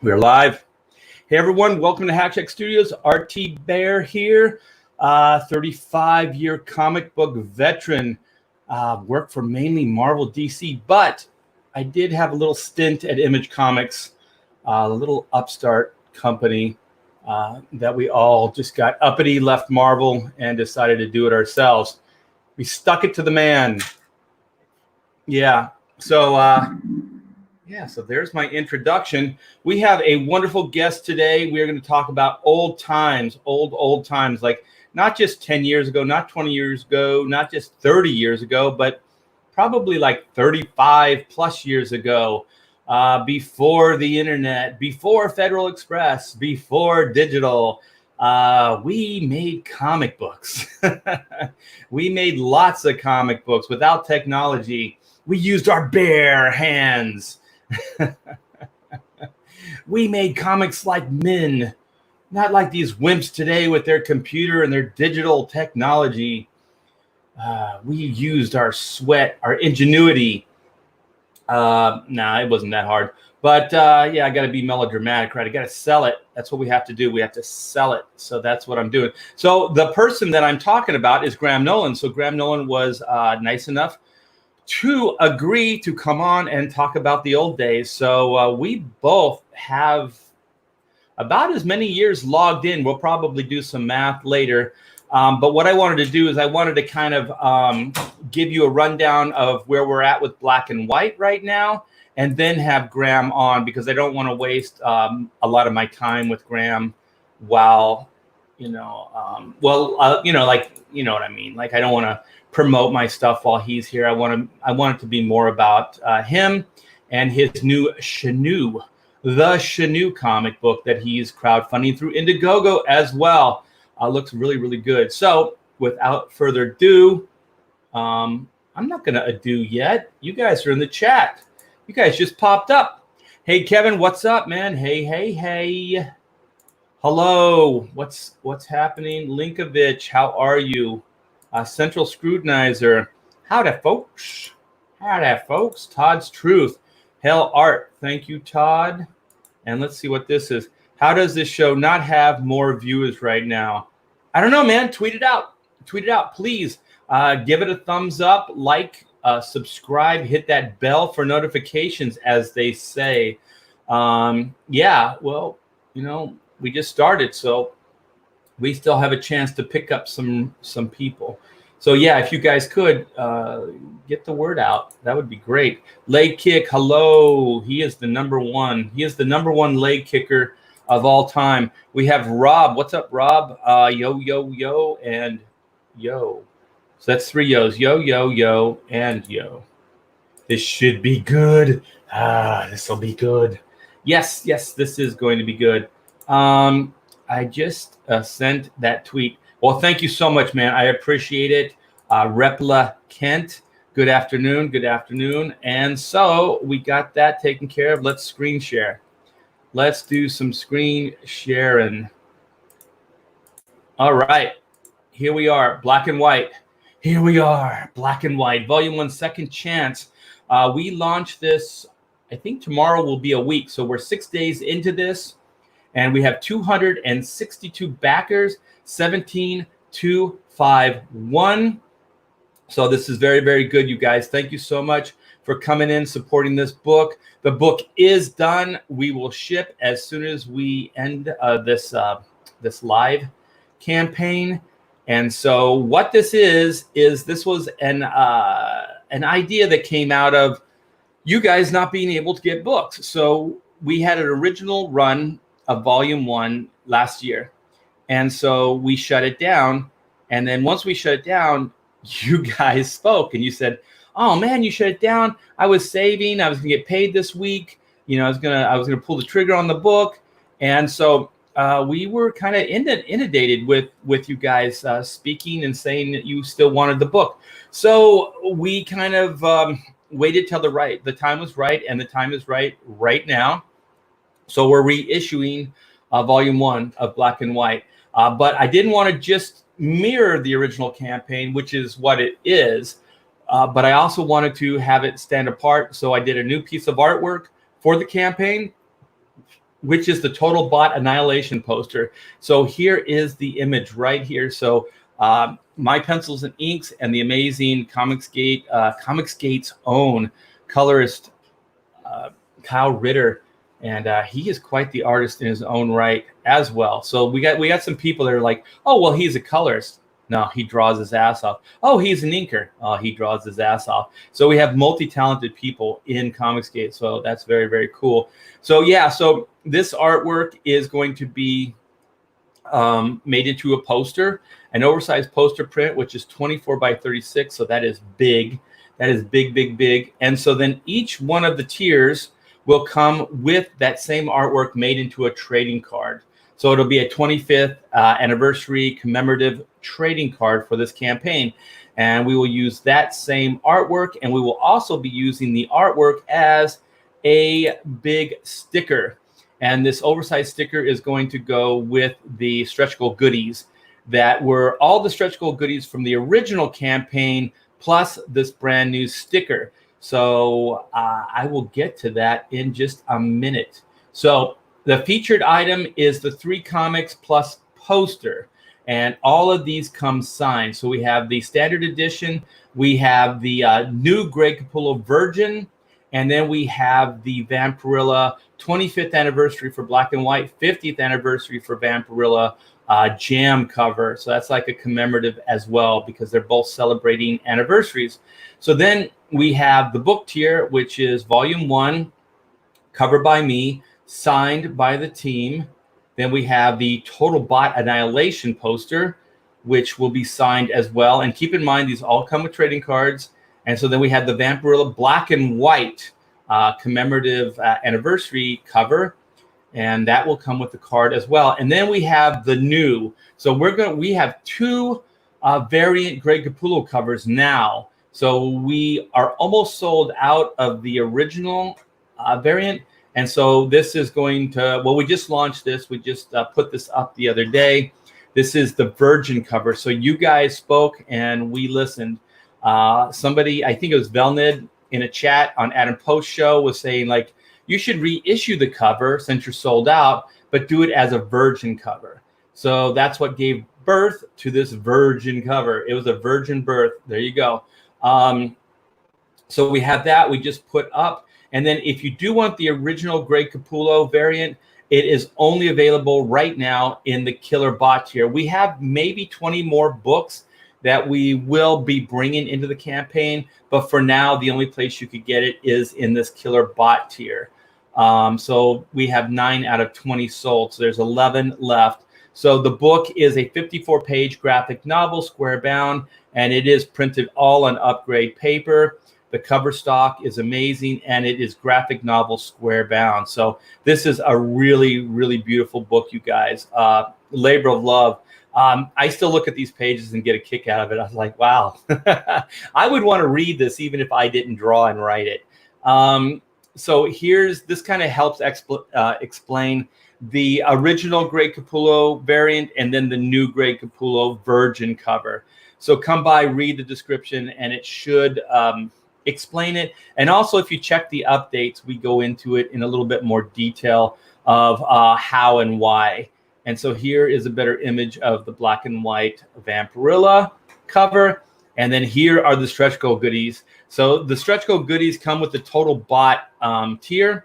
We're live. Hey everyone, welcome to Hackcheck Studios. RT Bear here, 35-year comic book veteran. Worked for mainly Marvel, DC, but I did have a little stint at Image Comics, a little upstart company that we all just got uppity, left Marvel, and decided to do it ourselves. We stuck it to the man. Yeah. So there's my introduction. We have a wonderful guest today. We are going to talk about old times, old times, like not just 10 years ago, not 20 years ago, not just 30 years ago, but probably like 35 plus years ago, before the internet, before Federal Express, before digital. We made comic books. We made lots of comic books without technology. We used our bare hands. We made comics like men, not like these wimps today with their computer and their digital technology. We used our sweat, our ingenuity. It wasn't that hard. But yeah, I got to be melodramatic, right? I got to sell it. That's what we have to do. We have to sell it. So that's what I'm doing. So the person that I'm talking about is Graham Nolan. So Graham Nolan was nice enough to agree to come on and talk about the old days. So we both have about as many years logged in. We'll probably do some math later. But what I wanted to do is I wanted to kind of give you a rundown of where we're at with black and white right now, and then have Graham on, because I don't want to waste a lot of my time with Graham while, like, you know what I mean? Like, I don't want to promote my stuff while he's here. I want it to be more about him and his new Shanu, the Shanu comic book that he's crowdfunding through Indiegogo as well. Looks really, really good. So without further ado, I'm not going to ado yet. You guys are in the chat. You guys just popped up. Hey, Kevin, what's up, man? Hey. Hello. What's happening? Linkovich, how are you? Central Scrutinizer. Howdy, folks. Todd's Truth. Hell Art. Thank you, Todd. And let's see what this is. How does this show not have more viewers right now? I don't know, man. Tweet it out. Please give it a thumbs up, like, subscribe, hit that bell for notifications, as they say. Yeah, well, we just started, so we still have a chance to pick up some people. So yeah, if you guys could get the word out, that would be great. Leg kick, hello. He is the number one. He is the number one leg kicker of all time. We have Rob. What's up, Rob? Yo, and yo. So that's three yo's. Yo, and yo. This should be good. This will be good. Yes, this is going to be good. I just sent that tweet. Well, thank you so much, man. I appreciate it. Repla Kent, good afternoon. And so we got that taken care of. Let's screen share. Let's do some screen sharing. All right. Here we are, black and white. Volume 1, Second Chance. We launched this, I think tomorrow will be a week. So we're 6 days into this. And we have 262 backers, 17,251. So this is very, very good, you guys. Thank you so much for coming in, supporting this book. The book is done. We will ship as soon as we end this live campaign. And so what this is this was an idea that came out of you guys not being able to get books. So we had an original run of volume 1 last year. And so we shut it down. And then once we shut it down, you guys spoke and you said, oh man, you shut it down. I was saving, I was gonna get paid this week. I was gonna pull the trigger on the book. And so we were kind of inundated with you guys speaking and saying that you still wanted the book. So we kind of waited till the time was right, and the time is right now. So we're reissuing volume 1 of Black and White. But I didn't want to just mirror the original campaign, which is what it is. But I also wanted to have it stand apart. So I did a new piece of artwork for the campaign, which is the Total Bot Annihilation poster. So here is the image right here. So my pencils and inks and the amazing Comicsgate's own colorist Kyle Ritter, and he is quite the artist in his own right as well. So we got some people that are like, oh well, he's a colorist. No, he draws his ass off. Oh, he's an inker. Oh, he draws his ass off. So we have multi-talented people in Comicsgate. So that's very, very cool. So yeah, so this artwork is going to be made into a poster, an oversized poster print, which is 24 by 36. So that is big. That is big, big, big. And so then each one of the tiers will come with that same artwork made into a trading card. So it'll be a 25th anniversary commemorative trading card for this campaign. And we will use that same artwork, and we will also be using the artwork as a big sticker. And this oversized sticker is going to go with the stretch goal goodies that were all the stretch goal goodies from the original campaign, plus this brand new sticker. So I will get to that in just a minute. So the featured item is the 3 comics plus poster, and all of these come signed. So we have the standard edition, we have the new Greg Capullo Virgin, and then we have the Vampirilla 25th anniversary for Black and White, 50th anniversary for Vampirilla jam cover. So that's like a commemorative as well, because they're both celebrating anniversaries. So then we have the book tier, which is volume 1, cover by me, signed by the team. Then we have the Total Bot Annihilation poster, which will be signed as well. And keep in mind, these all come with trading cards. And so then we have the Vampirilla Black and White commemorative anniversary cover, and that will come with the card as well. And then we have the new. So we have 2 variant Greg Capullo covers now. So we are almost sold out of the original variant. And so this is going to, well, we just launched this. We just put this up the other day. This is the Virgin cover. So you guys spoke and we listened. Somebody, I think it was Velnid, in a chat on Adam Post's show was saying, like, you should reissue the cover since you're sold out, but do it as a Virgin cover. So that's what gave birth to this Virgin cover. It was a virgin birth. There you go. So we have that we just put up. And then if you do want the original Greg Capullo variant, it is only available right now in the Killer Bot tier. We have maybe 20 more books that we will be bringing into the campaign, but for now, the only place you could get it is in this Killer Bot tier. So we have 9 out of 20 sold, so there's 11 left. So the book is a 54-page graphic novel, square bound, and it is printed all on upgrade paper. The cover stock is amazing, and it is graphic novel square bound. So this is a really, really beautiful book, you guys. Labor of love. I still look at these pages and get a kick out of it. I was like, wow, I would want to read this even if I didn't draw and write it. So this kind of helps explain the original Greg Capullo variant and then the new Greg Capullo Virgin cover. So come by, read the description, and it should explain it. And also, if you check the updates, we go into it in a little bit more detail of how and why. And so here is a better image of the black and white Vampirilla cover. And then here are the stretch goal goodies. So the stretch goal goodies come with the Total Bot tier.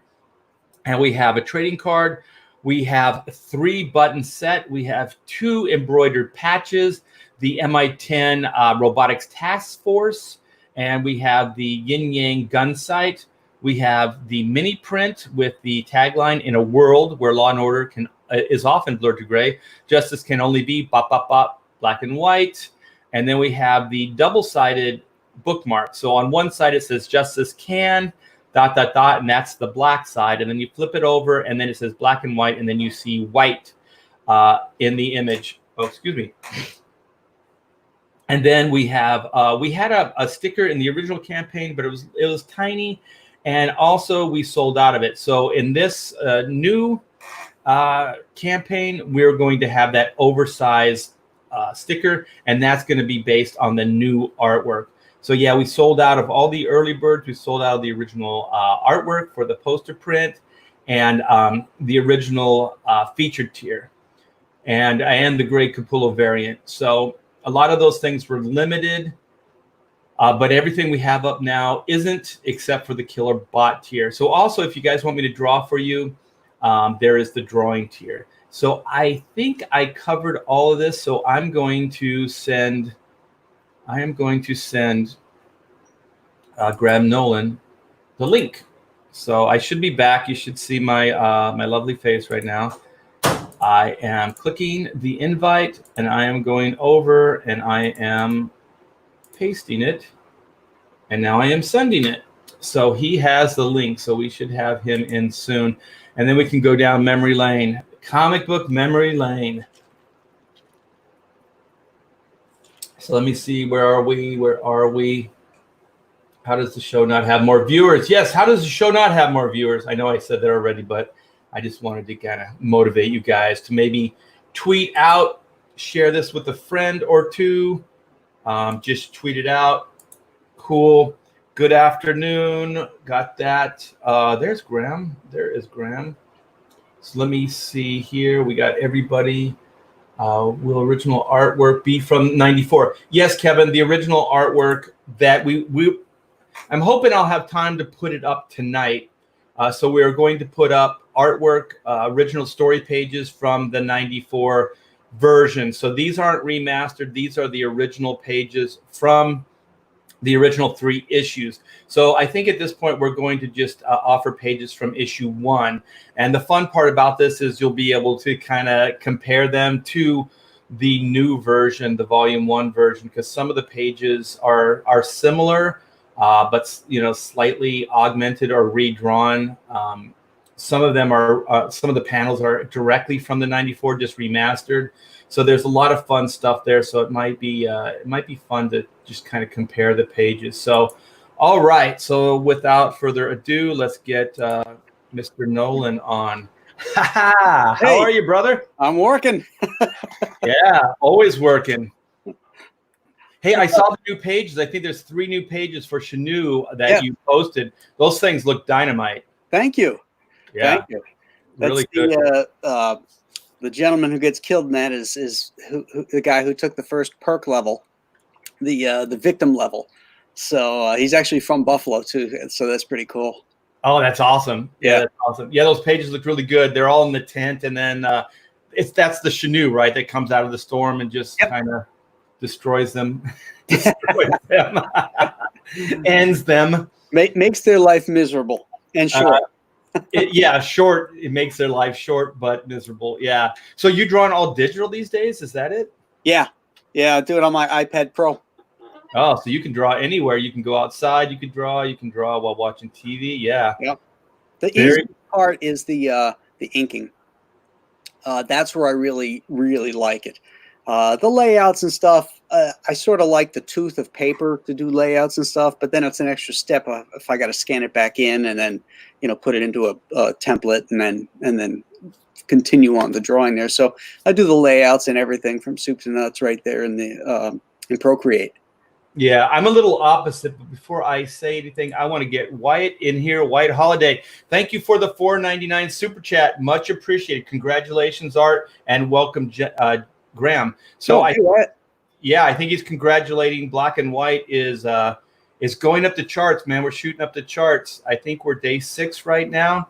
And we have a trading card. We have a 3-button set. We have 2 embroidered patches, the MI10 Robotics Task Force, and we have the Yin Yang gun sight. We have the mini print with the tagline, "In a world where law and order is often blurred to gray, justice can only be bop, bop, bop, black and white." And then we have the double-sided bookmark. So on one side it says justice can, ... and that's the black side. And then you flip it over and then it says black and white, and then you see white in the image. Oh, excuse me. And then we have we had a sticker in the original campaign, but it was tiny, and also we sold out of it. So in this new campaign, we're going to have that oversized sticker, and that's going to be based on the new artwork. So yeah, we sold out of all the early birds. We sold out of the original artwork for the poster print, and the original featured tier, and the Grey Capullo variant. So a lot of those things were limited, but everything we have up now isn't, except for the Killer Bot tier. So also, if you guys want me to draw for you, there is the drawing tier. So I think I covered all of this. So I am going to send Graham Nolan the link. So I should be back. You should see my my lovely face right now. I am clicking the invite, and I am going over, and I am pasting it, and now I am sending it. So he has the link, so we should have him in soon, and then we can go down memory lane, comic book memory lane. So let me see, where are we? How does the show not have more viewers? Yes, how does the show not have more viewers? I know I said that already, but I just wanted to kind of motivate you guys to maybe tweet out, share this with a friend or two. Just tweet it out. Cool. Good afternoon. Got that. There's Graham. There is Graham. So let me see here. We got everybody. Will original artwork be from '94? Yes, Kevin. The original artwork that I'm hoping I'll have time to put it up tonight. So we are going to put up artwork, original story pages from the '94 version. So these aren't remastered. These are the original pages from the original 3 issues. So I think at this point we're going to just offer pages from issue 1. And the fun part about this is you'll be able to kind of compare them to the new version, the volume 1 version, because some of the pages are similar, but slightly augmented or redrawn. Some of them are some of the panels are directly from the '94, just remastered. So there's a lot of fun stuff there. So it might be fun to just kind of compare the pages. So, all right. So without further ado, let's get Mr. Nolan on. How are you, brother? I'm working. Yeah, always working. Hey, I saw the new pages. I think there's 3 new pages for Shanu that you posted. Those things look dynamite. Thank you. Yeah, thank you. That's really good. The gentleman who gets killed in that is the guy who took the first perk level, the victim level. So he's actually from Buffalo too. So that's pretty cool. Oh, that's awesome. Yeah, that's awesome. Yeah, those pages look really good. They're all in the tent, and then that's the Shanu, right? That comes out of the storm and just kind of destroys them, ends them, makes their life miserable and short. Short. It makes their life short but miserable. Yeah. So you drawing all digital these days? Is that it? Yeah. I do it on my iPad Pro. Oh, so you can draw anywhere. You can go outside. You can draw while watching TV. Yeah. Yep. The easy part is the inking. That's where I really, really like it. The layouts and stuff, I sort of like the tooth of paper to do layouts and stuff, but then it's an extra step if I got to scan it back in and then, put it into a template and then continue on the drawing there. So I do the layouts and everything from soup to nuts right there in Procreate. Yeah, I'm a little opposite, but before I say anything, I want to get Wyatt in here. Wyatt Holiday, thank you for the $4.99 super chat. Much appreciated. Congratulations, Art, and welcome, Graham. So I think he's congratulating Black and White is going up the charts, man. We're shooting up the charts. I think we're day 6 right now.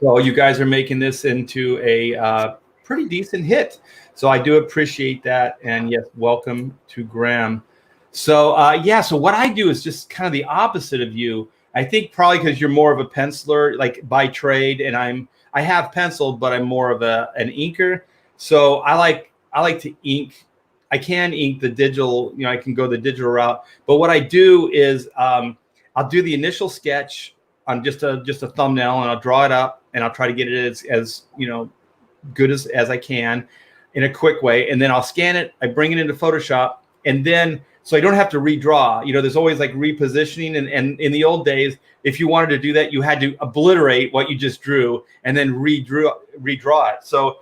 So you guys are making this into a pretty decent hit. So I do appreciate that. And yes, welcome to Graham. So so what I do is just kind of the opposite of you. I think probably because you're more of a penciler, like by trade, and I have penciled, but I'm more of an inker. So I like to ink. I can ink the digital, I can go the digital route. But what I do is I'll do the initial sketch on just a thumbnail, and I'll draw it up, and I'll try to get it as good as I can in a quick way. And then I'll scan it. I bring it into Photoshop, and then so I don't have to redraw. There's always like repositioning, and in the old days, if you wanted to do that, you had to obliterate what you just drew and then redraw it. So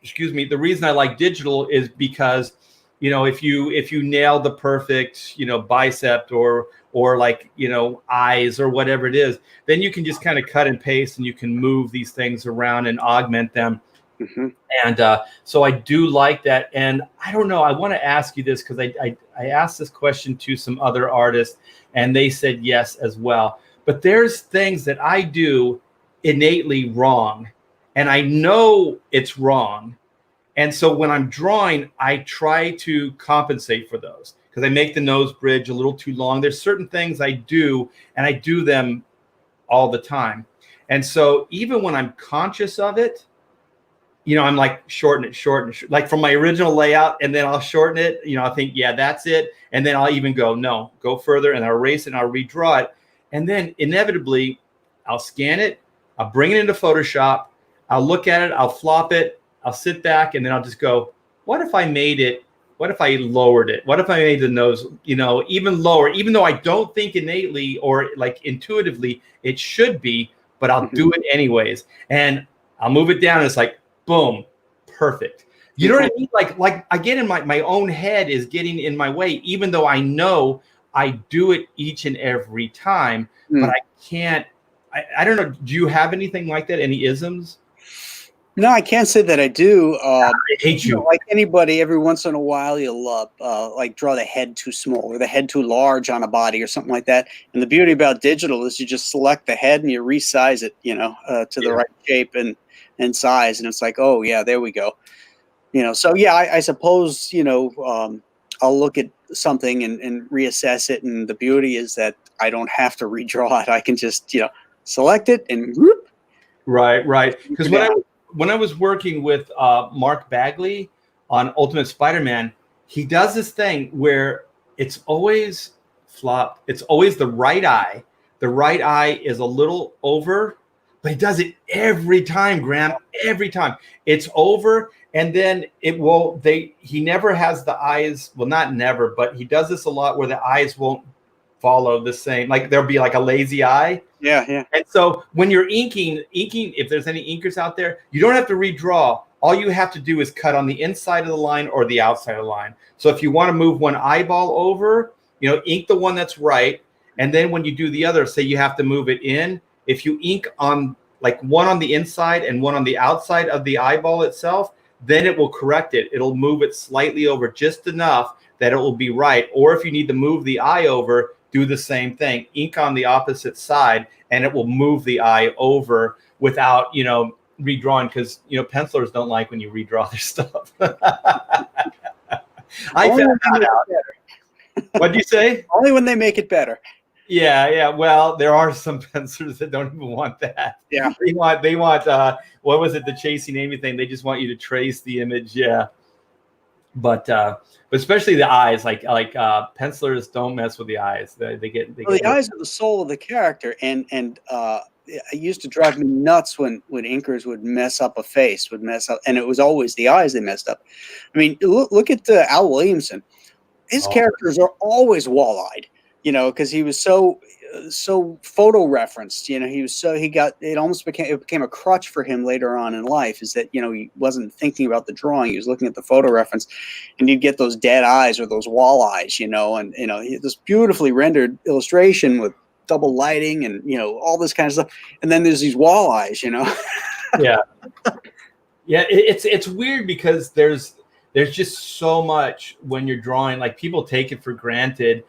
excuse me, the reason I like digital is because if you nail the perfect, bicep or like, eyes or whatever it is, then you can just kind of cut and paste and you can move these things around and augment them. Mm-hmm. And so I do like that. And I don't know, I want to ask you this because I asked this question to some other artists and they said yes as well. But there's things that I do innately wrong and I know it's wrong. And so when I'm drawing, I try to compensate for those because I make the nose bridge a little too long. There's certain things I do and I do them all the time. And so even when I'm conscious of it, I'm like shorten it, like from my original layout, and then I'll shorten it. I think, yeah, that's it. And then I'll even go further and I'll erase it and I'll redraw it. And then inevitably I'll scan it. I'll bring it into Photoshop. I'll look at it. I'll flop it. I'll sit back and then I'll just go, what if I lowered it? What if I made the nose, even lower, even though I don't think innately or like intuitively it should be, but I'll do it anyways. And I'll move it down. And it's like, boom, perfect. You know what I mean? Like I get in my own head is getting in my way, even though I know I do it each and every time, but I can't, I don't know. Do you have anything like that? Any isms? No, I can't say that I do. I hate you. Like anybody, every once in a while, you'll like draw the head too small or the head too large on a body or something like that. And the beauty about digital is you just select the head and you resize it, to the right shape and size. And it's like, oh yeah, there we go. So yeah, I suppose, I'll look at something and reassess it. And the beauty is that I don't have to redraw it. I can just, select it and whoop. Right. Because when I was working with Mark Bagley on Ultimate Spider-Man, he does this thing where it's always flopped. It's always the right eye. The right eye is a little over, but he does it every time, Graham, every time. It's over, and then he never has the eyes, well, not never, but he does this a lot where the eyes won't follow the same. Like there'll be like a lazy eye. Yeah. And so when you're inking, if there's any inkers out there, you don't have to redraw. All you have to do is cut on the inside of the line or the outside of the line. So if you want to move one eyeball over, ink the one that's right. And then when you do the other, say you have to move it in. If you ink on like one on the inside and one on the outside of the eyeball itself, then it will correct it. It'll move it slightly over just enough that it will be right. Or if you need to move the eye over, do the same thing. Ink on the opposite side, and it will move the eye over without, redrawing, because, pencilers don't like when you redraw their stuff. I found that out. What do you say? Only when they make it better. Yeah. Well, there are some pencilers that don't even want that. Yeah. They want what was it? The chasing Amy thing. They just want you to trace the image. Yeah. But especially the eyes, like pencilers don't mess with the eyes. The eyes are the soul of the character, and it used to drive me nuts when inkers would mess up a face, and it was always the eyes they messed up. I mean, look at Al Williamson. His characters are always wall-eyed, because he was so photo referenced. It became a crutch for him later on in life, is that he wasn't thinking about the drawing, he was looking at the photo reference, and you'd get those dead eyes or those wall eyes, and this beautifully rendered illustration with double lighting and all this kind of stuff, and then there's these wall eyes. Yeah it's weird because there's just so much when you're drawing, like people take it for granted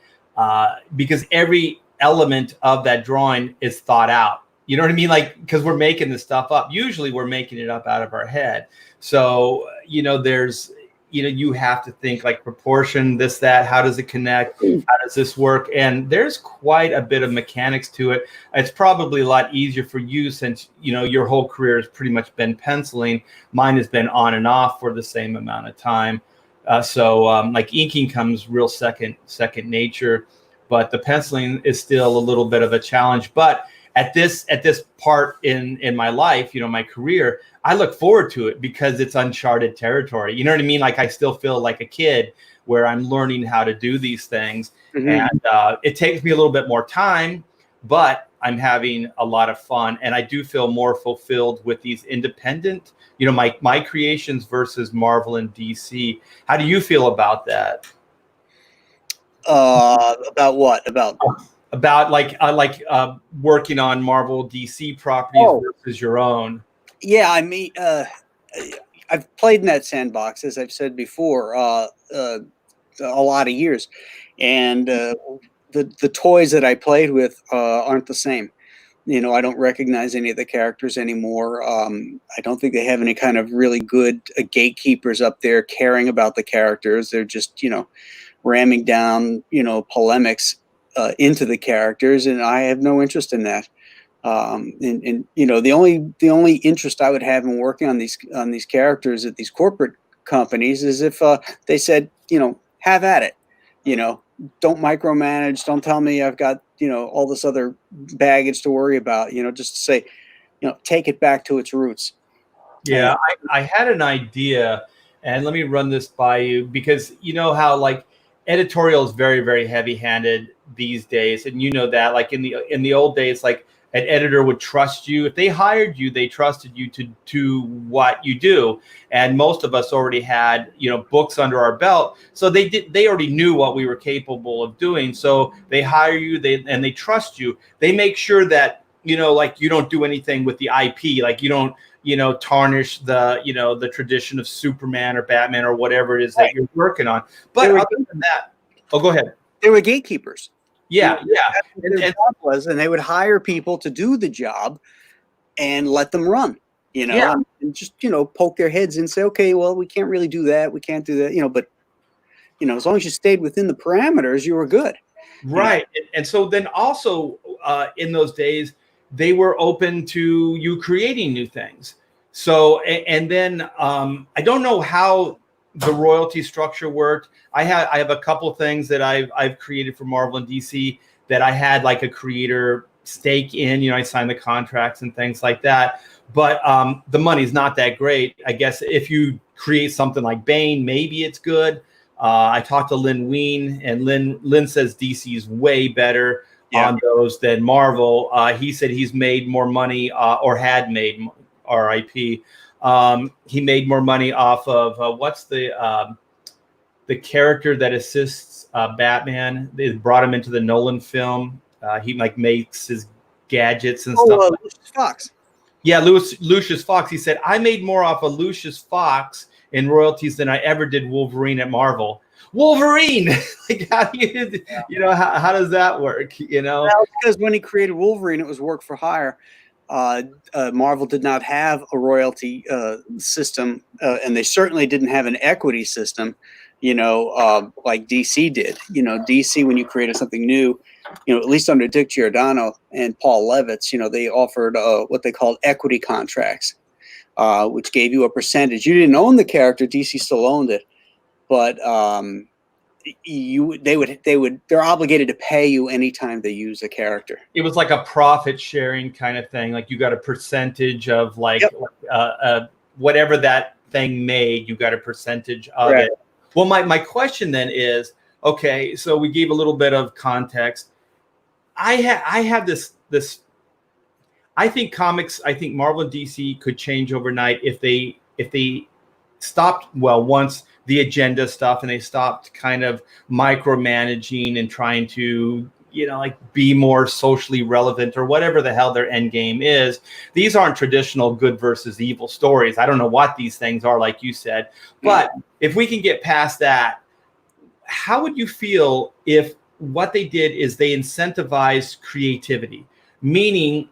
because every element of that drawing is thought out. You know what I mean? Like, because we're making this stuff up. Usually we're making it up out of our head. So, there's, you have to think like proportion, this, that, how does it connect? How does this work? And there's quite a bit of mechanics to it. It's probably a lot easier for you since, your whole career has pretty much been penciling. Mine has been on and off for the same amount of time. So like inking comes real second nature. But the penciling is still a little bit of a challenge. But at this part in my life, my career, I look forward to it because it's uncharted territory. You know what I mean? Like I still feel like a kid where I'm learning how to do these things. Mm-hmm. And it takes me a little bit more time, but I'm having a lot of fun, and I do feel more fulfilled with these independent, my creations versus Marvel and DC. How do you feel about that? About what? About working on Marvel DC properties versus your own. Yeah, I mean, I've played in that sandbox, as I've said before, a lot of years, and the toys that I played with aren't the same. I don't recognize any of the characters anymore. I don't think they have any kind of really good gatekeepers up there caring about the characters. They're just, ramming down, polemics into the characters, and I have no interest in that. And the only interest I would have in working on these characters at these corporate companies is if they said, have at it, don't micromanage, don't tell me I've got all this other baggage to worry about, just say, take it back to its roots. Yeah, I had an idea, and let me run this by you, because you know how editorial is very, very heavy-handed these days, and that in the old days, an editor would trust you. If they hired you, they trusted you to do what you do. And most of us already had, books under our belt. So they already knew what we were capable of doing. So they hire you, and they trust you. They make sure that, you don't do anything with the IP, you don't, tarnish the tradition of Superman or Batman or whatever it is that you're working on. But other than that, go ahead. They were gatekeepers. Yeah. And they would hire people to do the job and let them run, and just, poke their heads and say, okay, well, we can't really do that. We can't do that, but, as long as you stayed within the parameters, you were good. Right. And so then also in those days, they were open to you creating new things. So, and then I don't know how the royalty structure worked. I have a couple things that I've created for Marvel and DC that I had a creator stake in. I signed the contracts and things like that. But the money's not that great. I guess if you create something like Bane, maybe it's good. I talked to Lynn Wein, and Lynn says DC is way better on those than Marvel. He said he's made more money or had made RIP. He made more money off of what's the character that assists Batman. They brought him into the Nolan film. He makes his gadgets and stuff. Lucius Fox. Yeah, Lucius Fox. He said, I made more off of Lucius Fox in royalties than I ever did Wolverine at Marvel. Wolverine, how do you, how does that work? Well, because when he created Wolverine, it was work for hire. Marvel did not have a royalty system, and they certainly didn't have an equity system, like DC did. DC, when you created something new, at least under Dick Giordano and Paul Levitz, they offered what they called equity contracts, which gave you a percentage. You didn't own the character; DC still owned it, but they're obligated to pay you anytime they use a character. It was like a profit sharing kind of thing. You got a percentage of whatever that thing made, you got a percentage of it. Well, my question then is, okay, so we gave a little bit of context. I have this I think Marvel and DC could change overnight if they stopped, once the agenda stuff, and they stopped kind of micromanaging and trying to, be more socially relevant or whatever the hell their end game is. These aren't traditional good versus evil stories. I don't know what these things are, like you said, but if we can get past that, how would you feel if what they did is they incentivized creativity, meaning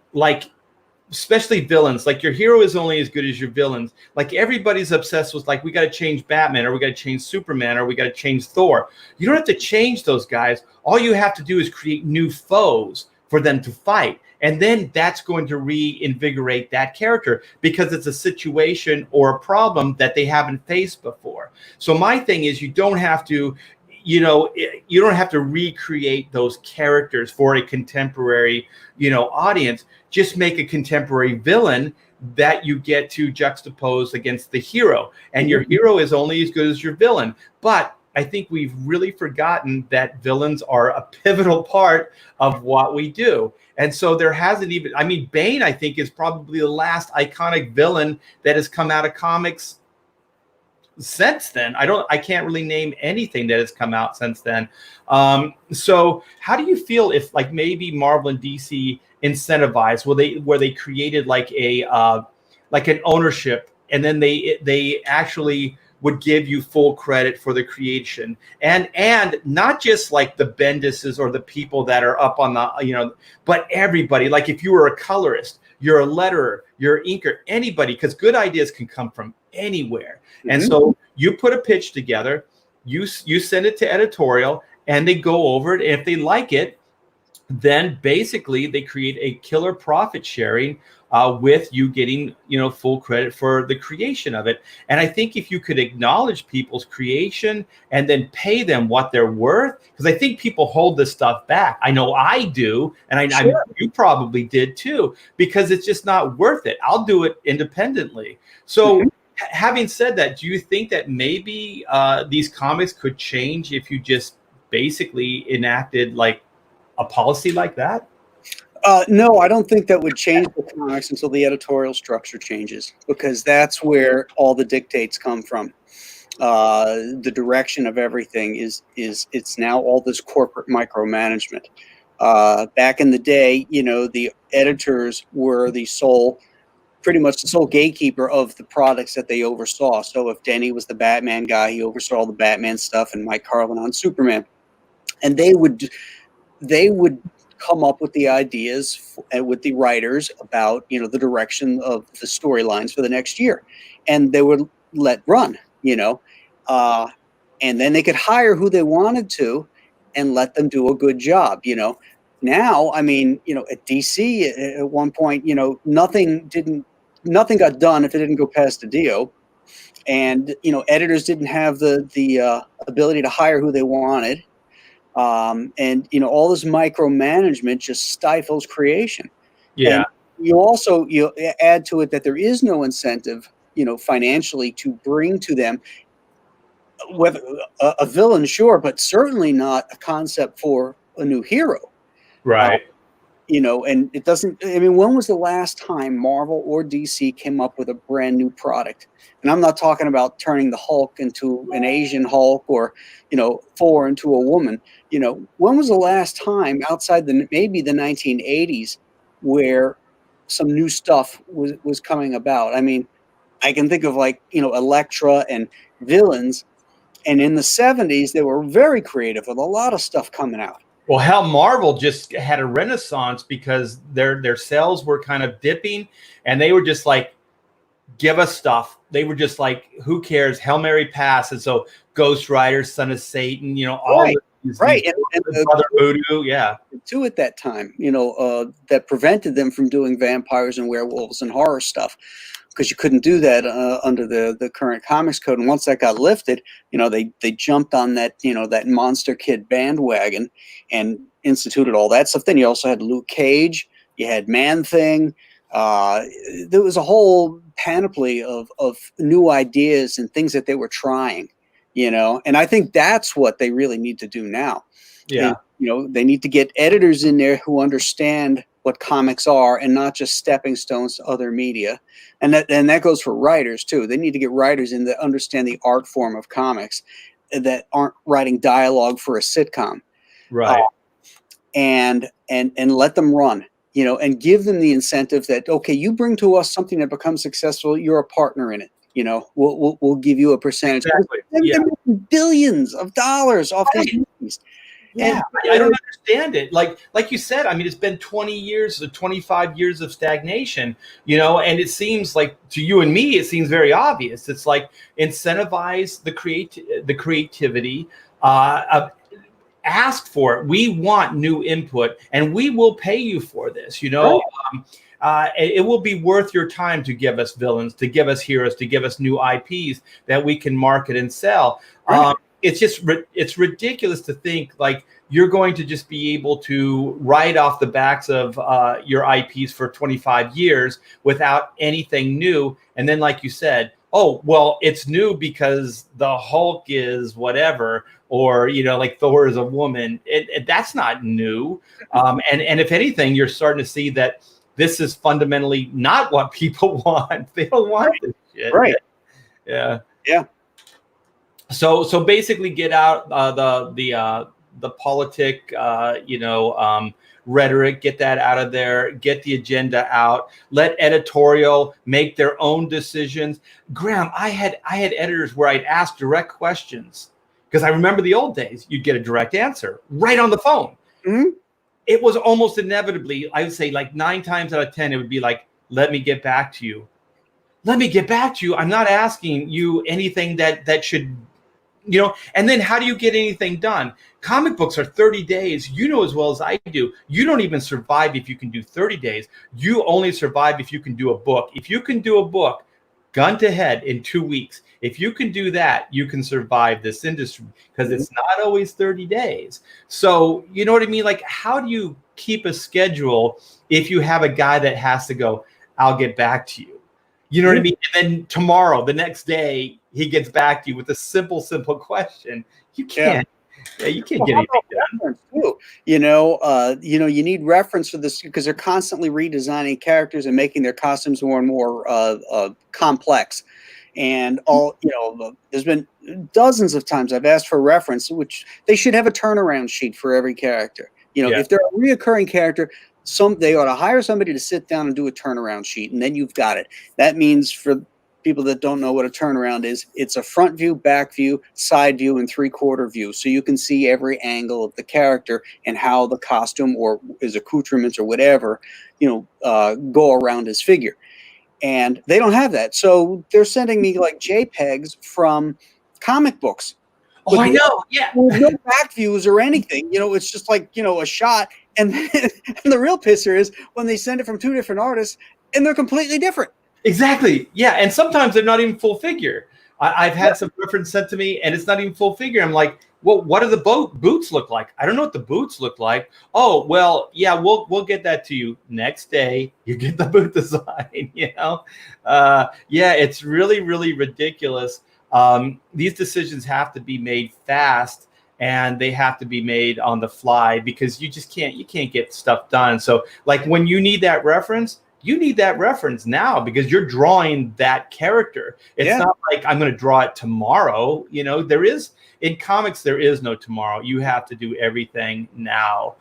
especially villains, your hero is only as good as your villains. Everybody's obsessed with we got to change Batman, or we got to change Superman, or we got to change Thor. You don't have to change those guys. All you have to do is create new foes for them to fight. And then that's going to reinvigorate that character because it's a situation or a problem that they haven't faced before. So my thing is, you don't have to recreate those characters for a contemporary, audience. Just make a contemporary villain that you get to juxtapose against the hero. And your hero is only as good as your villain. But I think we've really forgotten that villains are a pivotal part of what we do. And so there hasn't even, I mean, Bane, I think, is probably the last iconic villain that has come out of comics since then. I can't really name anything that has come out since then. So how do you feel if, like, maybe Marvel and DC incentivized, where they created like like an ownership, and then they actually would give you full credit for the creation, and not just like the Bendises or the people that are up on the, but everybody. Like if you were a colorist, you're a letterer, you're an inker, anybody, because good ideas can come from anywhere. Mm-hmm. And so you put a pitch together, you send it to editorial, and they go over it. And if they like it, then basically they create a killer profit sharing with you getting, full credit for the creation of it. And I think if you could acknowledge people's creation and then pay them what they're worth, because I think people hold this stuff back. I know I do, and Sure. You probably did too, because it's just not worth it. I'll do it independently. So having said that, do you think that maybe these comics could change if you just basically enacted like a policy like that? No, I don't think that would change the comics until the editorial structure changes, because that's where all the dictates come from. The direction of everything is it's now all this corporate micromanagement. Back in the day, the editors were pretty much the sole gatekeeper of the products that they oversaw. So if Denny was the Batman guy, he oversaw all the Batman stuff, and Mike Carlin on Superman. And they would come up with the ideas with the writers about, the direction of the storylines for the next year. And they would let run, and then they could hire who they wanted to and let them do a good job, Now, I mean, at DC at one point, nothing got done if it didn't go past the DO. And, editors didn't have the ability to hire who they wanted. And all this micromanagement just stifles creation. Yeah. And you add to it that there is no incentive, financially, to bring to them whether a villain, sure, but certainly not a concept for a new hero. Right. And it doesn't. I mean, when was the last time Marvel or DC came up with a brand new product? And I'm not talking about turning the Hulk into an Asian Hulk or, Thor into a woman. When was the last time outside maybe the 1980s where some new stuff was coming about? I mean, I can think of Elektra and villains. And in the 70s, they were very creative with a lot of stuff coming out. Well, hell, Marvel just had a renaissance because their sales were kind of dipping, and they were just like, give us stuff. They were just like, who cares? Hail Mary pass. And so Ghost Rider, Son of Satan, all right. these Right. And Brother Voodoo, yeah. Too at that time, that prevented them from doing vampires and werewolves and horror stuff, because you couldn't do that under the current comics code. And once that got lifted, they jumped on that, that Monster Kid bandwagon and instituted all that stuff. Then you also had Luke Cage, you had Man-Thing. There was a whole panoply of new ideas and things that they were trying, and I think that's what they really need to do now. Yeah. And, they need to get editors in there who understand what comics are and not just stepping stones to other media. And that goes for writers too. They need to get writers in that understand the art form of comics, that aren't writing dialogue for a sitcom. Right. And let them run, and give them the incentive that, okay, you bring to us something that becomes successful, you're a partner in it. We'll give you a percentage. Exactly. They're making billions of dollars off these movies. Yeah, I don't understand it. Like you said, I mean, it's been 20 years or 25 years of stagnation, and it seems like to you and me, it seems very obvious. It's like incentivize the creativity, ask for it. We want new input, and we will pay you for this, Right. It will be worth your time to give us villains, to give us heroes, to give us new IPs that we can market and sell. Right. It's ridiculous to think like you're going to just be able to write off the backs of your IPs for 25 years without anything new. And then, like you said, oh, well, it's new because the Hulk is whatever, or, you know, like Thor is a woman. That's not new. And if anything, you're starting to see that this is fundamentally not what people want. They don't want this shit. Right. Yeah. Yeah. So basically, get out the politic, rhetoric. Get that out of there. Get the agenda out. Let editorial make their own decisions. Graham, I had editors where I'd ask direct questions because I remember the old days. You'd get a direct answer right on the phone. Mm-hmm. It was almost inevitably, I would say, like 9 times out of 10, it would be like, "Let me get back to you. Let me get back to you. I'm not asking you anything that should." You know, and then how do you get anything done? Comic books are 30 days. You know as well as I do. You don't even survive if you can do 30 days. You only survive if you can do a book. If you can do a book, gun to head in 2 weeks, if you can do that, you can survive this industry because it's not always 30 days. So, you know what I mean? Like, how do you keep a schedule if you have a guy that has to go, "I'll get back to you"? You know what I mean? And then tomorrow, the next day, he gets back to you with a simple question. You can't. Yeah, you can't get anything done. Too. You you need reference for this because they're constantly redesigning characters and making their costumes more and more complex. And there's been dozens of times I've asked for reference, which they should have a turnaround sheet for every character. If they're a reoccurring character, they ought to hire somebody to sit down and do a turnaround sheet, and then you've got it. That means, for people that don't know what a turnaround is, it's a front view, back view, side view, and 3/4 view. So you can see every angle of the character and how the costume or his accoutrements or whatever, go around his figure. And they don't have that. So they're sending me like JPEGs from comic books. Oh, I know. Yeah. With no back views or anything. It's just like, a shot. And the real pisser is when they send it from 2 different artists and they're completely different. Exactly. Yeah. And sometimes they're not even full figure. I've had some reference sent to me and it's not even full figure. I'm like, well, what do the boots look like? I don't know what the boots look like. Oh, well, yeah, we'll get that to you next day. You get the boot design, Yeah, it's really, really ridiculous. These decisions have to be made fast and they have to be made on the fly because you can't get stuff done. So like when you need that reference, you need that reference now because you're drawing that character. It's not like I'm going to draw it tomorrow. In comics, there is no tomorrow. You have to do everything now.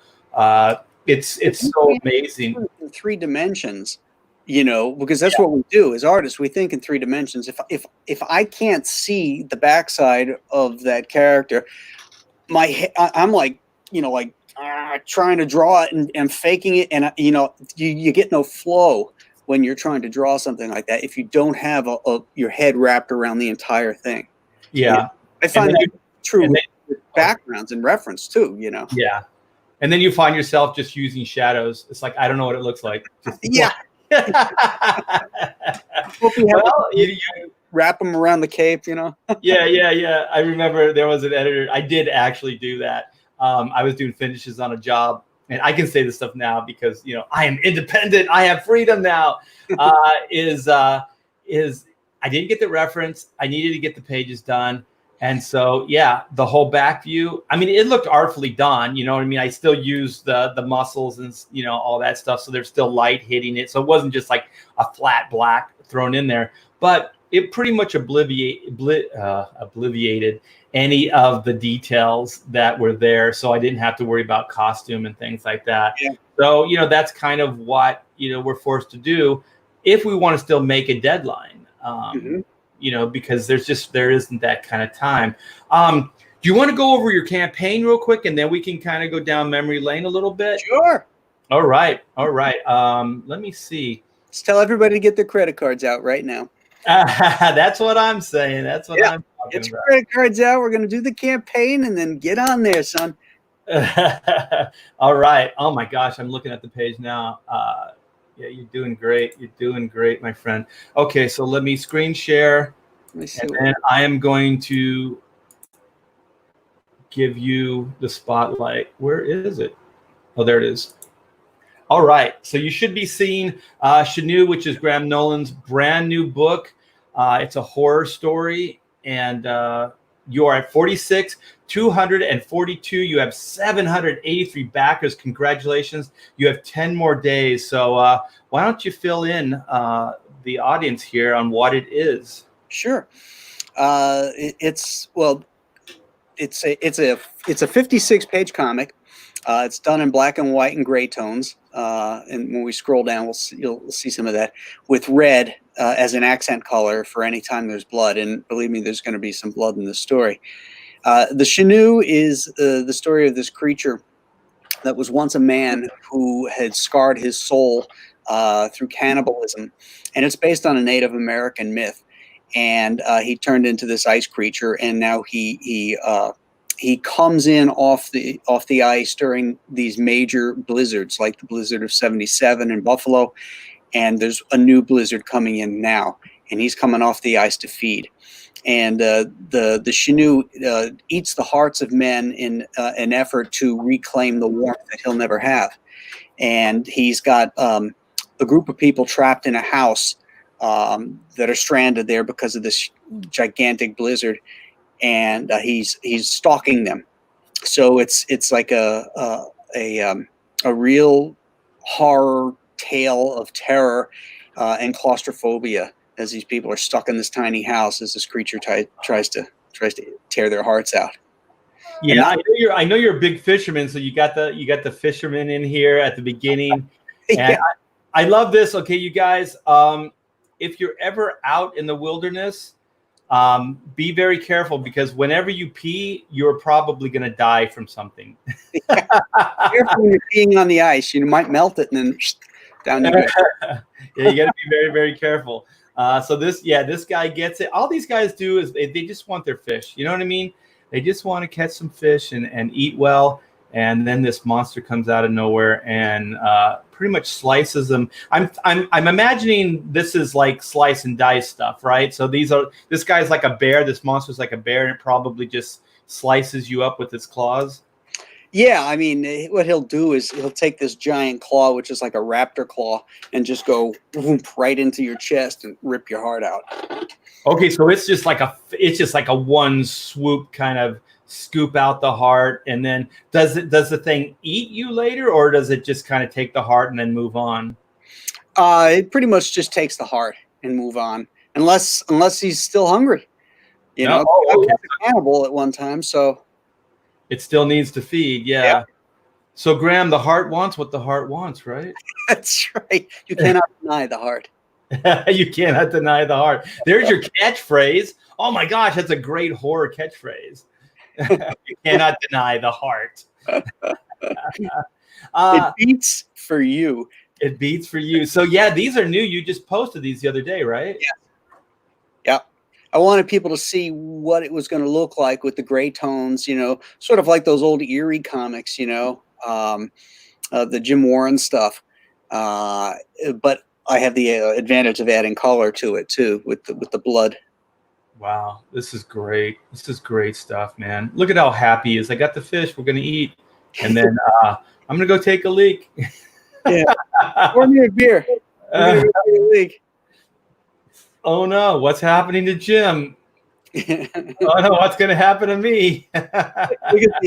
It's so amazing. In 3 dimensions, because that's what we do as artists. We think in 3 dimensions. If I can't see the backside of that character, I'm like, trying to draw it and faking it, and you get no flow when you're trying to draw something like that if you don't have your head wrapped around the entire thing. Yeah, I find that true with backgrounds and reference too. Yeah, and then you find yourself just using shadows. It's like I don't know what it looks like. Yeah. Well, you wrap them around the cape, Yeah. I remember there was an editor. I did actually do that. I was doing finishes on a job, and I can say this stuff now because I am independent. I have freedom now. Is I didn't get the reference. I needed to get the pages done, and so the whole back view. I mean, it looked artfully done. You know what I mean? I still used the muscles and all that stuff, so there's still light hitting it. So it wasn't just like a flat black thrown in there, but it pretty much obliviated any of the details that were there. So I didn't have to worry about costume and things like that. Yeah. So, that's kind of what, we're forced to do if we want to still make a deadline, because there isn't that kind of time. Do you want to go over your campaign real quick and then we can kind of go down memory lane a little bit? Sure. All right. Let me see. Let's tell everybody to get their credit cards out right now. That's what I'm saying. That's what I'm talking get your credit cards out. We're going to do the campaign and then get on there, son. All right. Oh my gosh, I'm looking at the page now. You're doing great. You're doing great, my friend. Okay, so let me screen share. And then I am going to give you the spotlight. Where is it? Oh, there it is. All right. So you should be seeing Shanu, which is Graham Nolan's brand new book. It's a horror story, and you are at 46, 242. You have 783 backers. Congratulations. You have 10 more days. So why don't you fill in the audience here on what it is? Sure. It's a 56-page comic. It's done in black and white and gray tones. And when we scroll down, you'll see some of that with red as an accent color for any time there's blood. And believe me, there's going to be some blood in the story. The Shanu is the story of this creature that was once a man who had scarred his soul through cannibalism. And it's based on a Native American myth. And he turned into this ice creature, and now he comes in off the ice during these major blizzards, like the blizzard of '77 in Buffalo, and there's a new blizzard coming in now, and he's coming off the ice to feed. And the Shanu eats the hearts of men in an effort to reclaim the warmth that he'll never have. And he's got a group of people trapped in a house that are stranded there because of this gigantic blizzard, and he's stalking them. So it's like a real horror tale of terror and claustrophobia as these people are stuck in this tiny house as this creature tries to tear their hearts out. Yeah, I know you're a big fisherman, so you got the fisherman in here at the beginning. And Yeah. I love this. Okay, you guys, if you're ever out in the wilderness, be very careful, because whenever you pee, you're probably going to die from something. Careful when you're peeing on the ice. You might melt it and then down you go. Yeah, you got to be very, very careful. So this guy gets it. All these guys do is they just want their fish. You know what I mean? They just want to catch some fish and eat well. And then this monster comes out of nowhere and pretty much slices them. I'm imagining this is like slice and dice stuff, right? So this guy's like a bear. This monster's like a bear, and it probably just slices you up with its claws. Yeah, I mean, what he'll do is he'll take this giant claw, which is like a raptor claw, and just go whoop, right into your chest and rip your heart out. Okay, so it's just like a one swoop kind of scoop out the heart, and then does the thing eat you later, or does it just kind of take the heart and then move on? It pretty much just takes the heart and move on, unless he's still hungry. You know, I was a cannibal at one time, so it still needs to feed. Yeah. So Graham, the heart wants what the heart wants, right? That's right. You cannot deny the heart. You cannot deny the heart. There's your catchphrase. Oh my gosh, that's a great horror catchphrase. You cannot deny the heart. It beats for you. It beats for you. So yeah, these are new. You just posted these the other day, right? Yeah. I wanted people to see what it was going to look like with the gray tones, you know, sort of like those old eerie comics, you know, the Jim Warren stuff. But I have the advantage of adding color to it too, with the blood. Wow, this is great. This is great stuff, man. Look at how happy he is. I got the fish. We're gonna eat, and then I'm gonna go take a leak. Yeah, pour me a beer. I'm gonna go take a leak. Oh no, what's happening to Jim? Oh no, what's gonna happen to me? Look at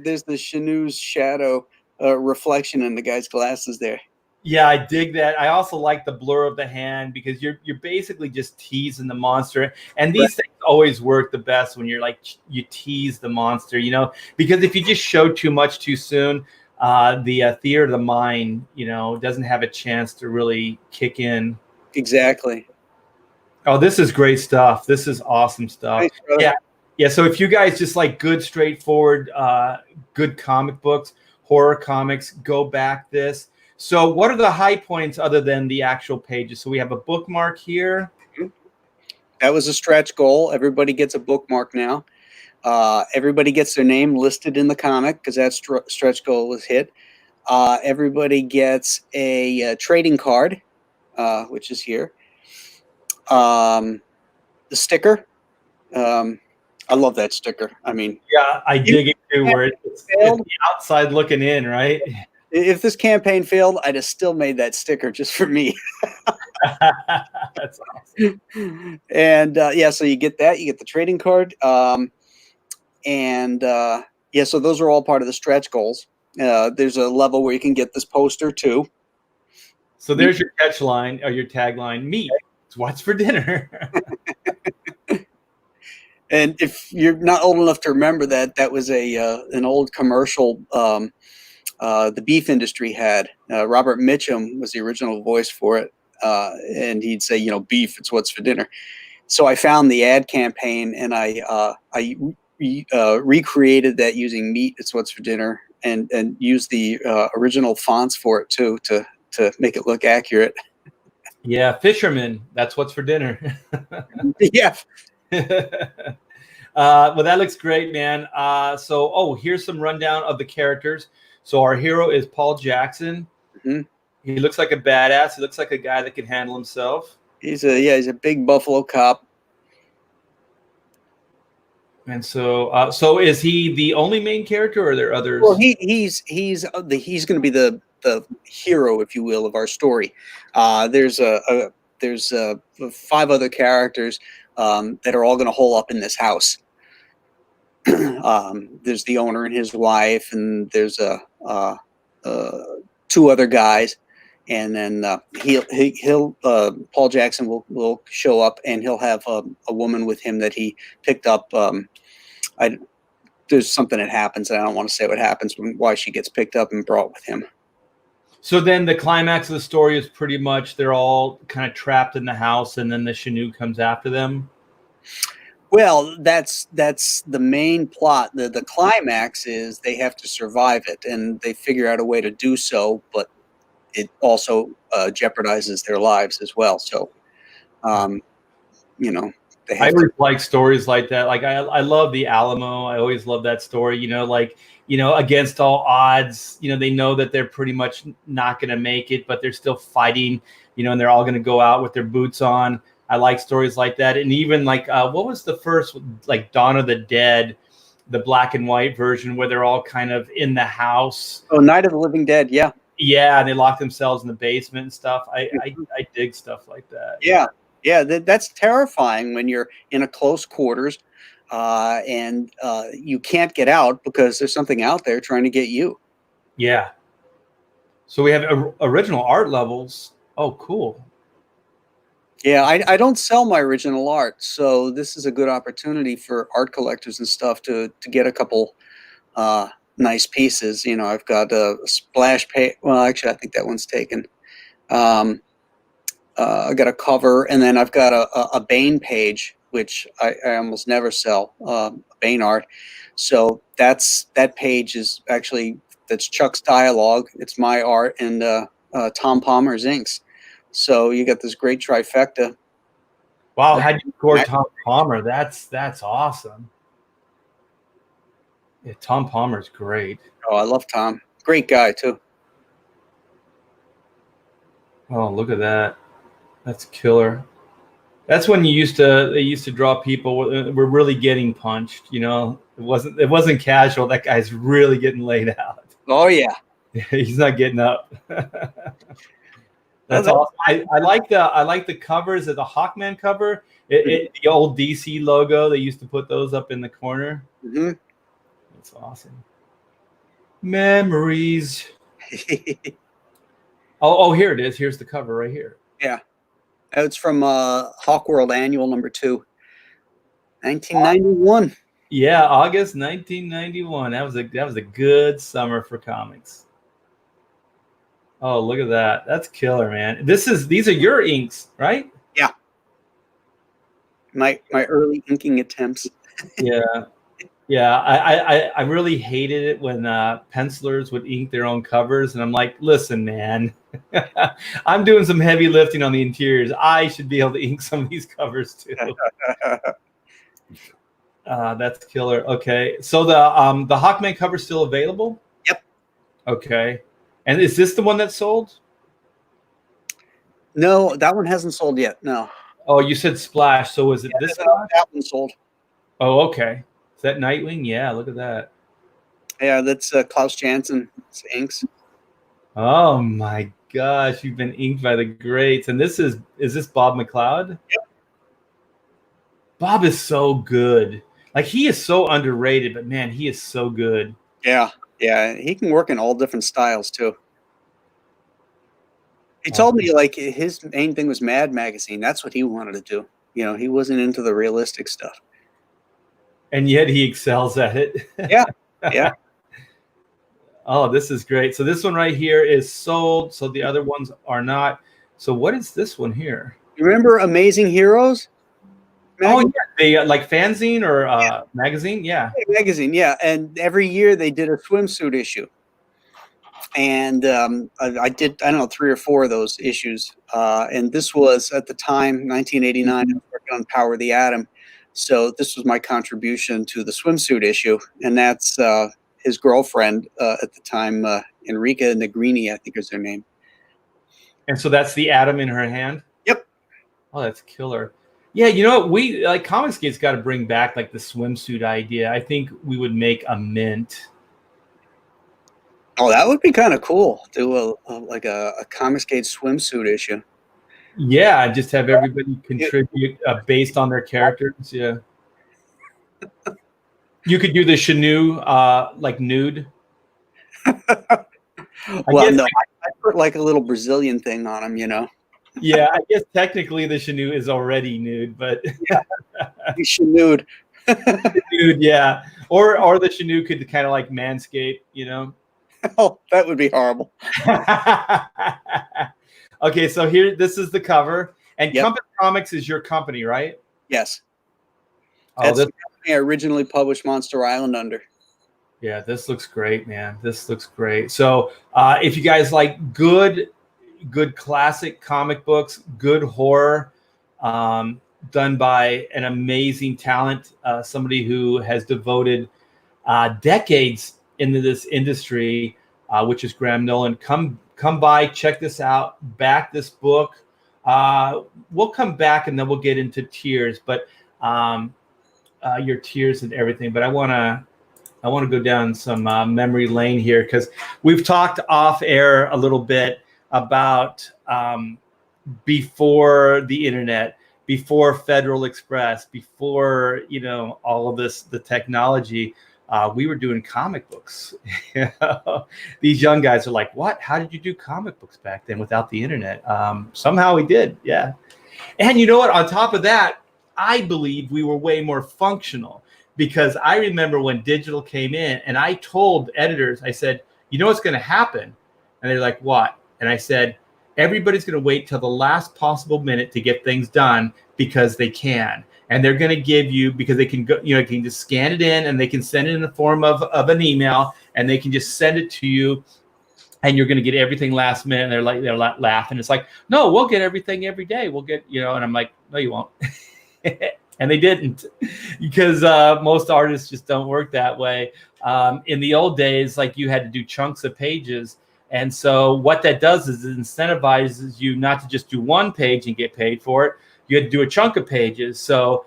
there's the Shanu's shadow reflection in the guy's glasses there. Yeah, I dig that. I also like the blur of the hand, because you're basically just teasing the monster. And these things always work the best when you're like, you tease the monster, you know, because if you just show too much too soon, the theater of the mind, you know, doesn't have a chance to really kick in. Exactly. Oh, this is great stuff. This is awesome stuff. Thanks, brother. Yeah. Yeah. So if you guys just like good, straightforward, good comic books, horror comics, go back this. So what are the high points other than the actual pages? So we have a bookmark here. That was a stretch goal. Everybody gets a bookmark now. Everybody gets their name listed in the comic because that stretch goal was hit. Everybody gets a trading card, which is here. The sticker. I love that sticker. I mean, yeah, I dig it too, where it's the outside looking in, right? If this campaign failed, I'd have still made that sticker just for me. That's awesome. And yeah, so you get that. You get the trading card. And yeah, so those are all part of the stretch goals. There's a level where you can get this poster too. So there's your catch line or your tagline: "Meat. It's what's for dinner." And if you're not old enough to remember that, that was an old commercial the beef industry had. Robert Mitchum was the original voice for it, and he'd say, you know, beef, it's what's for dinner. So I found the ad campaign, and I recreated that using meat, it's what's for dinner, and used the original fonts for it too to make it look accurate. Yeah, fisherman. That's what's for dinner. Yeah. Well, that looks great, man. So here's some rundown of the characters. So our hero is Paul Jackson. Mm-hmm. He looks like a badass. He looks like a guy that can handle himself. He's a big Buffalo cop. And so, so is he the only main character, or are there others? Well, he's going to be the hero, if you will, of our story. There's 5 other characters that are all going to hole up in this house. There's the owner and his wife, and there's 2 other guys, and then he'll Paul Jackson will show up, and he'll have a woman with him that he picked up. There's something that happens, and I don't want to say what happens, why she gets picked up and brought with him. So then the climax of the story is pretty much they're all kind of trapped in the house, and then the Shanu comes after them. Well, that's the main plot. The climax is they have to survive it, and they figure out a way to do so, but it also jeopardizes their lives as well. So, you know, I always like stories like that. Like I love the Alamo. I always love that story. You know, like, you know, against all odds, you know, they know that they're pretty much not going to make it, but they're still fighting. You know, and they're all going to go out with their boots on. I like stories like that. And even like, what was the first, like Dawn of the Dead, the black and white version where they're all kind of in the house? Oh, Night of the Living Dead. Yeah. Yeah. And they lock themselves in the basement and stuff. I dig stuff like that. Yeah. Yeah. That's terrifying when you're in a close quarters and you can't get out because there's something out there trying to get you. Yeah. So we have original art levels. Oh, cool. Yeah, I don't sell my original art, so this is a good opportunity for art collectors and stuff to get a couple nice pieces. You know, I've got a splash page. Well, actually, I think that one's taken. I got a cover, and then I've got a Bane page, which I almost never sell, Bane art. So that page is actually, that's Chuck's dialogue. It's my art, and Tom Palmer's inks. So you got this great trifecta. Wow, how'd you score Tom Palmer? That's awesome. Yeah, Tom Palmer's great. Oh, I love Tom. Great guy too. Oh, look at that. That's killer. That's when they used to draw people were really getting punched, you know. It wasn't casual. That guy's really getting laid out. Oh yeah. He's not getting up. That's awesome. I like the covers of the Hawkman cover. The old DC logo. They used to put those up in the corner. Mm-hmm. That's awesome. Memories. Oh, here it is. Here's the cover right here. Yeah, it's from Hawkworld Annual #2, 1991. Yeah, August 1991. That was a good summer for comics. Oh, look at that. That's killer, man. These are your inks, right? Yeah. My early inking attempts. Yeah. Yeah. I really hated it when pencilers would ink their own covers. And I'm like, listen, man, I'm doing some heavy lifting on the interiors. I should be able to ink some of these covers too. That's killer. Okay. So the Hawkman cover is still available? Yep. Okay. And is this the one that sold? No, that one hasn't sold yet. No. Oh, you said Splash. So was it this one? That one sold. Oh, okay. Is that Nightwing? Yeah, look at that. Yeah, that's Klaus Janson inks. Oh my gosh, you've been inked by the greats. And is this Bob McLeod? Yep. Bob is so good. Like, he is so underrated, but man, he is so good. Yeah, yeah, he can work in all different styles too. He told me like his main thing was Mad Magazine. That's what he wanted to do. You know, he wasn't into the realistic stuff. And yet he excels at it. Yeah, yeah. Oh, this is great. So this one right here is sold. So the other ones are not. So what is this one here? You remember Amazing Heroes? Magazine? Oh, yeah. They like fanzine or magazine? Yeah. Magazine, yeah. And every year they did a swimsuit issue. And I did, I don't know, 3 or 4 of those issues. And this was at the time, 1989, I was working on Power of the Atom. So this was my contribution to the swimsuit issue. And that's his girlfriend at the time, Enrica Negrini, I think is her name. And so that's the atom in her hand? Yep. Oh, that's killer. Yeah, you know what? We like Comicsgate's got to bring back like the swimsuit idea. I think we would make a mint. Oh, that would be kind of cool. Do like a Comicsgate swimsuit issue. Yeah, just have everybody contribute based on their characters. Yeah. You could do the Shanu like nude. Well, no, I put like a little Brazilian thing on him, you know. Yeah, I guess technically the Shanu is already nude, but yeah, he's Shanu'd. Nude, yeah. Or the Shanu could kind of like manscape, you know. Oh, that would be horrible. Okay, so here, this is the cover, and Compass Comics is your company, right? Yes. Oh, that's the company I originally published Monster Island under. Yeah, this looks great, man. This looks great. So, if you guys like good classic comic books, good horror, done by an amazing talent, somebody who has devoted decades into this industry, which is Graham Nolan. Come by, check this out, back this book. We'll come back and then we'll get into tiers, but your tiers and everything. But I want to go down some memory lane here, because we've talked off air a little bit about before the internet, before Federal Express, before all of this, the technology. We were doing comic books. These young guys are like, what? How did you do comic books back then without the internet? Somehow we did, yeah. And you know what? On top of that, I believe we were way more functional, because I remember when digital came in and I told editors, I said, you know what's going to happen? And they're like, what? And I said, everybody's going to wait till the last possible minute to get things done, because they can. And they're going to give you, because they can go, can just scan it in and they can send it in the form of an email, and they can just send it to you, and you're going to get everything last minute. And they're laughing. It's like, no, we'll get everything every day. We'll get, and I'm like, no, you won't. And they didn't, because most artists just don't work that way. In the old days, like, you had to do chunks of pages. And so what that does is it incentivizes you not to just do one page and get paid for it. You had to do a chunk of pages. So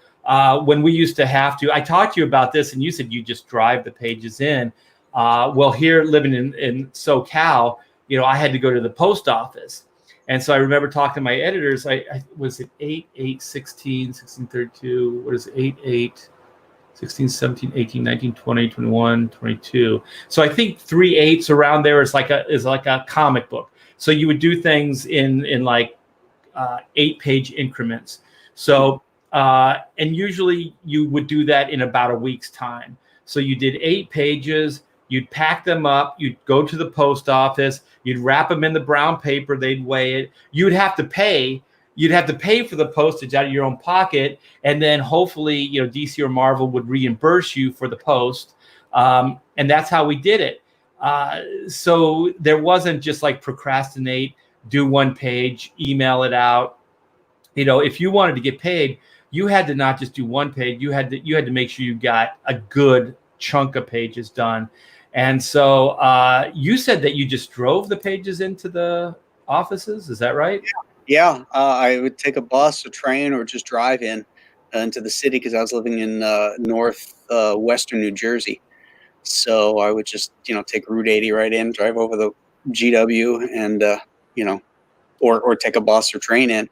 when we used to have to, I talked to you about this, and you said you just drive the pages in. Well, here living in SoCal, I had to go to the post office. And so I remember talking to my editors. I was it 8, 8, 16, 16, 32. What is it? 8, 8, 16, 17, 18, 19, 20, 21, 22. So I think 3 8s around there is like a comic book. So you would do things in like 8-page increments. So and usually you would do that in about a week's time. So you did 8 pages. You'd pack them up. You'd go to the post office. You'd wrap them in the brown paper. They'd weigh it. You'd have to pay. You'd have to pay for the postage out of your own pocket, and then hopefully, DC or Marvel would reimburse you for the post. And that's how we did it. So there wasn't just like procrastinate, do 1 page, email it out. If you wanted to get paid, you had to not just do 1 page. You had to make sure you got a good chunk of pages done. And so you said that you just drove the pages into the offices. Is that right? Yeah. I would take a bus, a train, or just drive into the city, because I was living in northwestern New Jersey. So I would just, take Route 80 right in, drive over the GW and or take a bus or train in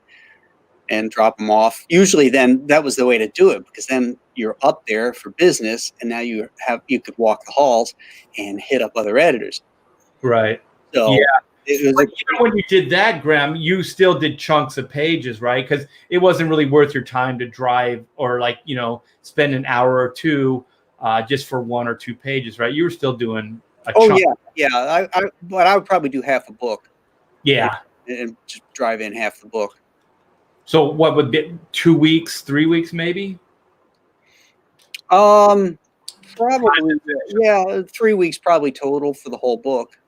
and drop them off. Usually, then that was the way to do it, because then you're up there for business, and now you could walk the halls and hit up other editors. Right. So yeah. It was like, even when you did that, Graham, you still did chunks of pages, right? Because it wasn't really worth your time to drive or spend an hour or two just for 1 or 2 pages, right? You were still doing a chunk. Yeah. But I would probably do half a book. Yeah. And just drive in half the book. So what would be 2 weeks, 3 weeks, maybe? Probably, yeah, 3 weeks probably total for the whole book.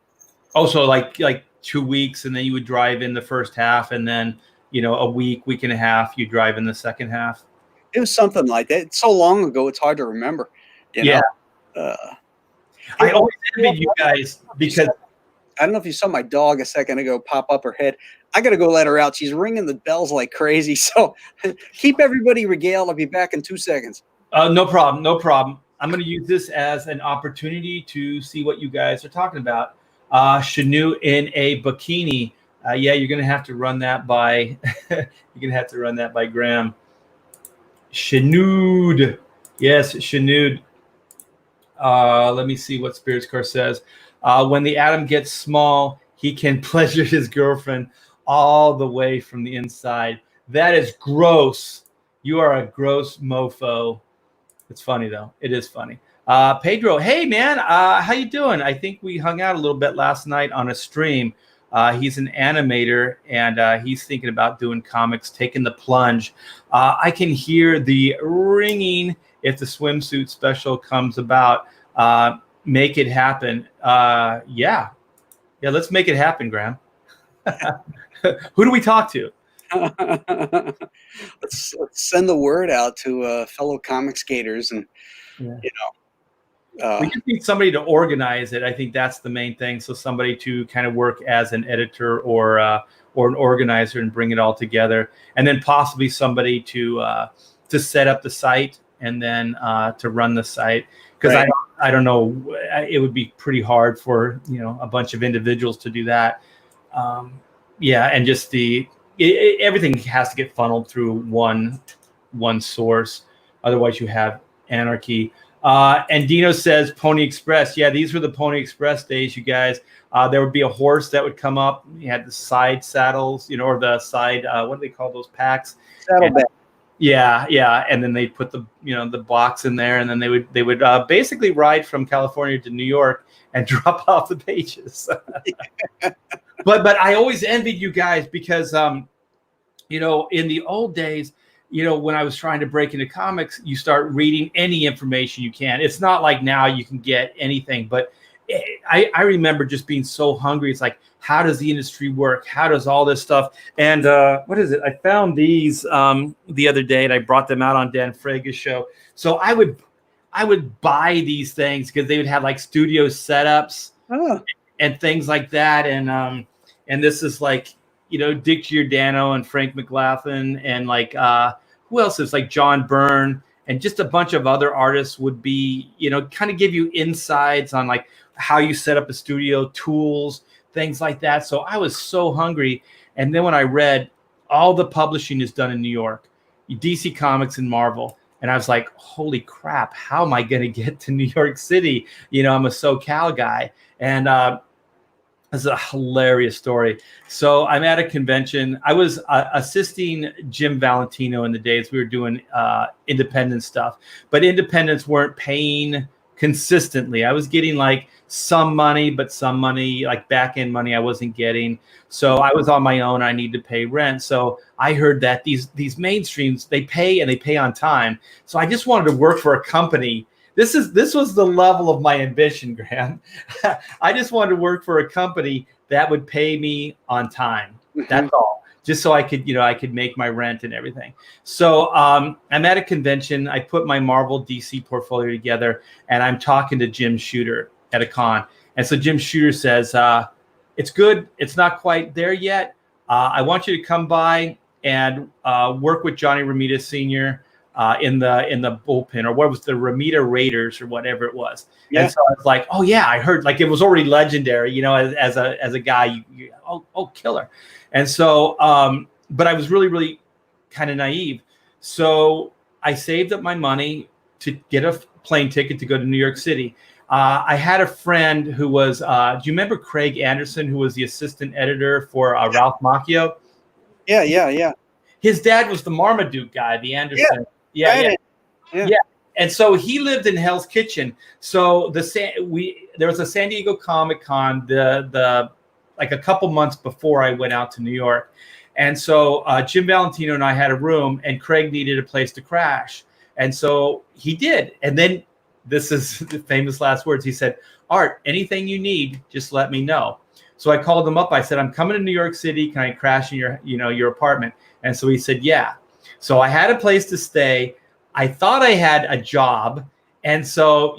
Oh, so like 2 weeks, and then you would drive in the first half, and then a week and a half you drive in the second half. It was something like that. It's so long ago, it's hard to remember. I always envied you guys because I don't know if you saw my dog a second ago pop up her head. I got to go let her out. She's ringing the bells like crazy. So keep everybody regaled. I'll be back in 2 seconds. No problem. I'm going to use this as an opportunity to see what you guys are talking about. Shanu in a bikini. You're going to have to run that by Graham. Shanud. Yes, Shanud. Let me see what Spirits Car says. When the atom gets small, he can pleasure his girlfriend all the way from the inside. That is gross. You are a gross mofo. It's funny, though. It is funny. Pedro, hey, man. How you doing? I think we hung out a little bit last night on a stream. He's an animator, and he's thinking about doing comics, taking the plunge. I can hear the ringing if the swimsuit special comes about. Make it happen. Yeah, let's make it happen, Graham. Who do we talk to? Let's send the word out to fellow comic skaters, and we just need somebody to organize it. I think that's the main thing. So somebody to kind of work as an editor or an organizer and bring it all together, and then possibly somebody to set up the site and then to run the site. Because right. I don't know, it would be pretty hard for a bunch of individuals to do that. And just everything has to get funneled through one source. Otherwise, you have anarchy. And Dino says Pony Express. Yeah, these were the Pony Express days, you guys. There would be a horse that would come up. You had the side saddles, or the side, what do they call those packs? Saddlebag. Yeah. And then they'd put the box in there, and then they would basically ride from California to New York and drop off the pages. But I always envied you guys because, in the old days, when I was trying to break into comics, you start reading any information you can. It's not like now you can get anything, but I remember just being so hungry. It's like, how does the industry work? How does all this stuff? And what is it? I found these the other day, and I brought them out on Dan Frega's show. So I would buy these things because they would have like studio setups and things like that. And this is like, Dick Giordano and Frank McLaughlin and like who else is like John Byrne and just a bunch of other artists would be, kind of give you insights on like how you set up a studio, tools, things like that. So I was so hungry. And then when I read all the publishing is done in New York, DC Comics and Marvel. And I was like, holy crap, how am I going to get to New York City? I'm a SoCal guy. And this is a hilarious story. So I'm at a convention. I was assisting Jim Valentino in the days we were doing independent stuff, but independents weren't paying consistently. I was getting like some money, but some money, like back end money, I wasn't getting. So I was on my own. I need to pay rent. So I heard that these mainstreams, they pay and they pay on time. So I just wanted to work for a company. This was the level of my ambition, Graham. I just wanted to work for a company that would pay me on time. That's all. Just so I could make my rent and everything. So I'm at a convention. I put my Marvel DC portfolio together, and I'm talking to Jim Shooter at a con. And so Jim Shooter says, it's good. It's not quite there yet. I want you to come by and work with Johnny Romita Sr. in the bullpen, or what was the Ramita Raiders or whatever it was. Yeah. And so I was like, oh yeah, I heard, like, it was already legendary, as a guy, killer. And so, but I was really, really kind of naive. So I saved up my money to get a plane ticket to go to New York City. I had a friend who was, do you remember Craig Anderson, who was the assistant editor for Ralph Macchio? Yeah. His dad was the Marmaduke guy, the Anderson. Yeah. And so he lived in Hell's Kitchen. So there was a San Diego Comic Con like a couple months before I went out to New York. And so Jim Valentino and I had a room, and Craig needed a place to crash. And so he did. And then, this is the famous last words. He said, Art, anything you need, just let me know. So I called him up. I said, I'm coming to New York City. Can I crash in your apartment? And so he said, yeah. So I had a place to stay. I thought I had a job. And so,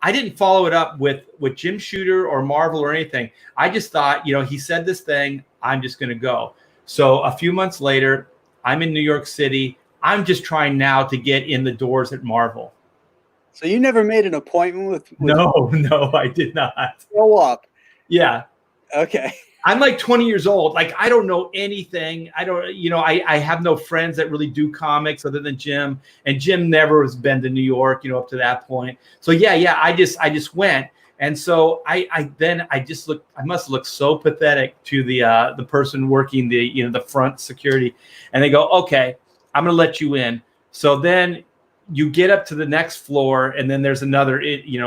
I didn't follow it up with Jim Shooter or Marvel or anything. I just thought, he said this thing, I'm just going to go. So a few months later, I'm in New York City. I'm just trying now to get in the doors at Marvel. So you never made an appointment with No, I did not. Show up. Yeah. Okay. I'm like 20 years old. Like, I don't know anything. I don't, I have no friends that really do comics other than Jim. And Jim never has been to New York, up to that point. So yeah, I just went. And so I must look so pathetic to the person working the front security. And they go, okay, I'm going to let you in. So then you get up to the next floor, and then there's another,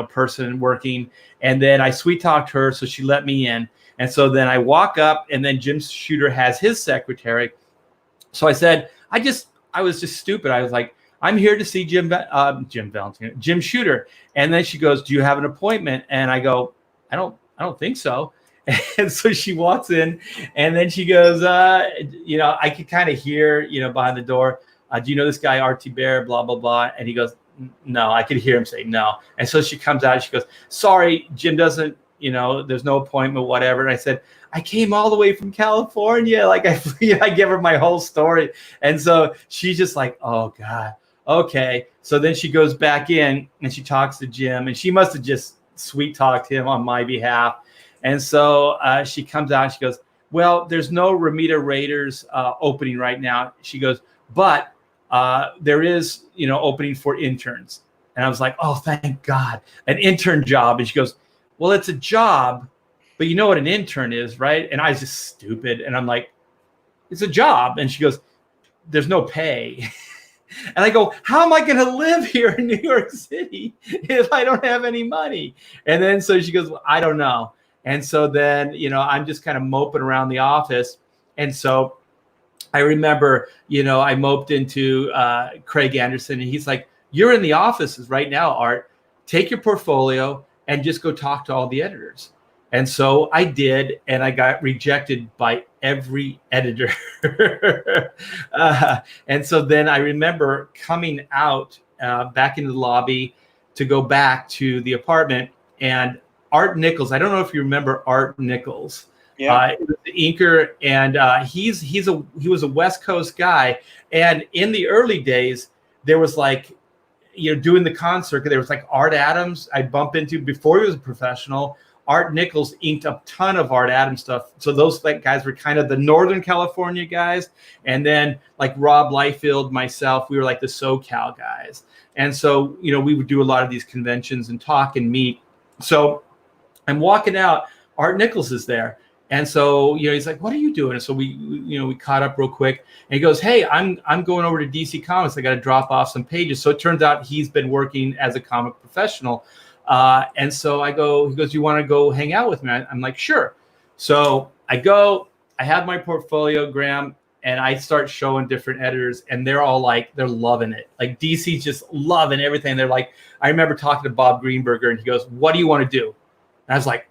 person working. And then I sweet talked her, so she let me in. And so then I walk up, and then Jim Shooter has his secretary. So I said, I was just stupid. I was like, I'm here to see Jim Shooter. And then she goes, do you have an appointment? And I go, I don't think so. And so she walks in, and then she goes, I could kind of hear, behind the door, do you know this guy, R.T. Bear, blah, blah, blah. And he goes, no. I could hear him say no. And so she comes out, and she goes, sorry, Jim doesn't, there's no appointment, whatever. And I said, I came all the way from California. Like, I give her my whole story. And so she's just like, oh God, okay. So then she goes back in, and she talks to Jim, and she must have just sweet talked him on my behalf. And so she comes out, and she goes, well, there's no Ramita Raiders opening right now. She goes, but there is, opening for interns. And I was like, oh, thank God, an intern job. And she goes, well, it's a job, but you know what an intern is, right? And I was just stupid. And I'm like, it's a job. And she goes, there's no pay. And I go, how am I going to live here in New York City if I don't have any money? And then so she goes, well, I don't know. And so then, I'm just kind of moping around the office. And so I remember, I moped into Craig Anderson, and he's like, you're in the offices right now, Art. Take your portfolio and just go talk to all the editors. And so I did, and I got rejected by every editor. And so then I remember coming out back into the lobby to go back to the apartment, and Art Nichols, I don't know if you remember Art Nichols. Yeah. The inker, and he was a West Coast guy. And in the early days, there was like, doing the concert, there was like Art Adams I'd bump into before he was a professional. Art Nichols inked a ton of Art Adams stuff. So those guys were kind of the Northern California guys. And then like Rob Liefeld, myself, we were like the SoCal guys. And so, we would do a lot of these conventions and talk and meet. So I'm walking out, Art Nichols is there. And so, he's like, what are you doing? And so we caught up real quick, and he goes, hey, I'm going over to DC Comics. I got to drop off some pages. So it turns out he's been working as a comic professional. And so he goes, you want to go hang out with me? I'm like, sure. So I go, I have my portfolio, Graham, and I start showing different editors, and they're all like, they're loving it. Like DC's just loving everything. They're like, I remember talking to Bob Greenberger, and he goes, what do you want to do? And I was like,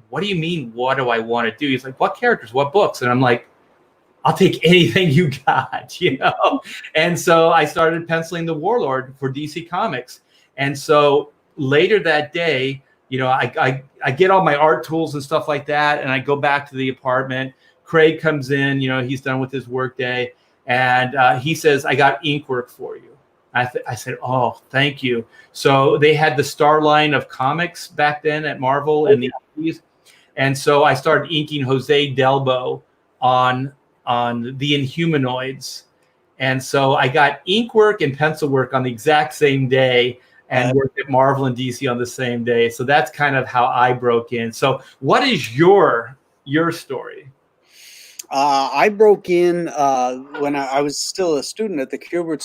what do you mean, what do I want to do? He's like, what characters, what books? And I'm like, I'll take anything you got, And so I started penciling the Warlord for DC Comics. And so later that day, I get all my art tools and stuff like that, and I go back to the apartment. Craig comes in, he's done with his work day, and he says, I got ink work for you. I said, oh, thank you. So they had the Star line of comics back then at Marvel in the 80s. And so I started inking Jose Delbo on the Inhumanoids. And so I got ink work and pencil work on the exact same day and worked at Marvel and DC on the same day. So that's kind of how I broke in. So what is your story? I broke in when I was still a student at the Kubert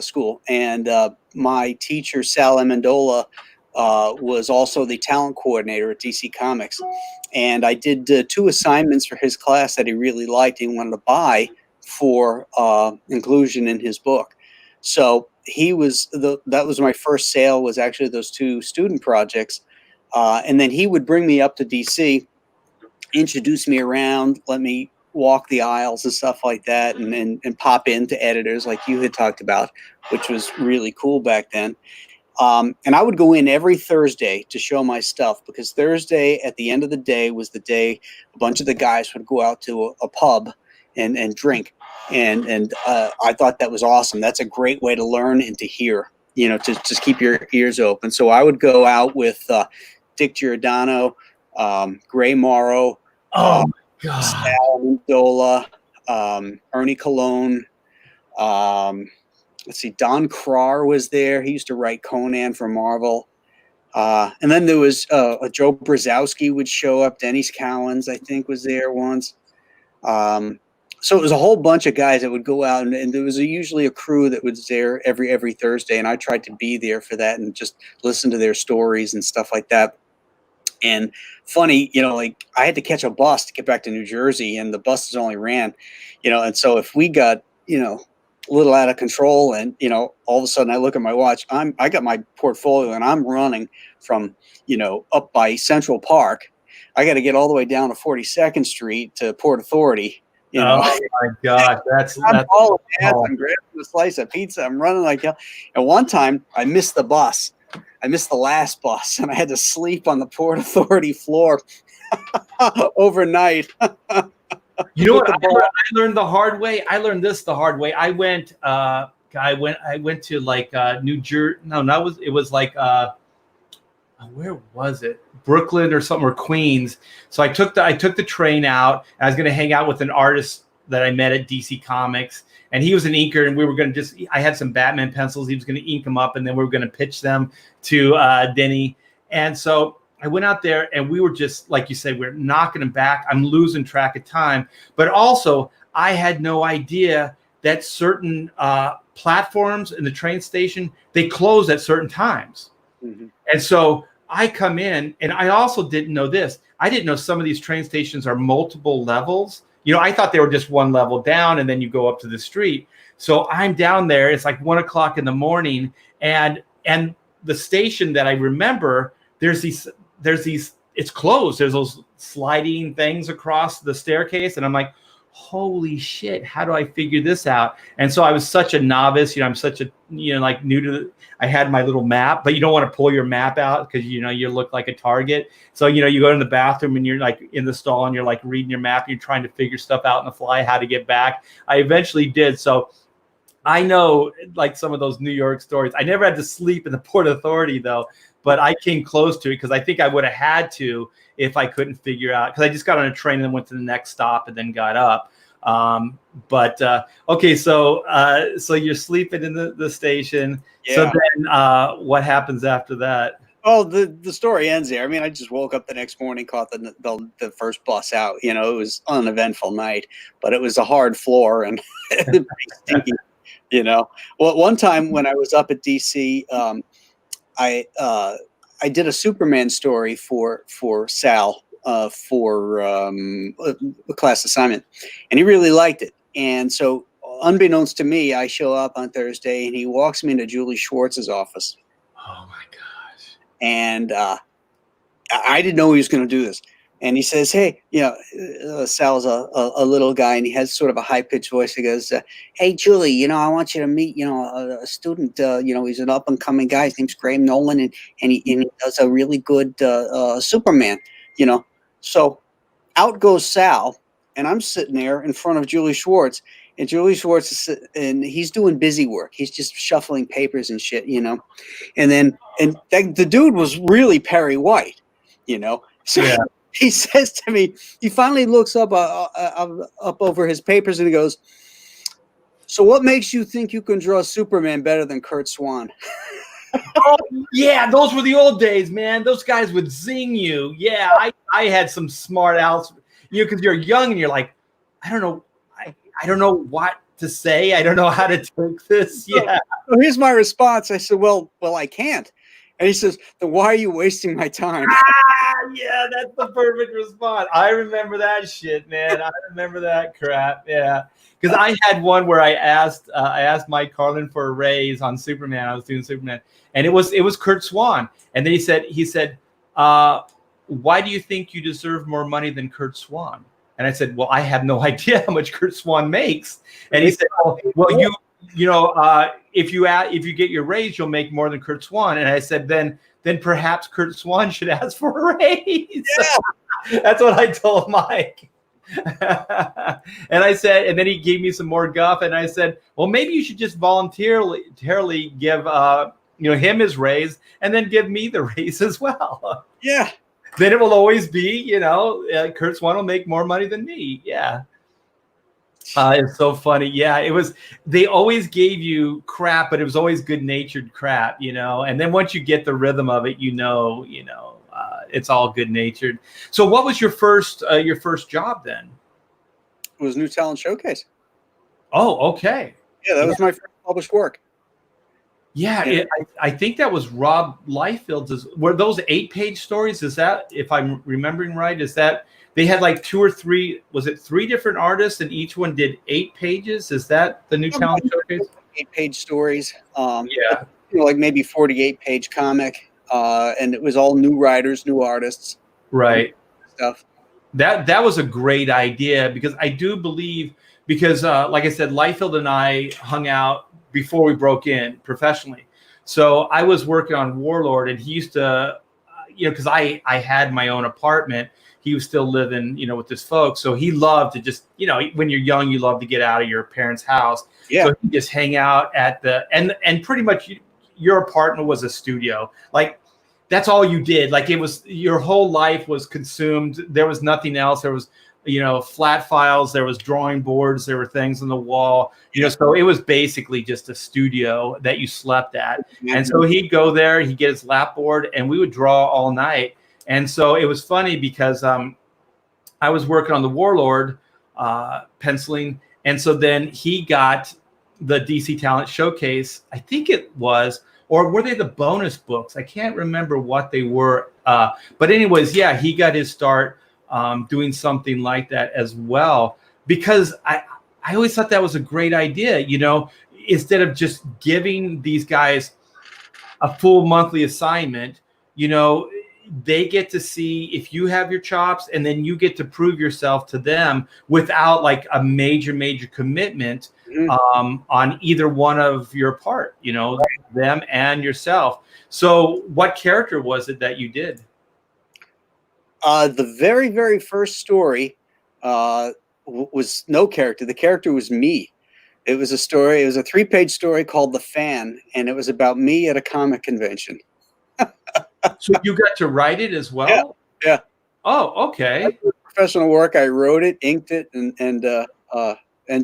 School, and my teacher, Sal Amendola, was also the talent coordinator at DC Comics. And I did 2 assignments for his class that he really liked and wanted to buy for inclusion in his book. So that was my first sale, was actually those 2 student projects. And then he would bring me up to DC, introduce me around, let me walk the aisles and stuff like that, and pop into editors like you had talked about, which was really cool back then. And I would go in every Thursday to show my stuff, because Thursday at the end of the day was the day a bunch of the guys would go out to a pub and drink. And I thought that was awesome. That's a great way to learn and to hear, to just keep your ears open. So I would go out with Dick Giordano, Gray Morrow, Sal Amendola, Ernie Colon, let's see, Don Krar was there. He used to write Conan for Marvel. And then there was Joe Brzezowski would show up. Dennis Cowens, I think, was there once. So it was a whole bunch of guys that would go out, and there was usually a crew that was there every Thursday. And I tried to be there for that and just listen to their stories and stuff like that. And funny, like I had to catch a bus to get back to New Jersey, and the buses only ran, and so if we got, a little out of control, and, all of a sudden I look at my watch, I got my portfolio and I'm running from, up by Central Park. I got to get all the way down to 42nd Street to Port Authority. Oh my God. I'm all I'm grabbing a slice of pizza. I'm running like hell. And one time I missed the bus. I missed the last bus, and I had to sleep on the Port Authority floor overnight. You know what I learned the hard way? I learned this the hard way. I went to like New Jersey. No, it was like where was it? Brooklyn or something, or Queens. So I took the train out. I was going to hang out with an artist that I met at DC Comics, and he was an inker, and we were going to I had some Batman pencils. He was going to ink them up, and then we were going to pitch them to Denny. And so I went out there, and we were just, like you said, we're knocking them back. I'm losing track of time. But also, I had no idea that certain platforms in the train station, they close at certain times. Mm-hmm. And so I come in, and I also didn't know this. I didn't know some of these train stations are multiple levels. I thought they were just one level down, and then you go up to the street. So I'm down there. It's like 1 o'clock in the morning, and the station that I remember, there's these, it's closed. There's those sliding things across the staircase, and I'm like, holy shit, how do I figure this out? And so I was such a novice, I'm such a, like new to I had my little map, but you don't want to pull your map out because, you look like a target. So, you go in the bathroom and you're like in the stall and you're like reading your map. And you're trying to figure stuff out on the fly, how to get back. I eventually did. So I know like some of those New York stories. I never had to sleep in the Port Authority though, but I came close to it because I think I would have had to if I couldn't figure out, because I just got on a train and went to the next stop and then got up. Okay, so you're sleeping in the station. Yeah. So then what happens after that? Oh, the story ends there. I mean, I just woke up the next morning, caught the first bus out. It was an uneventful night, but it was a hard floor and pretty stinky. Well, one time when I was up at DC, I did a Superman story for Sal for a class assignment, and he really liked it. And so, unbeknownst to me, I show up on Thursday, and he walks me into Julie Schwartz's office. Oh my gosh! And I didn't know he was going to do this. And he says, "Hey, Sal's a little guy, and he has sort of a high pitched voice. He goes, hey, Julie, I want you to meet, a student. He's an up and coming guy. His name's Graham Nolan, and he does a really good Superman. So out goes Sal, and I'm sitting there in front of Julie Schwartz, And Julie Schwartz and he's doing busy work. He's just shuffling papers and shit, you know. And then the dude was really Perry White, you know. So Yeah. he says to me, he finally looks up over his papers and he goes, "So what makes you think you can draw Superman better than Kurt Swan?" Oh, yeah, those were the old days, man. Those guys would zing you. Yeah, I had some smart outs, you know, because you're young and you're like, I don't know, I don't know what to say. I don't know how to take this. Yeah. So here's my response. I said, well, I can't. And he says, then why are you wasting my time? Yeah, that's the perfect response. I remember that shit, man. I remember that crap. Yeah. Because I had one where I asked Mike Carlin for a raise on Superman. I was doing Superman, and it was Kurt Swan. And then he said, why do you think you deserve more money than Kurt Swan? And I said, well, I have no idea how much Kurt Swan makes. And he said, well, you know, if you get your raise, you'll make more than Kurt Swan. And I said, then perhaps Kurt Swan should ask for a raise. Yeah. That's what I told Mike. And I said, and then he gave me some more guff, and I said, well, maybe you should just voluntarily give you know, him his raise, and then give me the raise as well. Yeah. Then it will always be, you know, Kurt Swan will make more money than me. Yeah. It's so funny. Yeah, it was. They always gave you crap, but it was always good-natured crap, you know. And then once you get the rhythm of it, you know, it's all good-natured. So, what was your first job then? It was New Talent Showcase. Oh, okay. Yeah, that was my first published work. Yeah, I think that was Rob Liefeld's. Were those 8-page stories? Is that, if I'm remembering right, is that they had like 2 or 3? Was it 3 different artists and each one did 8 pages? Is that the New Talent Showcase? 8-page stories. Yeah, you know, like maybe 48-page comic, and it was all new writers, new artists, right. Stuff. That was a great idea, because I do believe, because like I said, Liefeld and I hung out before we broke in professionally. So I was working on Warlord, and he used to, you know, because I had my own apartment. He was still living, you know, with his folks. So he loved to just, you know, when you're young, you love to get out of your parents' house. Yeah. So he just hang out at and pretty much your apartment was a studio. Like, that's all you did. Like, it was, your whole life was consumed. There was nothing else. There was, you know, flat files. There was drawing boards. There were things on the wall. You know, so it was basically just a studio that you slept at. And so he'd go there, he'd get his lap board, and we would draw all night. And so it was funny because I was working on the Warlord, penciling. And so then he got the DC Talent Showcase, I think it was, or were they the bonus books? I can't remember what they were. But anyways, yeah, he got his start doing something like that as well, because I always thought that was a great idea, you know, instead of just giving these guys a full monthly assignment, you know, they get to see if you have your chops, and then you get to prove yourself to them without like a major commitment on either one of your part, you know, them and yourself. So what character was it that you did? The very, very first story was no character. The character was me. It was a story. It was a 3-page story called The Fan, and it was about me at a comic convention. So you got to write it as well? Yeah. Oh, okay. Professional work. I wrote it, inked it, and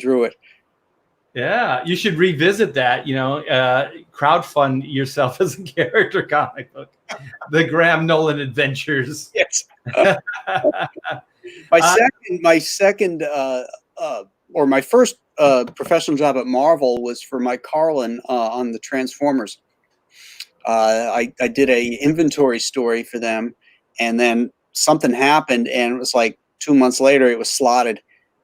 drew it. Yeah, you should revisit that, you know, crowdfund yourself as a character comic book. The Graham Nolan Adventures. Yes. My first professional job at Marvel was for Mike Carlin on the Transformers. I did a inventory story for them, and then something happened, and it was like 2 months later it was slotted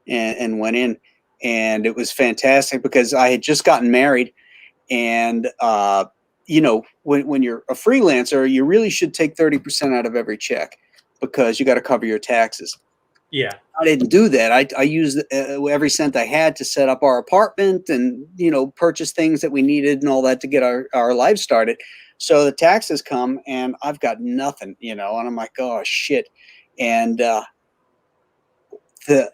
and went in, and it was fantastic because I had just gotten married, and you know, when you're a freelancer, you really should take 30% out of every check because you got to cover your taxes. Yeah, I didn't do that. I used every cent I had to set up our apartment and, you know, purchase things that we needed and all that to get our life started. So the taxes come and I've got nothing, you know, and I'm like, oh shit. And an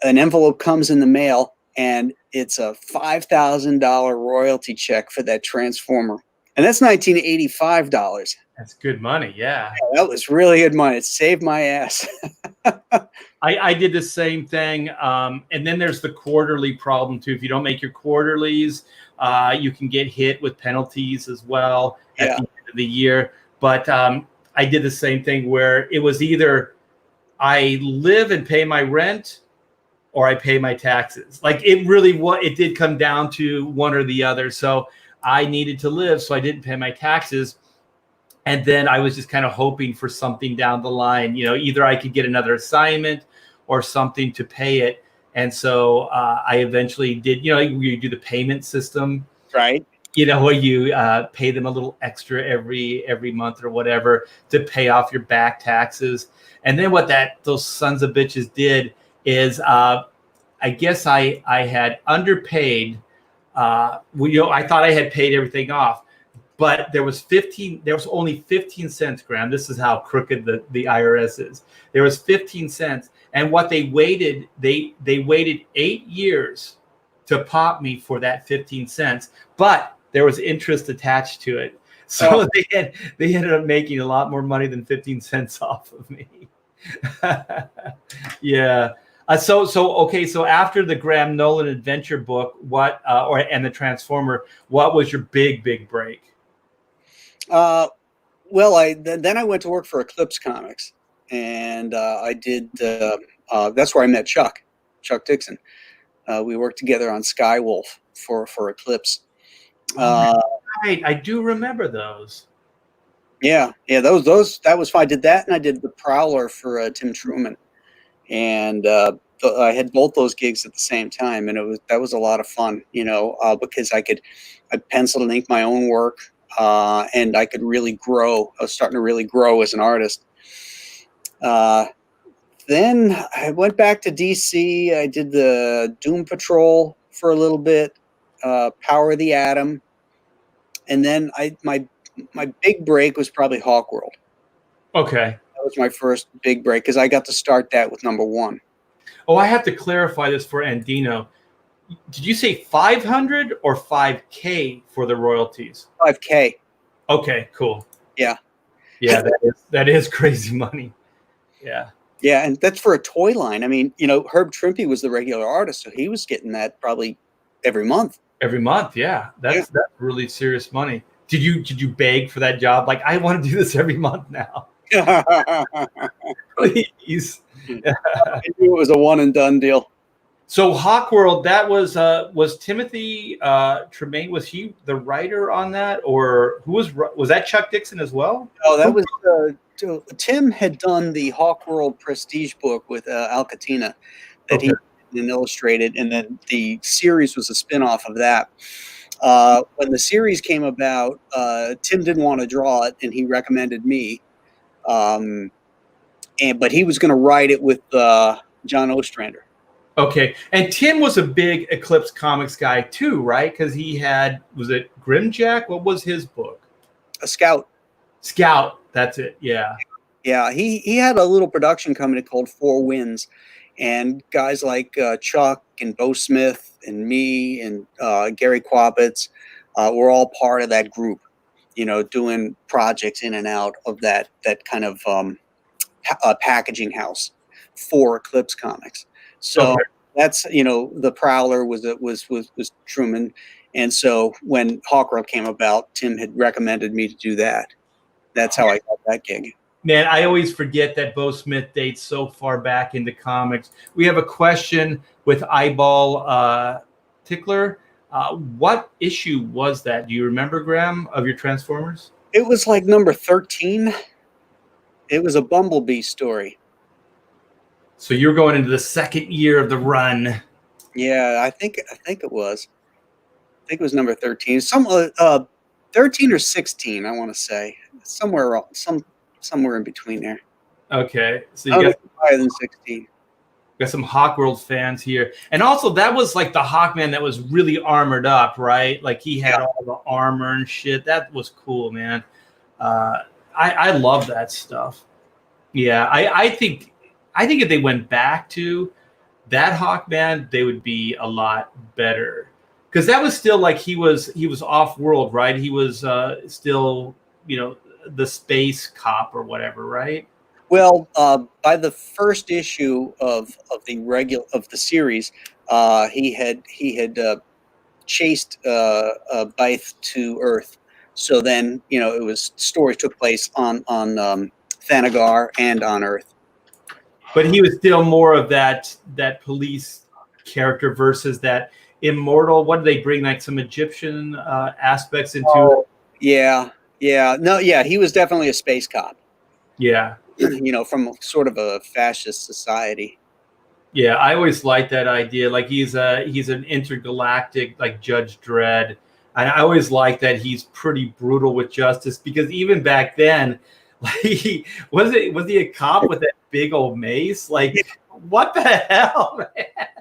envelope comes in the mail, and it's a $5,000 royalty check for that Transformer, and that's $1985. That's good money. Yeah. That was really good money. It saved my ass. I did the same thing. And then there's the quarterly problem too. If you don't make your quarterlies, you can get hit with penalties as well at the end of the year. But I did the same thing where it was either I live and pay my rent or I pay my taxes. Like it did come down to one or the other. So I needed to live, so I didn't pay my taxes. And then I was just kind of hoping for something down the line, either I could get another assignment or something to pay it. And so I eventually did, you do the payment system, right? Where you pay them a little extra every month or whatever to pay off your back taxes. And then what those sons of bitches did is I guess I had underpaid. I thought I had paid everything off. But there was only 15 cents, Graham. This is how crooked the IRS is. There was 15 cents. And what they waited 8 years to pop me for that 15 cents. But there was interest attached to it. So they ended up making a lot more money than 15 cents off of me. Yeah. So after the Graham Nolan adventure book, and the Transformer, what was your big break? Well, then I went to work for Eclipse Comics, and I did. That's where I met Chuck Dixon. We worked together on Skywolf for Eclipse. Right, I do remember those. Yeah, those that was fun. I did that, and I did the Prowler for Tim Truman, and I had both those gigs at the same time, and that was a lot of fun, because I penciled and ink my own work. And I could really grow. I was starting to really grow as an artist. Then I went back to DC. I did the Doom Patrol for a little bit, Power of the Atom, and then my big break was probably Hawkworld. Okay, that was my first big break because I got to start that with #1. Oh, I have to clarify this for Andino. Did you say 500 or 5K for the royalties? 5K. Okay, cool. Yeah. Yeah, that is crazy money. Yeah. Yeah, and that's for a toy line. I mean, Herb Trimpe was the regular artist, so he was getting that probably every month. Every month, yeah. That's really serious money. Did you beg for that job? Like, I want to do this every month now. Please. I knew it was a one and done deal. So Hawkworld, that was Timothy Tremaine. Was he the writer on that, or who was that? Chuck Dixon as well? No, that was Tim had done the Hawkworld Prestige book with Al Catina that he illustrated, and then the series was a spinoff of that. When the series came about, Tim didn't want to draw it, and he recommended me. But he was going to write it with John Ostrander. Okay, and Tim was a big Eclipse Comics guy too, right? Because he was it Grimjack? What was his book? A Scout. Scout, that's it. Yeah. Yeah, he had a little production company called Four Winds, and guys like Chuck and Bo Smith and me and Gary Quabitz were all part of that group. Doing projects in and out of that kind of packaging house for Eclipse Comics. So that's the Prowler was Truman, and so when Hawkworld came about, Tim had recommended me to do that. That's how I got that gig. Man, I always forget that Bo Smith dates so far back into comics. We have a question with Eyeball Tickler. What issue was that? Do you remember, Graham, of your Transformers? It was like number 13. It was a Bumblebee story. So you're going into the second year of the run. Yeah, I think it was. I think it was number 13. 13 or 16, I want to say. Somewhere in between there. Okay. So you got higher than 16. Got some Hawkworld fans here. And also that was like the Hawkman that was really armored up, right? Like he had all the armor and shit. That was cool, man. I love that stuff. Yeah, I think if they went back to that Hawkman, they would be a lot better. Because that was still like he was off world, right? He was still, the space cop or whatever, right? Well, by the first issue of the series, he had chased Bythe to Earth. So then, it was stories took place on Thanagar and on Earth. But he was still more of that police character versus that immortal. What did they bring? Like some Egyptian aspects into it? No, he was definitely a space cop. Yeah. From sort of a fascist society. Yeah, I always liked that idea. Like he's an intergalactic like Judge Dredd. And I always like that he's pretty brutal with justice because even back then, like was he a cop with that big old mace? Like what the hell, man?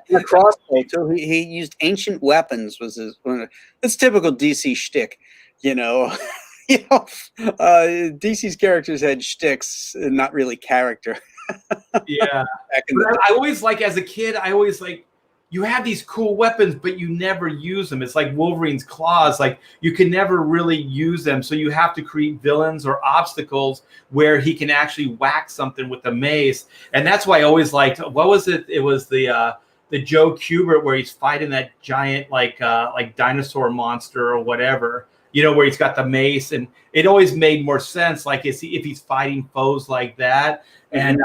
The crossbow too. He used ancient weapons. Was his that's typical DC shtick, DC's characters had shticks, not really character. Yeah. I always like as a kid, you have these cool weapons, but you never use them. It's like Wolverine's claws. Like you can never really use them. So you have to create villains or obstacles where he can actually whack something with the mace. And that's why I always liked, what was it? It was the Joe Kubert where he's fighting that giant like dinosaur monster or whatever, where he's got the mace, and it always made more sense. Like if he's fighting foes like that. Mm-hmm. And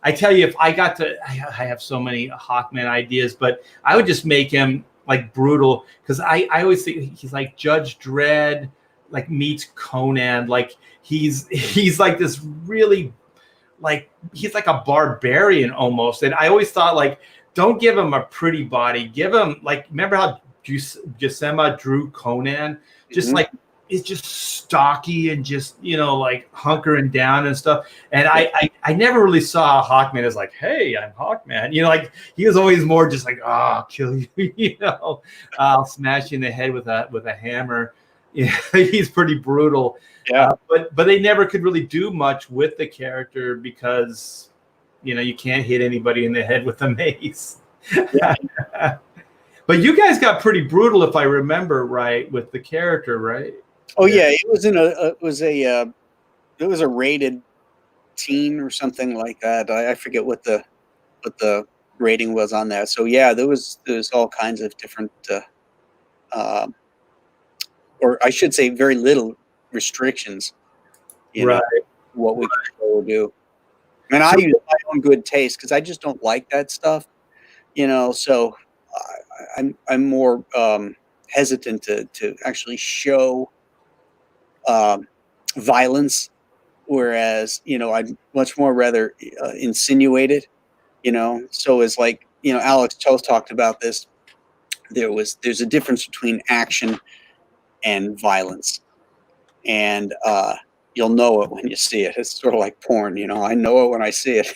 I tell you, if I have so many Hawkman ideas, but I would just make him like brutal because I always think he's like Judge Dredd, like meets Conan. Like he's like this really, like he's like a barbarian almost. And I always thought like, don't give him a pretty body. Give him like, remember how Buscema drew Conan? Just like, it's just stocky and just, like hunkering down and stuff. And I never really saw Hawkman as like, hey, I'm Hawkman. Like he was always more just like, oh, I'll kill you, I'll smash you in the head with a hammer. Yeah, he's pretty brutal. Yeah. But they never could really do much with the character because, you can't hit anybody in the head with a mace. Yeah. But you guys got pretty brutal, if I remember right, with the character, right? Oh yeah, it was a rated teen or something like that. I forget what the rating was on that. So yeah, there was all kinds of different, or I should say, very little restrictions. Right. What we could do. And I use my own good taste because I just don't like that stuff. So I'm more hesitant to actually show violence, whereas I'd much more rather insinuate it. So it's like Alex Toth talked about this. There's a difference between action and violence, and you'll know it when you see it. It's sort of like porn, I know it when I see it.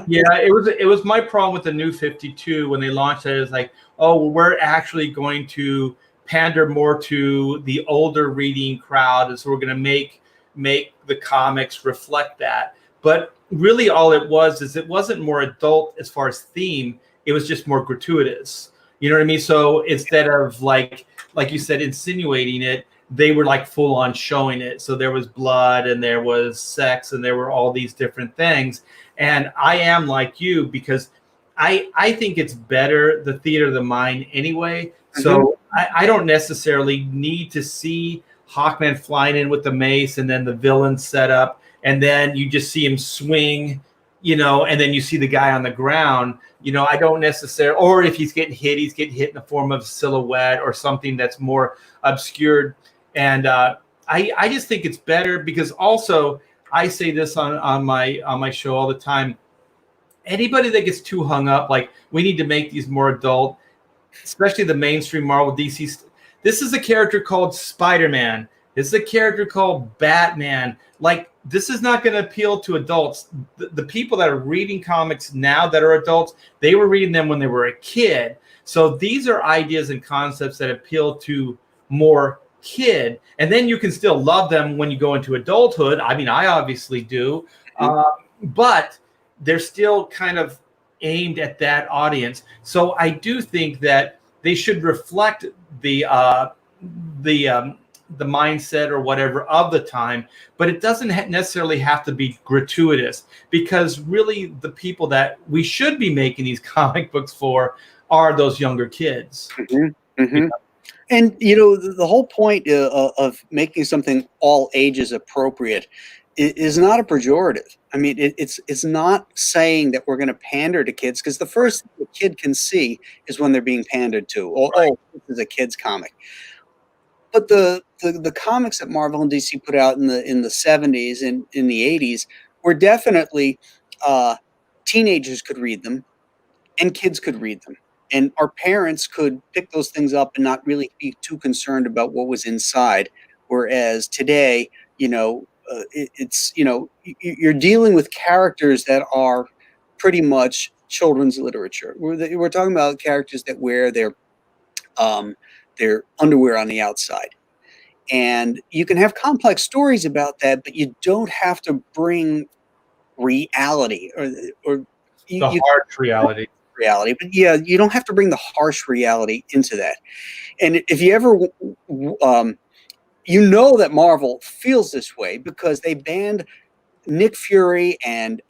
Yeah, it was my problem with the New 52 when they launched it. It's like, oh, well, we're actually going to pander more to the older reading crowd, and so we're going to make the comics reflect that. But really, all it was is it wasn't more adult as far as theme. It was just more gratuitous. You know what I mean? So instead of like you said, insinuating it, they were like full on showing it. So there was blood and there was sex and there were all these different things. And I am like you because I think it's better, the theater of the mind anyway. So I don't necessarily need to see Hawkman flying in with the mace and then the villain set up and then you just see him swing, and then you see the guy on the ground. I don't necessarily, or if he's getting hit in the form of silhouette or something that's more obscured. And I just think it's better because also I say this on my show all the time. Anybody that gets too hung up, like we need to make these more adult, especially the mainstream Marvel DC. This is a character called Spider-Man. This is a character called Batman. Like this is not going to appeal to adults. The people that are reading comics now that are adults, they were reading them when they were a kid. So these are ideas and concepts that appeal to more kid, and then you can still love them when you go into adulthood. I mean, I obviously do, but they're still kind of aimed at that audience. So I do think that they should reflect the mindset or whatever of the time, but it doesn't necessarily have to be gratuitous, because really the people that we should be making these comic books for are those younger kids. Mm-hmm. Mm-hmm. You know? And, you know, the whole point of making something all ages appropriate is not a pejorative. I mean, it's not saying that we're going to pander to kids, because the first thing a kid can see is when they're being pandered to. Oh, this is a kid's comic. But the comics that Marvel and DC put out in the 70s and in the 80s were definitely teenagers could read them and kids could read them. And our parents could pick those things up and not really be too concerned about what was inside. Whereas today, you know, it's, you know, you're dealing with characters that are pretty much children's literature. We're talking about characters that wear their underwear on the outside. And you can have complex stories about that, but you don't have to bring reality or harsh reality. But yeah, you don't have to bring the harsh reality into that. And if you ever, you know that Marvel feels this way because they banned Nick Fury and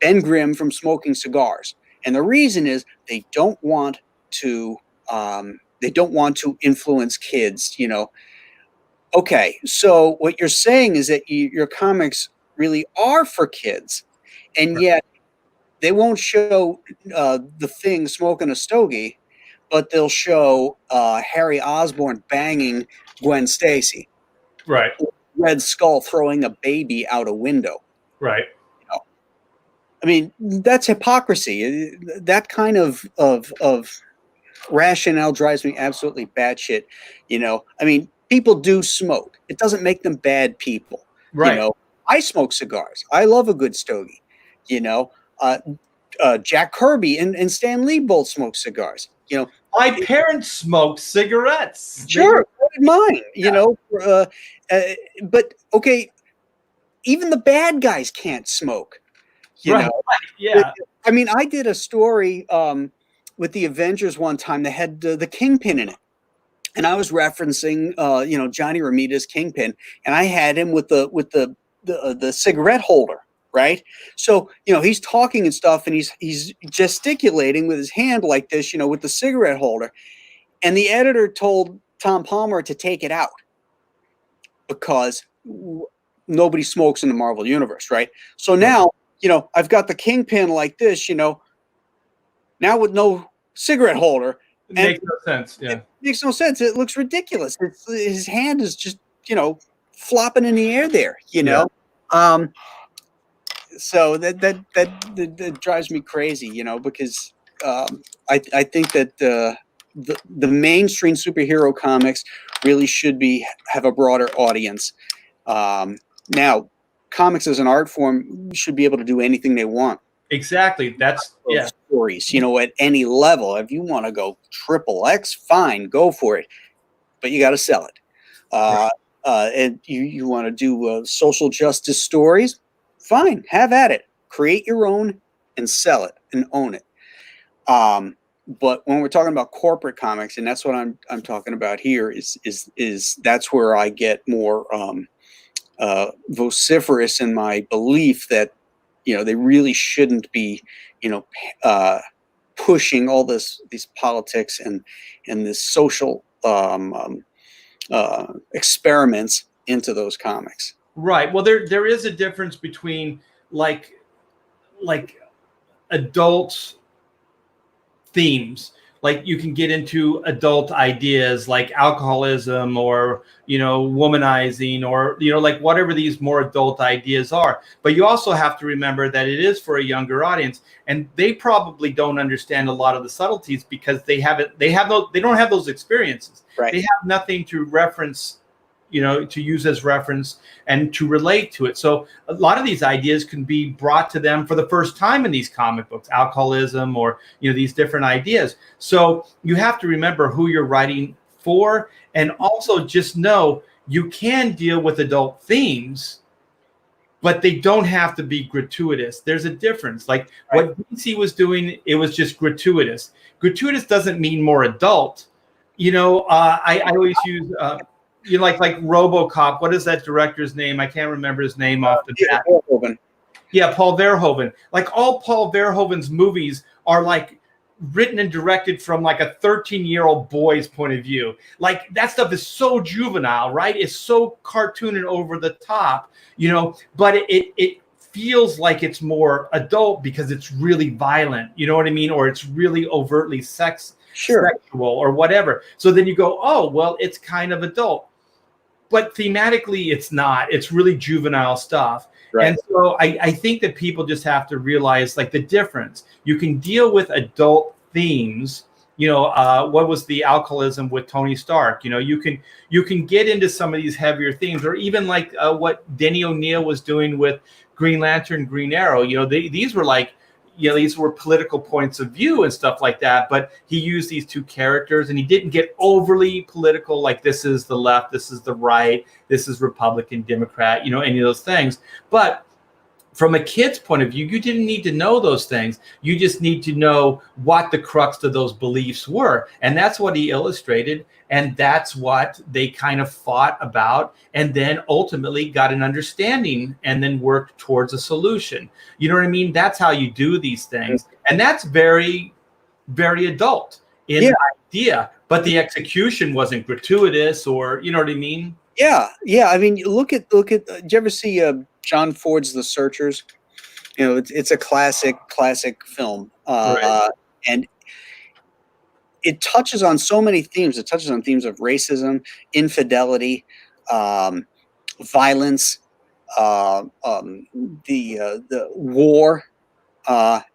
Ben Grimm from smoking cigars, and the reason is they don't want to influence kids. You know, okay, so what you're saying is that your comics really are for kids, and yet they won't show the Thing smoking a stogie, but they'll show Harry Osborn banging Gwen Stacy. Right. Red Skull throwing a baby out a window. Right. You know? I mean, that's hypocrisy. That kind of rationale drives me absolutely batshit. You know, I mean, people do smoke. It doesn't make them bad people. Right. You know, I smoke cigars. I love a good stogie. You know, Jack Kirby and Stan Lee both smoke cigars. You know, my parents smoked cigarettes. Sure, mine. You know, but okay, even the bad guys can't smoke. You know, yeah. I mean, I did a story with the Avengers one time that had the Kingpin in it, and I was referencing, you know, Johnny Romita's Kingpin, and I had him with the cigarette holder. Right. So, you know, he's talking and stuff, and he's gesticulating with his hand like this, you know, with the cigarette holder. And the editor told Tom Palmer to take it out because nobody smokes in the Marvel universe. Right. So now, you know, I've got the Kingpin like this, you know, now with no cigarette holder. It makes no sense. Yeah. It makes no sense. It looks ridiculous. His hand is just, you know, flopping in the air there, you know. Yeah. So that drives me crazy, you know, because I think that the mainstream superhero comics really should have a broader audience. Now, comics as an art form should be able to do anything they want. Exactly. That's stories, you know, at any level. If you want to go XXX, fine, go for it, but you got to sell it. And you want to do social justice stories. Fine, have at it. Create your own and sell it and own it. But when we're talking about corporate comics, and that's what I'm talking about here, is that's where I get more vociferous in my belief that, you know, they really shouldn't be, you know, pushing all these politics and this social experiments into those comics. Right. Well, there is a difference between like adult themes. Like you can get into adult ideas like alcoholism or, you know, womanizing or, you know, like whatever these more adult ideas are. But you also have to remember that it is for a younger audience, and they probably don't understand a lot of the subtleties because they don't have those experiences. Right. They have nothing to reference, you know, to use as reference and to relate to it. So a lot of these ideas can be brought to them for the first time in these comic books, alcoholism or, you know, these different ideas. So you have to remember who you're writing for, and also just know you can deal with adult themes but they don't have to be gratuitous. There's a difference. Like what DC was doing, it was just gratuitous. Gratuitous doesn't mean more adult. I always use, like RoboCop. What is that director's name? I can't remember his name off the bat. Yeah, Paul Verhoeven. Like all Paul Verhoeven's movies are like written and directed from like a 13-year-old boy's point of view. Like that stuff is so juvenile, right? It's so cartoon and over the top, but it feels like it's more adult because it's really violent, you know what I mean? Or it's really overtly sexual or whatever. So then you go, oh, well, it's kind of adult. But thematically, it's not. It's really juvenile stuff. Right. And so I think that people just have to realize like the difference. You can deal with adult themes. What was the alcoholism with Tony Stark? You can get into some of these heavier themes, or even like what Denny O'Neil was doing with Green Lantern, Green Arrow. These were like, these were political points of view and stuff like that. But he used these two characters, and he didn't get overly political. Like this is the left, this is the right, this is Republican, Democrat. Any of those things. But from a kid's point of view, you didn't need to know those things. You just need to know what the crux of those beliefs were. And that's what he illustrated. And that's what they kind of fought about, and then ultimately got an understanding and then worked towards a solution. You know what I mean? That's how you do these things. And that's very, very adult in idea. But the execution wasn't gratuitous, or, you know what I mean? Yeah. I mean, look at. Did you ever see John Ford's The Searchers? It's a classic film, and it touches on so many themes. It touches on themes of racism, infidelity, violence, the war.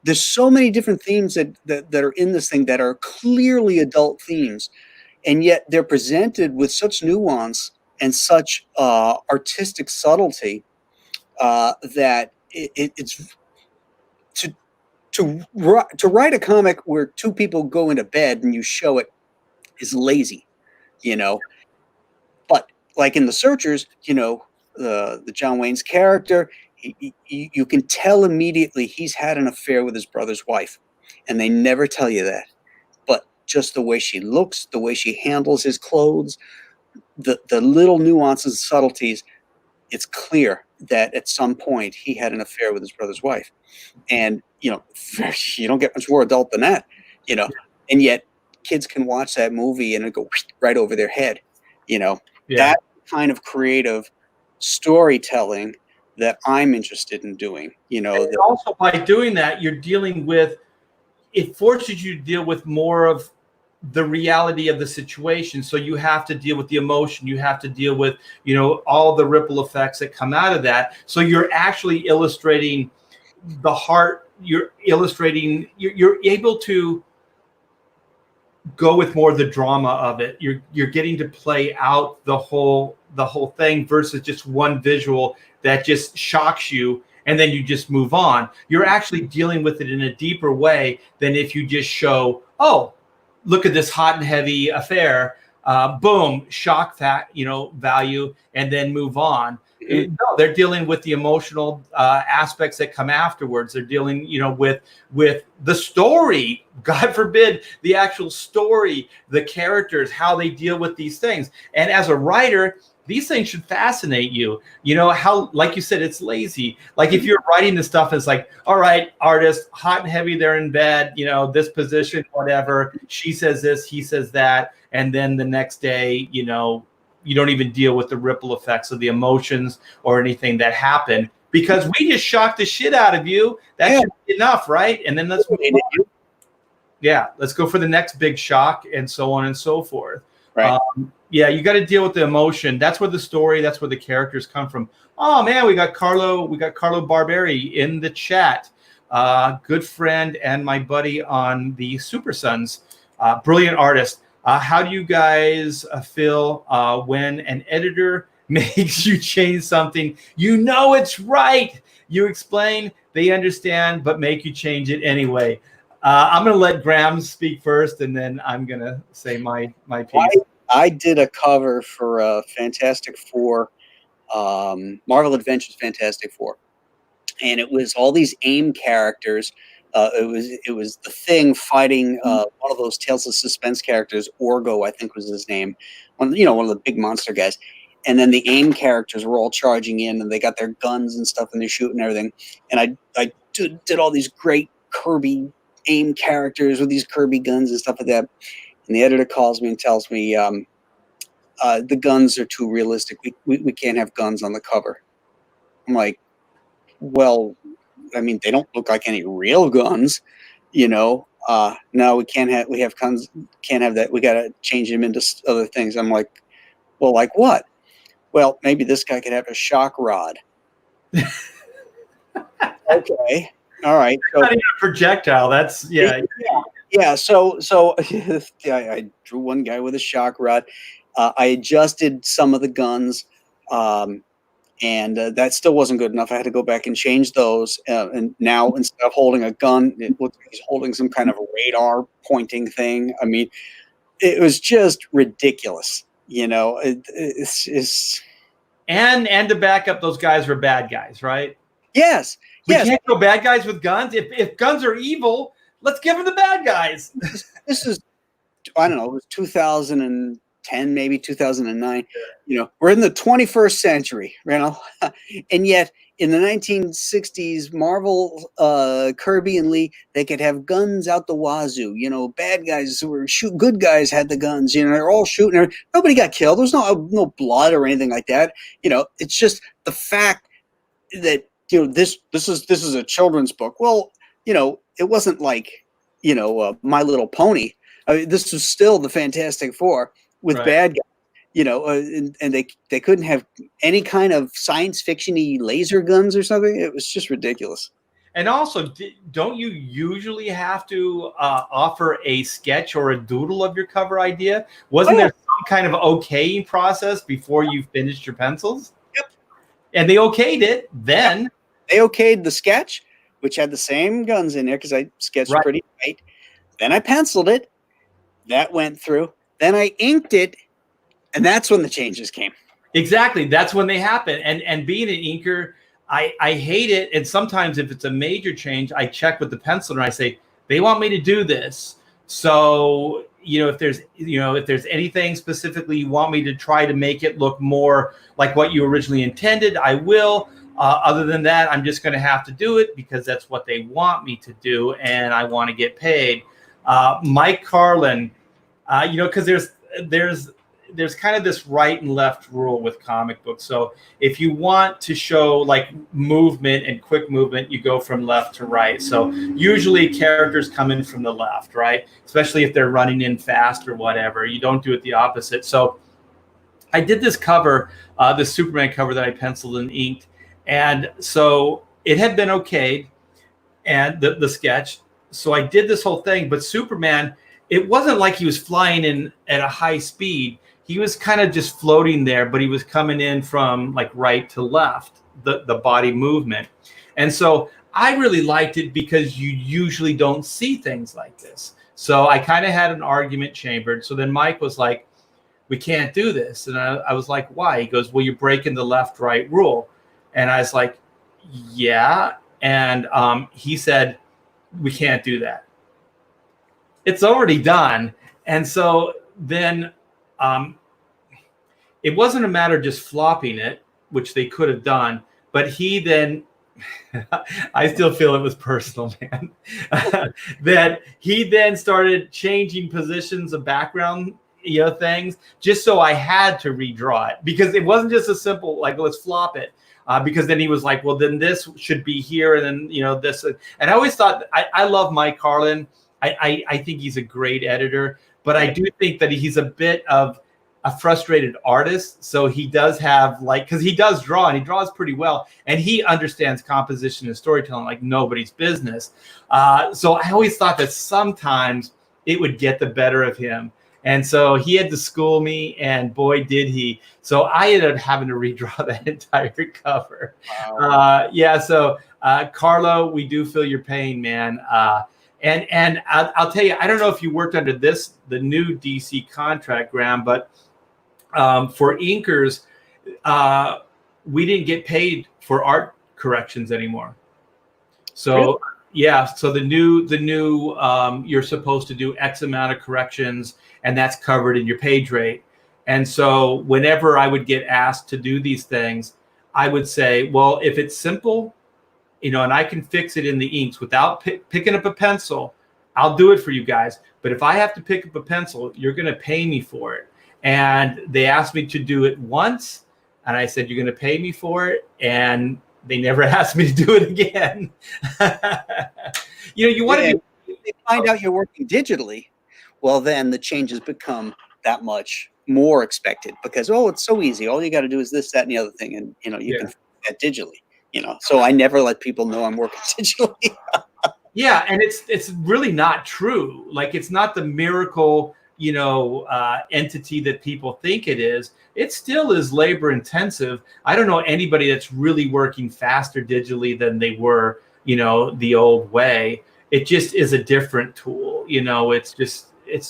There's so many different themes that are in this thing that are clearly adult themes, and yet they're presented with such nuance and such artistic subtlety that it's to write a comic where two people go into bed and you show it is lazy, But like in The Searchers, the John Wayne's character, you can tell immediately he's had an affair with his brother's wife, and they never tell you that. But just the way she looks, the way she handles his clothes, the little nuances and subtleties, it's clear that at some point he had an affair with his brother's wife. And, you don't get much more adult than that, and yet kids can watch that movie and it go right over their head, that kind of creative storytelling that I'm interested in doing, And also by doing that, you're dealing with, it forces you to deal with more of the reality of the situation. So you have to deal with the emotion. You have to deal with, all the ripple effects that come out of that. So you're actually illustrating the heart. You're able to go with more of the drama of it. You're getting to play out the whole thing versus just one visual that just shocks you and then you just move on. You're actually dealing with it in a deeper way than if you just show, oh, look at this hot and heavy affair, boom, shock value, and then move on. No, they're dealing with the emotional aspects that come afterwards. They're dealing, with the story. God forbid, the actual story, the characters, how they deal with these things. And as a writer, these things should fascinate you. How, like you said, it's lazy. Like if you're writing this stuff, it's like, all right, artist, hot and heavy, they're in bed, this position, whatever. She says this, he says that. And then the next day, you don't even deal with the ripple effects of the emotions or anything that happened because we just shocked the shit out of you. That should be enough, right? And then let's move on. Yeah, let's go for the next big shock and so on and so forth. Right. You got to deal with the emotion. That's where the story, that's where the characters come from. Oh man, we got Carlo Barberi in the chat. Good friend and my buddy on the Super Sons. Brilliant artist. How do you guys feel when an editor makes you change something? It's right. You explain, they understand, but make you change it anyway. I'm going to let Graham speak first, and then I'm going to say my piece. I did a cover for Fantastic Four Marvel Adventures Fantastic Four, and it was all these AIM characters. It was the Thing fighting one of those Tales of Suspense characters. Orgo, I think, was his name. One of the big monster guys. And then the AIM characters were all charging in, and they got their guns and stuff, and they're shooting everything. And I did all these great Kirby AIM characters with these Kirby guns and stuff like that. And the editor calls me and tells me the guns are too realistic. We can't have guns on the cover. I'm like, well, I mean, they don't look like any real guns, No, we can't have. We have guns. Can't have that. We got to change them into other things. I'm like, well, like what? Well, maybe this guy could have a shock rod. Okay, all right. So, not even a projectile. That's yeah. So I drew one guy with a shock rod. I adjusted some of the guns. And that still wasn't good enough. I had to go back and change those. And now, instead of holding a gun, it looks like he's holding some kind of a radar pointing thing. I mean, it was just ridiculous. It's and to back up, those guys were bad guys, right? Yes. We can't go bad guys with guns. If guns are evil, let's give them the bad guys. This is, I don't know, it was 2010, maybe 2009. We're in the 21st century, and yet in the 1960s, Marvel, Kirby and Lee, they could have guns out the wazoo. Bad guys were good guys had the guns. They're all shooting. Nobody got killed. There's no blood or anything like that. It's just the fact that this is a children's book. Well, it wasn't like My Little Pony. I mean, this was still the Fantastic Four with bad guys. And they couldn't have any kind of science fiction-y laser guns or something. It was just ridiculous. And also, don't you usually have to offer a sketch or a doodle of your cover idea? Wasn't there some kind of okaying process before you finished your pencils? Yep. And they okayed it then. They okayed the sketch, which had the same guns in there because I sketched pretty tight. Then I penciled it. That went through. Then I inked it. And that's when the changes came. Exactly. That's when they happen. And being an inker, I hate it. And sometimes if it's a major change, I check with the penciler and I say, they want me to do this. So, if there's anything specifically you want me to try to make it look more like what you originally intended, I will. Other than that, I'm just going to have to do it because that's what they want me to do. And I want to get paid. Mike Carlin, because there's kind of this right and left rule with comic books. So if you want to show like movement and quick movement, you go from left to right. So usually characters come in from the left, right? Especially if they're running in fast or whatever. You don't do it the opposite. So I did this cover, the Superman cover that I penciled and inked. And so it had been okayed, and the sketch. So I did this whole thing, but Superman, it wasn't like he was flying in at a high speed. He was kind of just floating there, but he was coming in from like right to left, the body movement. And so I really liked it because you usually don't see things like this. So I kind of had an argument chambered. So then Mike was like, we can't do this. And I was like, why? He goes, well, you're breaking the left-right rule. And I was like, yeah. And he said, we can't do that. It's already done. And so then it wasn't a matter of just flopping it, which they could have done, but he then, I still feel it was personal, man, that he then started changing positions of background, things, just so I had to redraw it, because it wasn't just a simple, like, let's flop it. Because then he was like, well, then this should be here. And then, this. And I always thought, I love Mike Carlin. I think he's a great editor, but I do think that he's a bit of a frustrated artist. So he does have because he does draw, and he draws pretty well, and he understands composition and storytelling like nobody's business. So I always thought that sometimes it would get the better of him. And so he had to school me, and boy, did he. So I ended up having to redraw that entire cover. Wow. So Carlo, we do feel your pain, man. And I'll tell you, I don't know if you worked under the new DC contract, Graham, but for inkers, we didn't get paid for art corrections anymore. So Really? yeah, so the new you're supposed to do X amount of corrections, and that's covered in your page rate. And so whenever I would get asked to do these things, I would say, well, if it's simple, and I can fix it in the inks without picking up a pencil, I'll do it for you guys. But if I have to pick up a pencil, you're going to pay me for it. And they asked me to do it once, and I said, you're going to pay me for it. And they never asked me to do it again. You want to if they find out you're working digitally, well, then the changes become that much more expected because, it's so easy. All you got to do is this, that, and the other thing. And, you can fix that digitally, So I never let people know I'm working digitally. Yeah. And it's really not true. Like, it's not the miracle, entity that people think it is. It still is labor intensive. I don't know anybody that's really working faster digitally than they were, the old way. It just is a different tool. It's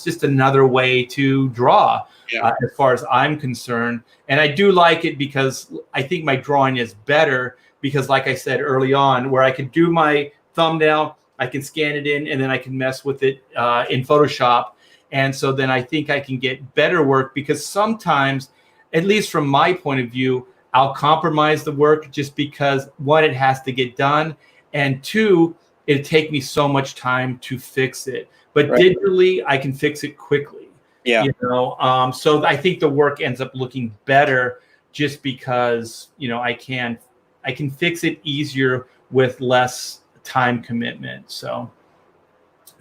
just another way to draw, as far as I'm concerned. And I do like it because I think my drawing is better because, like I said early on, where I can do my thumbnail, I can scan it in, and then I can mess with it in Photoshop. And so then I think I can get better work because sometimes, at least from my point of view, I'll compromise the work just because, one, it has to get done, and two, it'd take me so much time to fix it. But digitally, I can fix it quickly. Yeah. So I think the work ends up looking better just because, I can fix it easier with less time commitment. So,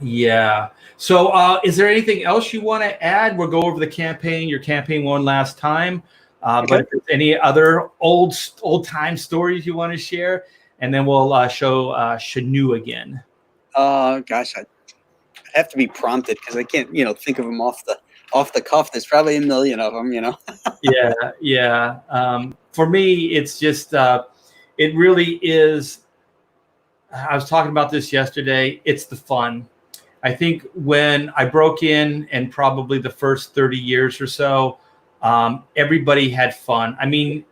yeah. So is there anything else you want to add? We'll go over your campaign one last time. But if there's any other old time stories you want to share, and then we'll show Shanu again. Gosh, I'd have to be prompted because I can't, think of them off the cuff. There's probably a million of them, Yeah. For me, it's just it really is. I was talking about this yesterday. It's the fun. I think when I broke in, and probably the first 30 years or so, everybody had fun. I mean,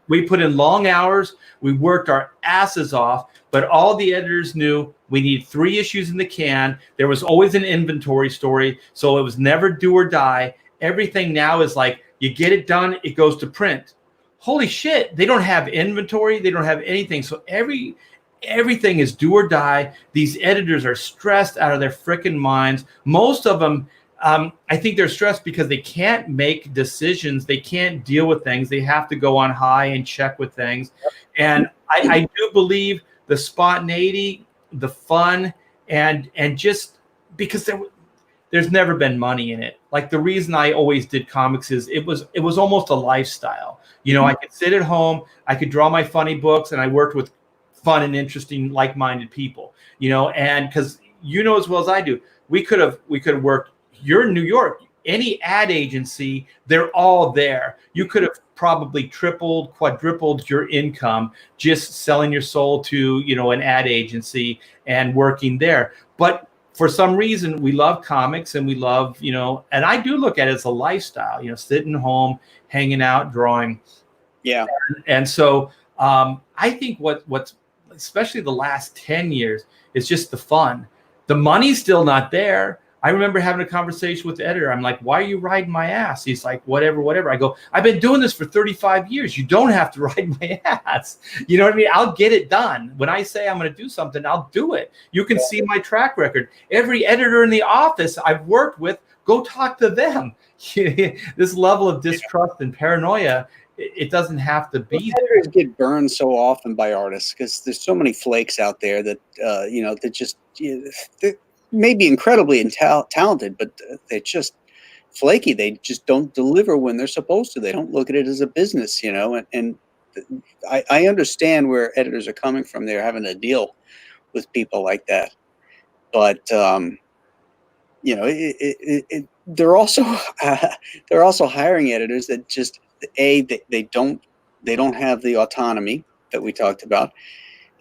we put in long hours. We worked our asses off, but all the editors knew we need 3 issues in the can. There was always an inventory story, so it was never do or die. Everything now is like, you get it done, it goes to print. Holy shit, they don't have inventory. They don't have anything. So everything is do or die. These editors are stressed out of their freaking minds. Most of them, I think they're stressed because they can't make decisions. They can't deal with things. They have to go on high and check with things. And I do believe the spontaneity, the fun, and just because there's never been money in it. Like, the reason I always did comics is it was almost a lifestyle. I could sit at home, I could draw my funny books, and I worked with fun and interesting, like-minded people, and because as well as I do, we could have worked. You're in New York, any ad agency, they're all there. You could have probably tripled, quadrupled your income just selling your soul to, an ad agency and working there. But for some reason, we love comics, and we love, and I do look at it as a lifestyle, sitting home, hanging out, drawing. Yeah. And so I think what's especially the last 10 years is just the fun. The money's still not there. I remember having a conversation with the editor. I'm like, why are you riding my ass? He's like, whatever. I go, I've been doing this for 35 years. You don't have to ride my ass. You know what I mean? I'll get it done. When I say I'm going to do something, I'll do it. You can see my track record. Every editor in the office I've worked with, go talk to them. This level of distrust and paranoia, it doesn't have to be. Editors get burned so often by artists because there's so many flakes out there that that just they may be incredibly talented, but they're just flaky. They just don't deliver when they're supposed to. They don't look at it as a business, and I understand where editors are coming from. They're having to deal with people like that, but they're also hiring editors that just they don't have the autonomy that we talked about,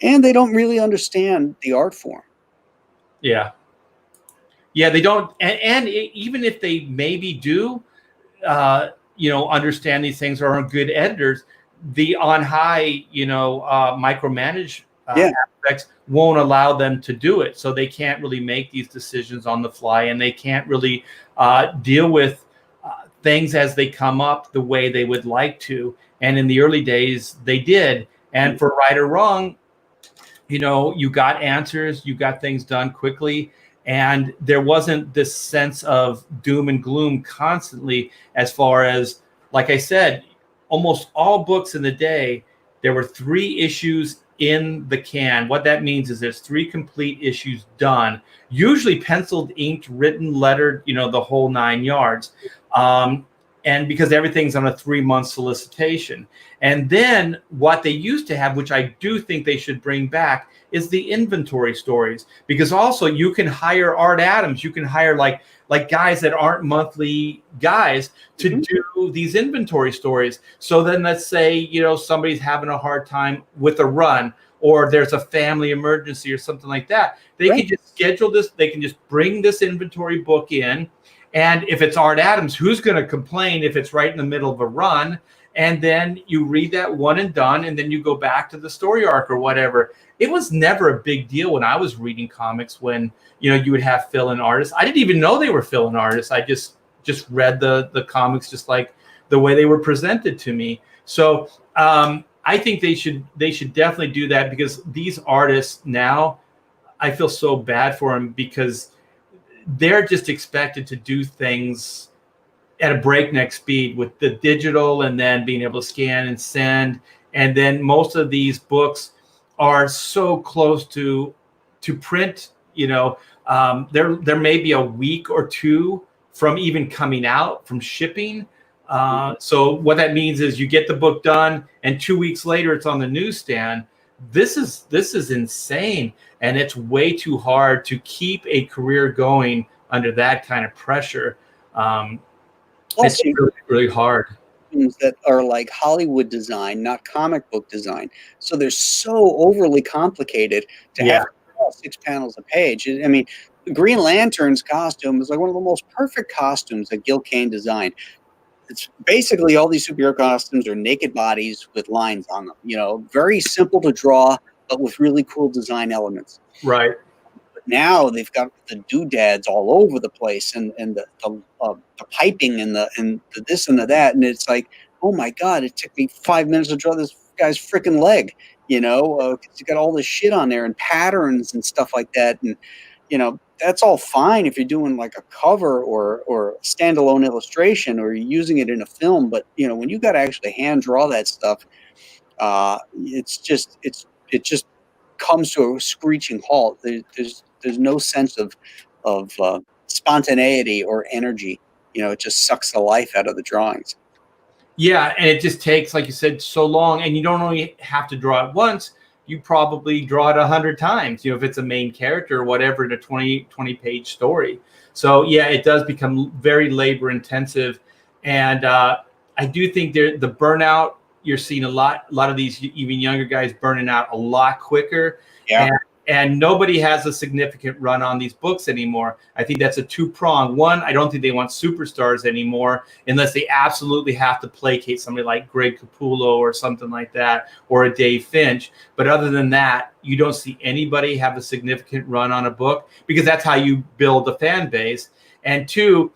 and they don't really understand the art form. Yeah, they don't, and even if they maybe do, understand these things or are good editors, the on high, micromanage aspects won't allow them to do it. So they can't really make these decisions on the fly, and they can't really deal with things as they come up the way they would like to. And in the early days, they did. And for right or wrong, you got answers, you got things done quickly. And there wasn't this sense of doom and gloom constantly, as far as, like I said, almost all books in the day, there were 3 issues in the can. What that means is there's 3 complete issues done, usually penciled, inked, written, lettered, the whole 9 yards. And because everything's on a 3-month solicitation. And then what they used to have, which I do think they should bring back, is the inventory stories. Because also you can hire Art Adams, you can hire like guys that aren't monthly guys to do these inventory stories. So then let's say, somebody's having a hard time with a run, or there's a family emergency or something like that. They can just schedule this. They can just bring this inventory book in. And if it's Art Adams, who's going to complain if it's right in the middle of a run? And then you read that one and done, and then you go back to the story arc or whatever. It was never a big deal when I was reading comics when, you would have fill-in artists. I didn't even know they were fill-in artists. I just read the comics just like the way they were presented to me. So I think they should definitely do that, because these artists now, I feel so bad for them, because they're just expected to do things at a breakneck speed with the digital, and then being able to scan and send. And then most of these books are so close to print, there may be a week or 2 from even coming out, from shipping. So what that means is you get the book done, and 2 weeks later it's on the newsstand. This is insane, and it's way too hard to keep a career going under that kind of pressure. It's really, really hard. That are like Hollywood design, not comic book design. So they're so overly complicated to have 6 panels a page. I mean, Green Lantern's costume is like one of the most perfect costumes that Gil Kane designed. It's basically all these superhero costumes are naked bodies with lines on them, very simple to draw, but with really cool design elements. Right. But now they've got the doodads all over the place, and the piping and the this and the that. And it's like, oh my God, it took me 5 minutes to draw this guy's freaking leg, you got all this shit on there and patterns and stuff like that. And, that's all fine if you're doing like a cover or a standalone illustration, or you're using it in a film. But, when you got to actually hand draw that stuff, it just comes to a screeching halt. There's no sense of spontaneity or energy. It just sucks the life out of the drawings. Yeah, and it just takes, like you said, so long, and you don't only have to draw it once. You probably draw it 100 times, if it's a main character or whatever, in a 20 page story. So yeah, it does become very labor intensive. And I do think the burnout, you're seeing a lot of these even younger guys burning out a lot quicker. Yeah. And nobody has a significant run on these books anymore. I think that's a 2-prong. One, I don't think they want superstars anymore, unless they absolutely have to placate somebody like Greg Capullo or something like that, or a Dave Finch. But other than that, you don't see anybody have a significant run on a book, because that's how you build a fan base. And 2,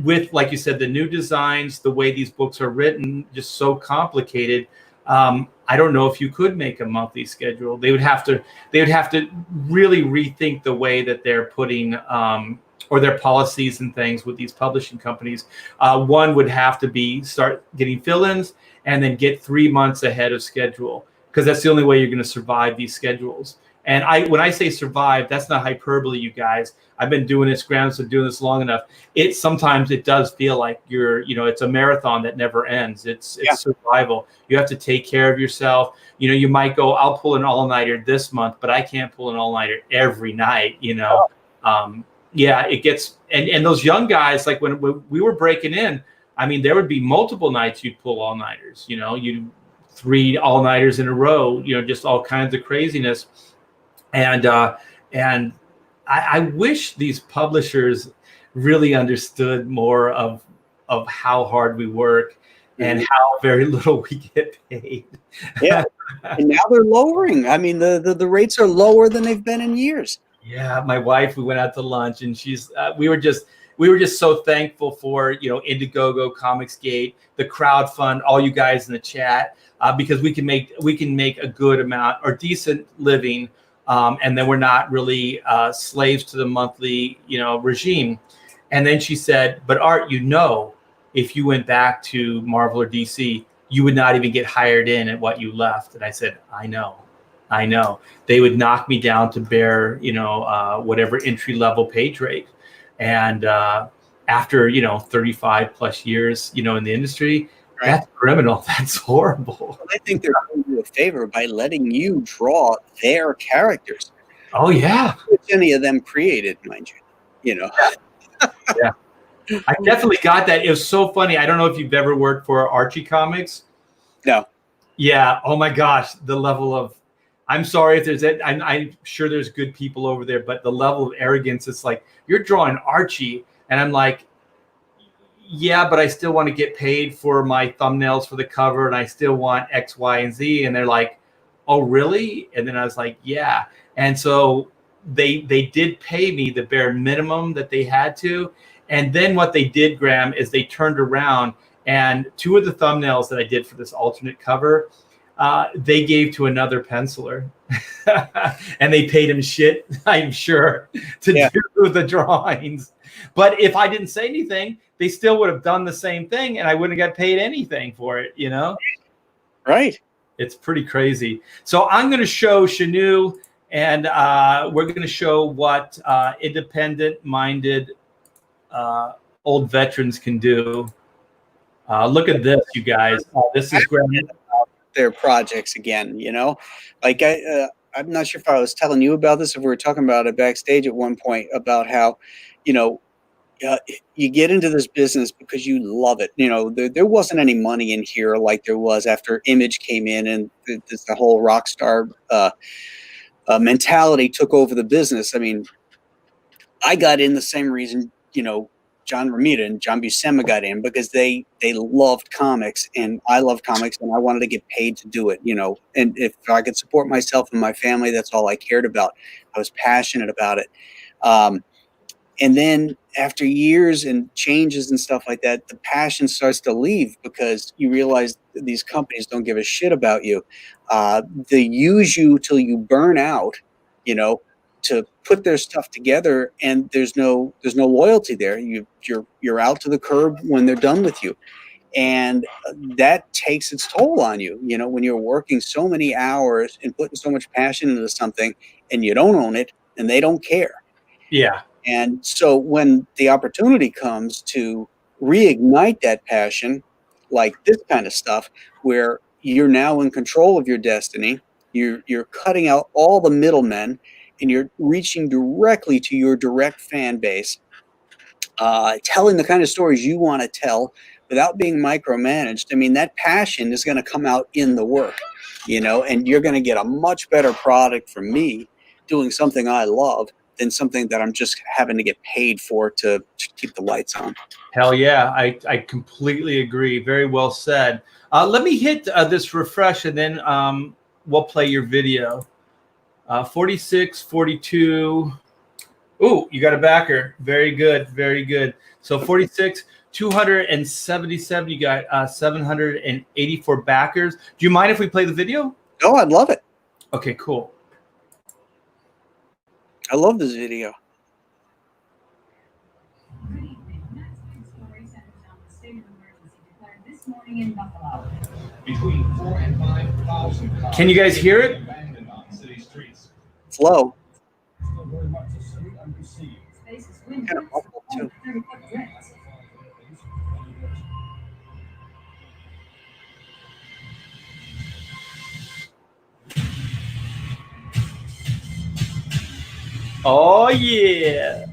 with, like you said, the new designs, the way these books are written, just so complicated. I don't know if you could make a monthly schedule. They would have to really rethink the way that they're putting or their policies and things with these publishing companies. One would have to start getting fill-ins, and then get 3 months ahead of schedule, because that's the only way you're going to survive these schedules. And when I say survive, that's not hyperbole, you guys. I've been doing this, Graham's been doing this long enough. Sometimes it does feel like it's a marathon that never ends. It's survival. You have to take care of yourself. You might go, I'll pull an all-nighter this month, but I can't pull an all-nighter every night, it gets, and those young guys, like when we were breaking in, I mean, there would be multiple nights you'd pull all-nighters, you'd 3 all-nighters in a row, just all kinds of craziness. And I wish these publishers really understood more of how hard we work. and how very little we get paid. Yeah, and now they're lowering. I mean, the rates are lower than they've been in years. Yeah, my wife, we went out to lunch, and we were just so thankful for, Indiegogo, Comicsgate, the crowdfund, all you guys in the chat, because we can make a good amount or decent living, and then we're not really slaves to the monthly regime. And then she said, "But Art, if you went back to Marvel or DC, you would not even get hired in at what you left." And I said, I know. They would knock me down to bare, whatever entry level page rate. And after, 35 plus years, in the industry, right, that's criminal. That's horrible. Well, I think they're doing you a favor by letting you draw their characters. Oh, yeah. Which any of them created, mind you. Yeah. I definitely got that. It was so funny. I don't know if you've ever worked for Archie Comics. No. Yeah. Oh, my gosh. The level of, I'm sorry if there's it. I'm sure there's good people over there, but the level of arrogance, it's like, you're drawing Archie. And I'm like, yeah, but I still want to get paid for my thumbnails for the cover, and I still want X, Y, and Z. And they're like, oh, really? And then I was like, yeah. And so they did pay me the bare minimum that they had to. And then what they did, Graham, is they turned around, and 2 of the thumbnails that I did for this alternate cover, they gave to another penciler. And they paid him shit, I'm sure, to do the drawings. But if I didn't say anything, they still would have done the same thing, and I wouldn't have got paid anything for it, Right. It's pretty crazy. So I'm going to show Shanu, and we're going to show what independent-minded old veterans can do. Look at this, you guys. This is Graham. Their projects again, like I'm not sure if I was telling you about this, if we were talking about it backstage at one point, about how, you get into this business because you love it. There wasn't any money in here like there was after Image came in, and the whole rock star mentality took over the business. I mean, I got in the same reason, John Romita and John Buscema got in, because they loved comics, and I love comics, and I wanted to get paid to do it, and if I could support myself and my family, that's all I cared about. I was passionate about it. And then after years and changes and stuff like that, the passion starts to leave, because you realize that these companies don't give a shit about you. They use you till you burn out, to put their stuff together, and there's no loyalty there. You're out to the curb when they're done with you, and that takes its toll on you. When you're working so many hours and putting so much passion into something, and you don't own it, and they don't care. Yeah. And so when the opportunity comes to reignite that passion, like this kind of stuff, where you're now in control of your destiny, you're cutting out all the middlemen, and you're reaching directly to your direct fan base, telling the kind of stories you want to tell without being micromanaged. I mean, that passion is going to come out in the work, and you're going to get a much better product from me doing something I love than something that I'm just having to get paid for to keep the lights on. Hell yeah, I completely agree. Very well said. Let me hit this refresh, and then we'll play your video. 46, 42. Ooh, you got a backer. Very good, very good. So 46, 277. You got 784 backers. Do you mind if we play the video? Oh, I'd love it. Okay, cool. I love this video. Can you guys hear it? It's low. Kind of muffled too. Oh, yeah.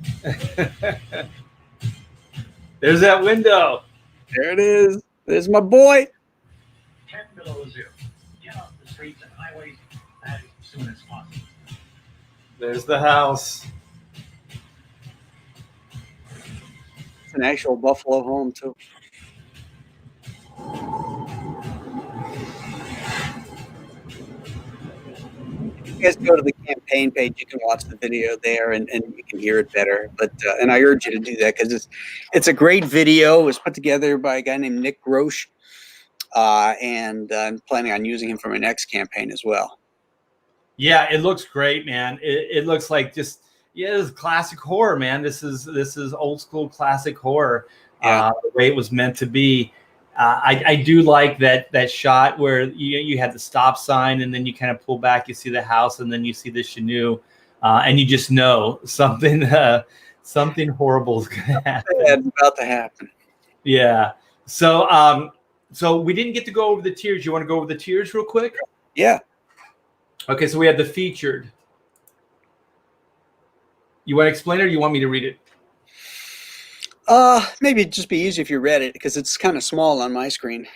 There's that window. There it is. There's my boy. 10 below zero. Get off the streets and highways as soon as possible. There's the house. It's an actual buffalo home, too. you guys go to the campaign page, you can watch the video there, and you can hear it better. But and I urge you to do that because it's a great video. It was put together by a guy named Nick Grosh, and I'm planning on using him for my next campaign as well. Yeah, it looks great, man. It looks like just this is classic horror, man. This is old school classic horror. Yeah. The way it was meant to be. I do like that shot where you had the stop sign and then you kind of pull back, you see the house, and then you see the Shanu, and you just know something horrible is gonna happen. It's about to happen. Yeah. So we didn't get to go over the tiers. You want to go over the tiers real quick? Yeah. Okay, so we have the featured. You want to explain it, or you want me to read it? Maybe it'd just be easier if you read it because it's kind of small on my screen.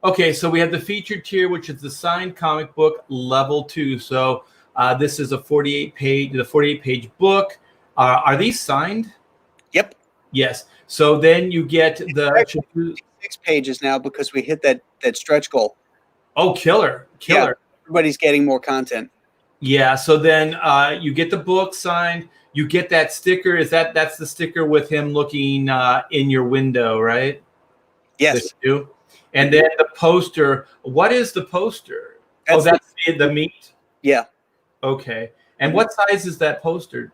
Okay, so we have the featured tier, which is the signed comic book level 2. So this is a 48-page book. Are these signed? Yep. Yes. So then you get the 6 pages now because we hit that stretch goal. Oh, killer. Yeah, everybody's getting more content. Yeah. So then you get the book signed. You get that sticker. That's the sticker with him looking in your window, right? Yes. And then the poster. What is the poster? That's the meat? Yeah. Okay. And what size is that poster?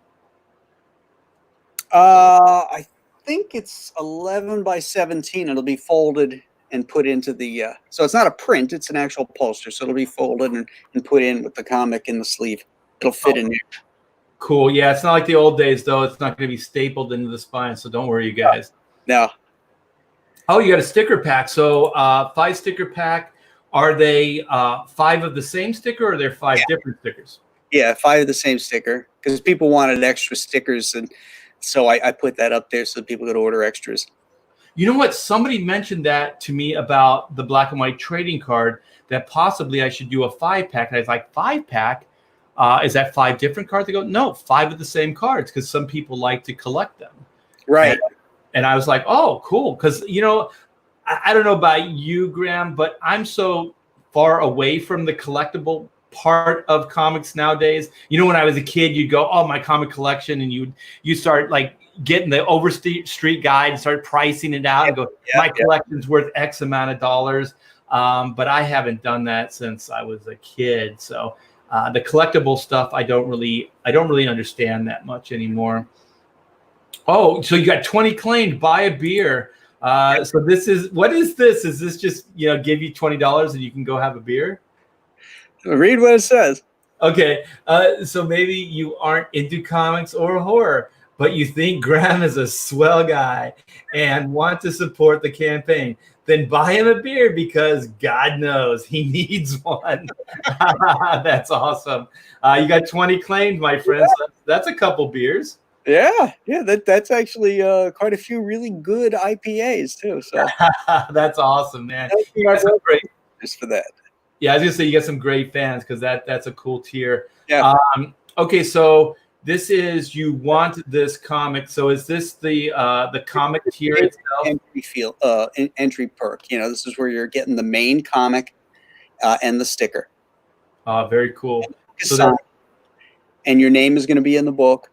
I think it's 11 by 17. It'll be folded and put into the so it's not a print, it's an actual poster. So it'll be folded and put in with the comic in the sleeve. It'll fit in there. Cool. Yeah, it's not like the old days, though. It's not going to be stapled into the spine, so don't worry, you guys. No. Oh, you got a sticker pack. So 5 sticker pack. Are they 5 of the same sticker, or are there 5 different stickers? Yeah, 5 of the same sticker because people wanted extra stickers, and so I put that up there so people could order extras. You know what? Somebody mentioned that to me about the black and white trading card, that possibly I should do a 5-pack. And I was like, 5-pack? Is that 5 different cards? They go, no, 5 of the same cards, because some people like to collect them. Right. And I was like, oh, cool. Because, I don't know about you, Graham, but I'm so far away from the collectible part of comics nowadays. When I was a kid, you'd go, oh, my comic collection, and you start like getting the Overstreet Guide and start pricing it out and go, my collection's worth X amount of dollars. But I haven't done that since I was a kid. So the collectible stuff, I don't really understand that much anymore. Oh, so you got 20 claimed. Buy a beer. So what is this? Is this just give you $20 and you can go have a beer? Read what it says. Okay, so maybe you aren't into comics or horror, but you think Graham is a swell guy and want to support the campaign. Then buy him a beer because God knows he needs one. That's awesome. You got 20 claimed, my friends. Yeah. That's a couple beers. Yeah. That's actually quite a few really good IPAs too. So that's awesome, man. You got some great just for that. Yeah, I was gonna say you got some great fans because that's a cool tier. Yeah. Okay, so this is you want this comic. So is this the comic tier itself? Entry perk. This is where you're getting the main comic and the sticker. Very cool. And your name is going to be in the book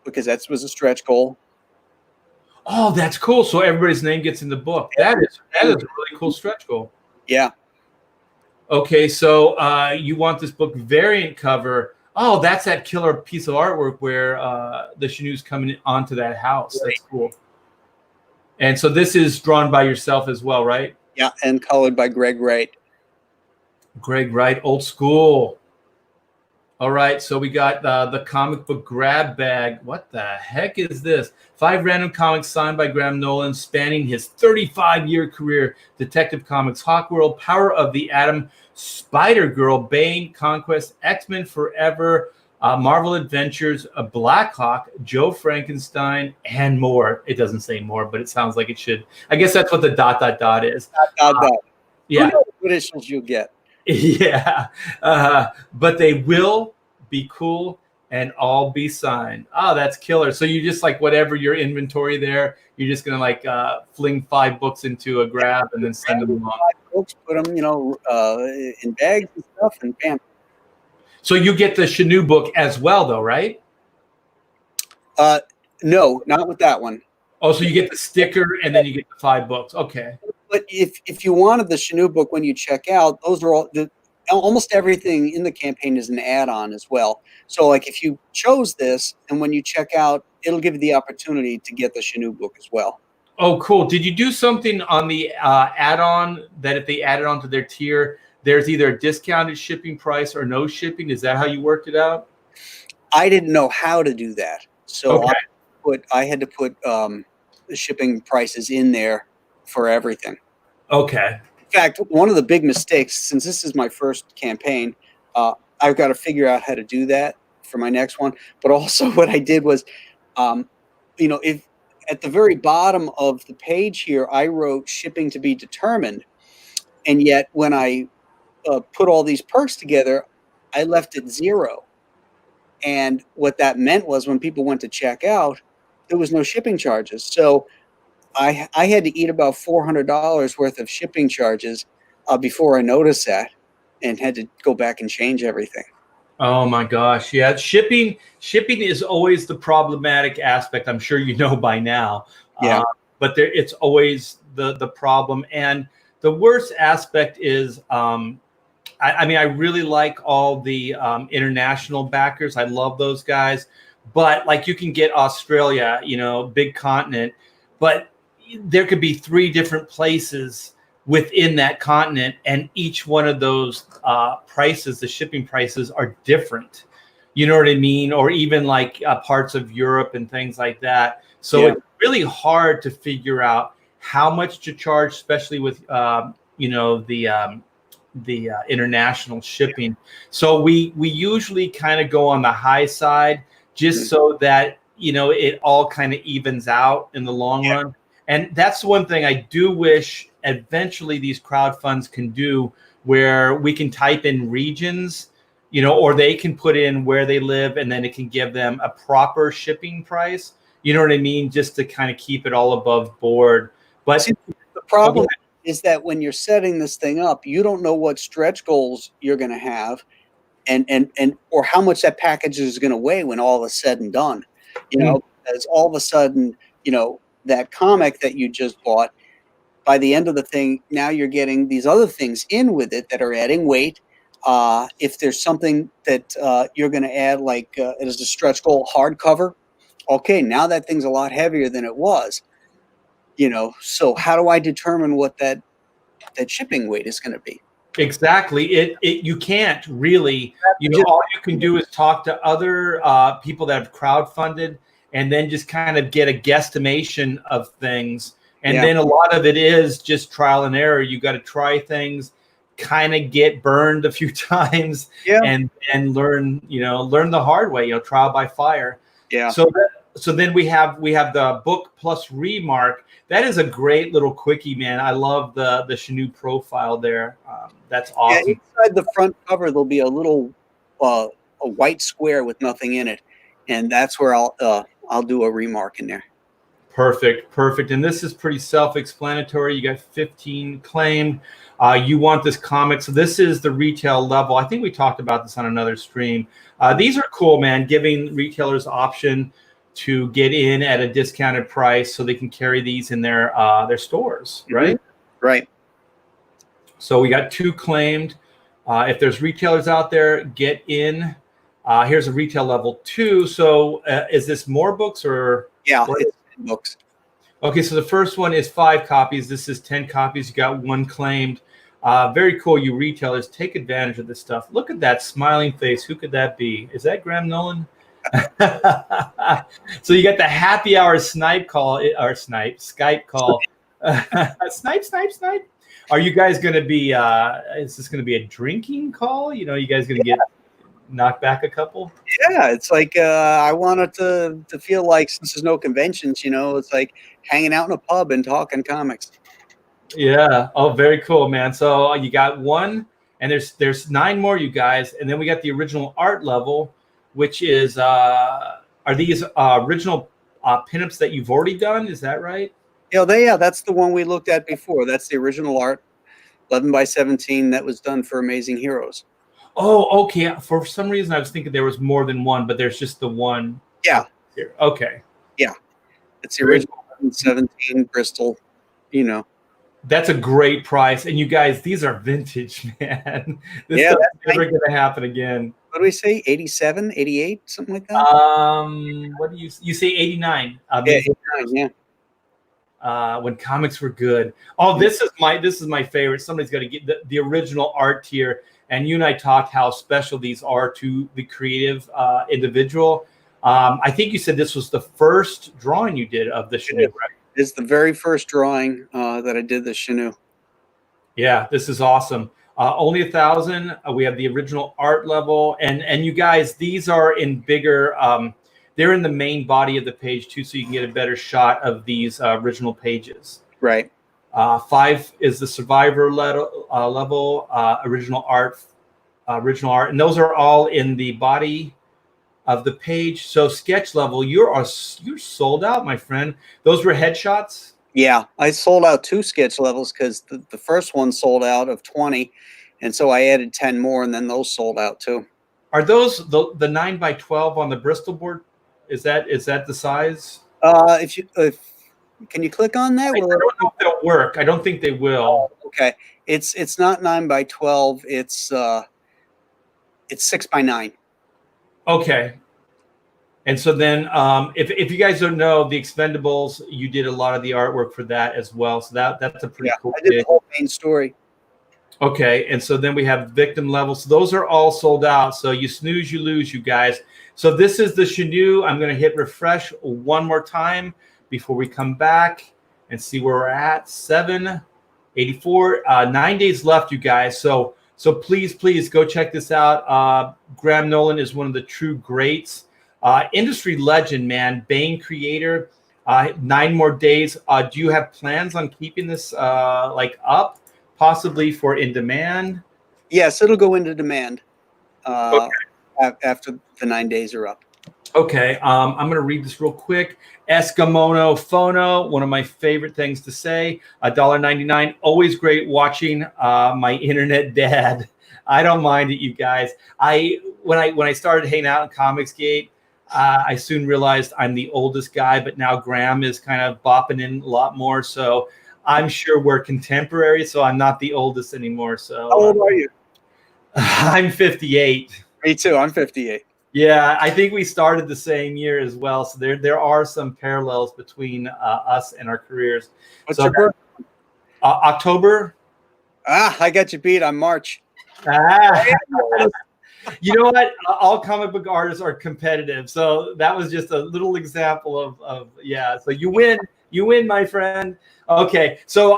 because that was a stretch goal. Oh, that's cool. So everybody's name gets in the book. That is a really cool stretch goal. Yeah. Okay, so you want this book variant cover. Oh, that's that killer piece of artwork where the Shanu's coming onto that house. Right. That's cool. And so this is drawn by yourself as well, right? Yeah, and colored by Greg Wright. Greg Wright, old school. All right, so we got the comic book grab bag. What the heck is this? 5 random comics signed by Graham Nolan, spanning his 35-year career. Detective Comics, Hawkworld, Power of the Atom, Spider-Girl, Bane, Conquest, X-Men Forever, Marvel Adventures, Blackhawk, Joe Frankenstein, and more. It doesn't say more, but it sounds like it should. I guess that's what the ... is. ... Yeah. Who knows what issues you'll get. Yeah, but they will be cool and all be signed. Oh, that's killer. So you just like whatever your inventory there, you're just going to like fling 5 books into a grab and then send them along. 5 books, put them, in bags and stuff, and bam. So you get the Shanu book as well, though, right? No, not with that one. Oh, so you get the sticker and then you get the 5 books. Okay. But if you wanted the Shanu book when you check out, those are almost everything in the campaign is an add-on as well. So like if you chose this and when you check out, it'll give you the opportunity to get the Shanu book as well. Oh, cool. Did you do something on the add-on that if they add it onto their tier, there's either a discounted shipping price or no shipping? Is that how you worked it out? I didn't know how to do that. So Okay. I had to put the shipping prices in there for everything. Okay. In fact, one of the big mistakes, since this is my first campaign, I've got to figure out how to do that for my next one. But also what I did was, if at the very bottom of the page here, I wrote shipping to be determined. And yet when I put all these perks together, I left it 0. And what that meant was when people went to check out, there was no shipping charges. So I had to eat about $400 worth of shipping charges before I noticed that and had to go back and change everything. Oh my gosh. Yeah. Shipping is always the problematic aspect. I'm sure you know by now. Yeah. But it's always the problem. And the worst aspect is, I mean, I really like all the international backers. I love those guys. But like you can get Australia, big continent, but there could be 3 different places within that continent, and each one of those prices, the shipping prices, are different. You know what I mean? Or even like parts of Europe and things like that. So it's really hard to figure out how much to charge, especially with the international shipping. So we usually kind of go on the high side just so that it all kind of evens out in the long run. And that's one thing I do wish eventually these crowdfunds can do, where we can type in regions, or they can put in where they live, and then it can give them a proper shipping price. You know what I mean? Just to kind of keep it all above board. But see, the problem is that when you're setting this thing up, you don't know what stretch goals you're going to have, and or how much that package is going to weigh when all is said and done. As all of a sudden, that comic that you just bought, by the end of the thing, now you're getting these other things in with it that are adding weight. If there's something that you're going to add, like as a stretch goal hardcover, okay, now that thing's a lot heavier than it was. So how do I determine what that shipping weight is going to be? Exactly. You can't really, all you can do is talk to other people that have crowdfunded, and then just kind of get a guesstimation of things. And then a lot of it is just trial and error. You got to try things, kind of get burned a few times, and learn the hard way, trial by fire. Yeah. So then we have the book plus remark. That is a great little quickie, man. I love the Shanu profile there. That's awesome. Yeah, inside the front cover, there'll be a little a white square with nothing in it, and that's where I'll do a remark in there. Perfect. And this is pretty self-explanatory. You got 15 claimed. You want this comic. So this is the retail level. I think we talked about this on another stream. These are cool, man, giving retailers option to get in at a discounted price so they can carry these in their stores, right? Mm-hmm. Right. So we got 2 claimed. If there's retailers out there, get in. Here's a retail level 2. So is this more books or? Yeah, it's books. Okay, so the first one is 5 copies. This is 10 copies. You got 1 claimed. Very cool. You retailers, take advantage of this stuff. Look at that smiling face. Who could that be? Is that Graham Nolan? So you got the happy hour Skype call. Snipe. Are you guys going to be, is this going to be a drinking call? You guys going to get knock back a couple? Yeah, it's like I want it to feel like, since there's no conventions, it's like hanging out in a pub and talking comics. Yeah. Oh, very cool, man. So you got 1, and there's 9 more, you guys, and then we got the original art level, which is are these original pinups that you've already done? Is that right? Yeah, that's the one we looked at before. That's the original art, 11 by 17, that was done for Amazing Heroes. Oh, okay. For some reason, I was thinking there was more than one, but there's just the one. Yeah. Here. Okay. Yeah. It's the original 17 Bristol, you know. That's a great price. And you guys, these are vintage, man. This stuff's never going to happen again. What do we say? 87, 88, something like that? What do you say 89? Yeah, 89, yeah. When comics were good. Oh, this is my favorite. Somebody's got to get the original art here. And you and I talked how special these are to the creative individual. I think you said this was the first drawing you did of the Shanu, right? It's the very first drawing that I did the Shanu. Yeah, this is awesome. Only 1,000. We have the original art level, and you guys, these are in bigger. They're in the main body of the page too, so you can get a better shot of these original pages. Right. 5 is the survivor level, original art, and those are all in the body of the page. So sketch level, you're sold out, my friend. Those were headshots. Yeah, I sold out 2 sketch levels because the first one sold out of 20, and so I added 10 more, and then those sold out too. Are those the 9x12 on the Bristol board? Is that the size? Can you click on that? I don't know if they'll work. I don't think they will. Okay, it's not 9x12. It's 6x9. Okay. And so then if you guys don't know, the Expendables, you did a lot of the artwork for that as well. So that's a pretty cool I did the whole main story. Okay. And so then we have victim levels. So those are all sold out. So you snooze, you lose, you guys. So this is the Shanu. I'm going to hit refresh one more time before we come back and see where we're at. 784, 9 days left, you guys. So please go check this out. Graham Nolan is one of the true greats. Industry legend, man. Bane creator. 9 more days. Do you have plans on keeping this up, possibly for in demand? Yes, it'll go into demand after the 9 days are up. Okay, I'm going to read this real quick. Eskimono Phono, one of my favorite things to say. $1.99. Always great watching my internet dad. I don't mind it, you guys. When I started hanging out in Comicsgate, I soon realized I'm the oldest guy, but now Graham is kind of bopping in a lot more. So I'm sure we're contemporary, so I'm not the oldest anymore. So how old are you? I'm 58. Me too. I'm 58. Yeah, I think we started the same year as well. So there are some parallels between us and our careers. What's your birthday? October. I got you beat on March. You know what? All comic book artists are competitive. So that was just a little example of yeah. So you win, my friend. Okay. So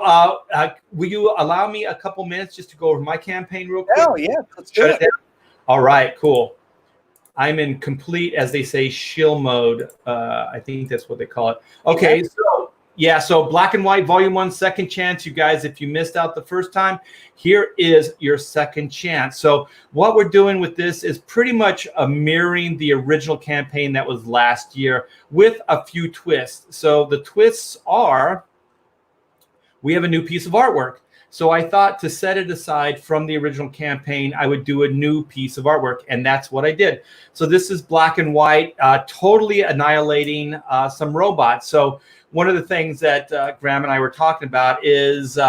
will you allow me a couple minutes just to go over my campaign real quick? Oh yeah, let's do it. All right, cool. I'm in complete, as they say, shill mode. I think that's what they call it. Okay, so Black and White Volume 1, Second Chance. You guys, if you missed out the first time, here is your second chance. So what we're doing with this is pretty much mirroring the original campaign that was last year with a few twists. So the twists are, we have a new piece of artwork. So I thought to set it aside from the original campaign, I would do a new piece of artwork, and that's what I did. So this is Black and White, totally annihilating some robots. So one of the things that Graham and I were talking about is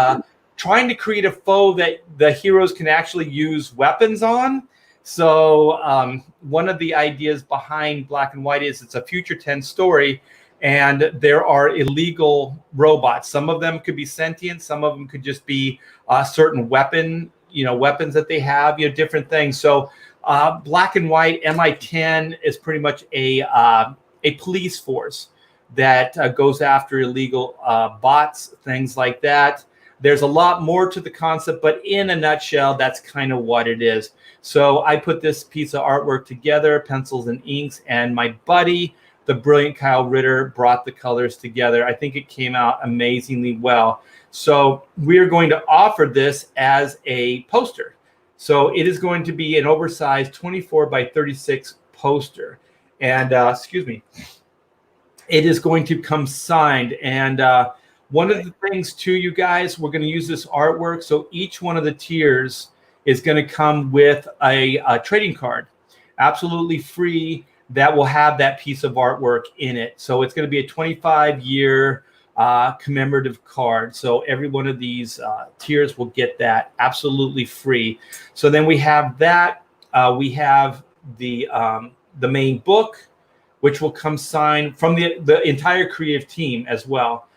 trying to create a foe that the heroes can actually use weapons on. So one of the ideas behind Black and White is it's a future tense story, and there are illegal robots. Some of them could be sentient. Some of them could just be certain weapons that they have, different things. So Black and White MI10 is pretty much a police force that goes after illegal bots, things like that. There's a lot more to the concept, but in a nutshell, that's kind of what it is. So I put this piece of artwork together, pencils and inks, and my buddy, the brilliant Kyle Ritter, brought the colors together. I think it came out amazingly well. So we're going to offer this as a poster. So it is going to be an oversized 24 by 36 poster. And it is going to come signed. And one of the things too, you guys, we're going to use this artwork. So each one of the tiers is going to come with a trading card, absolutely free, that will have that piece of artwork in it. So it's going to be a 25-year commemorative card. So every one of these tiers will get that absolutely free. So then we have that. We have the main book, which will come signed from the entire creative team as well.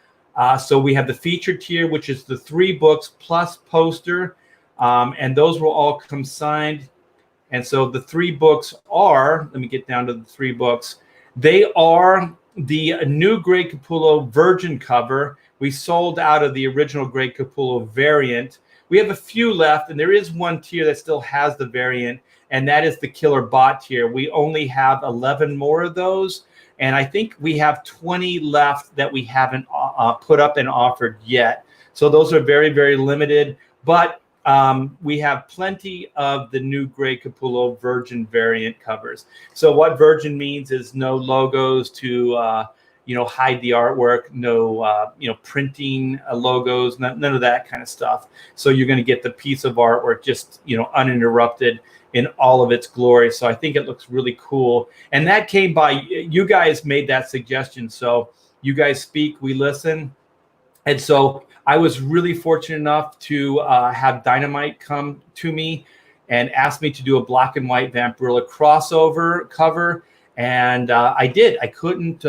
So we have the featured tier, which is the 3 books plus poster, and those will all come signed. And so the 3 books are, let me get down to the 3 books. They are the new Greg Capullo Virgin cover. We sold out of the original Greg Capullo variant. We have a few left, and there is one tier that still has the variant, and that is the Killer Bot tier. We only have 11 more of those, and I think we have 20 left that we haven't put up and offered yet. So those are very, very limited, but we have plenty of the new Greg Capullo Virgin variant covers. So what Virgin means is no logos to hide the artwork, no printing logos, none of that kind of stuff. So you're going to get the piece of artwork just uninterrupted in all of its glory. So I think it looks really cool. And that came by, you guys made that suggestion. So you guys speak, we listen. And so I was really fortunate enough to have Dynamite come to me and ask me to do a black and white Vampirilla crossover cover, and I did. I couldn't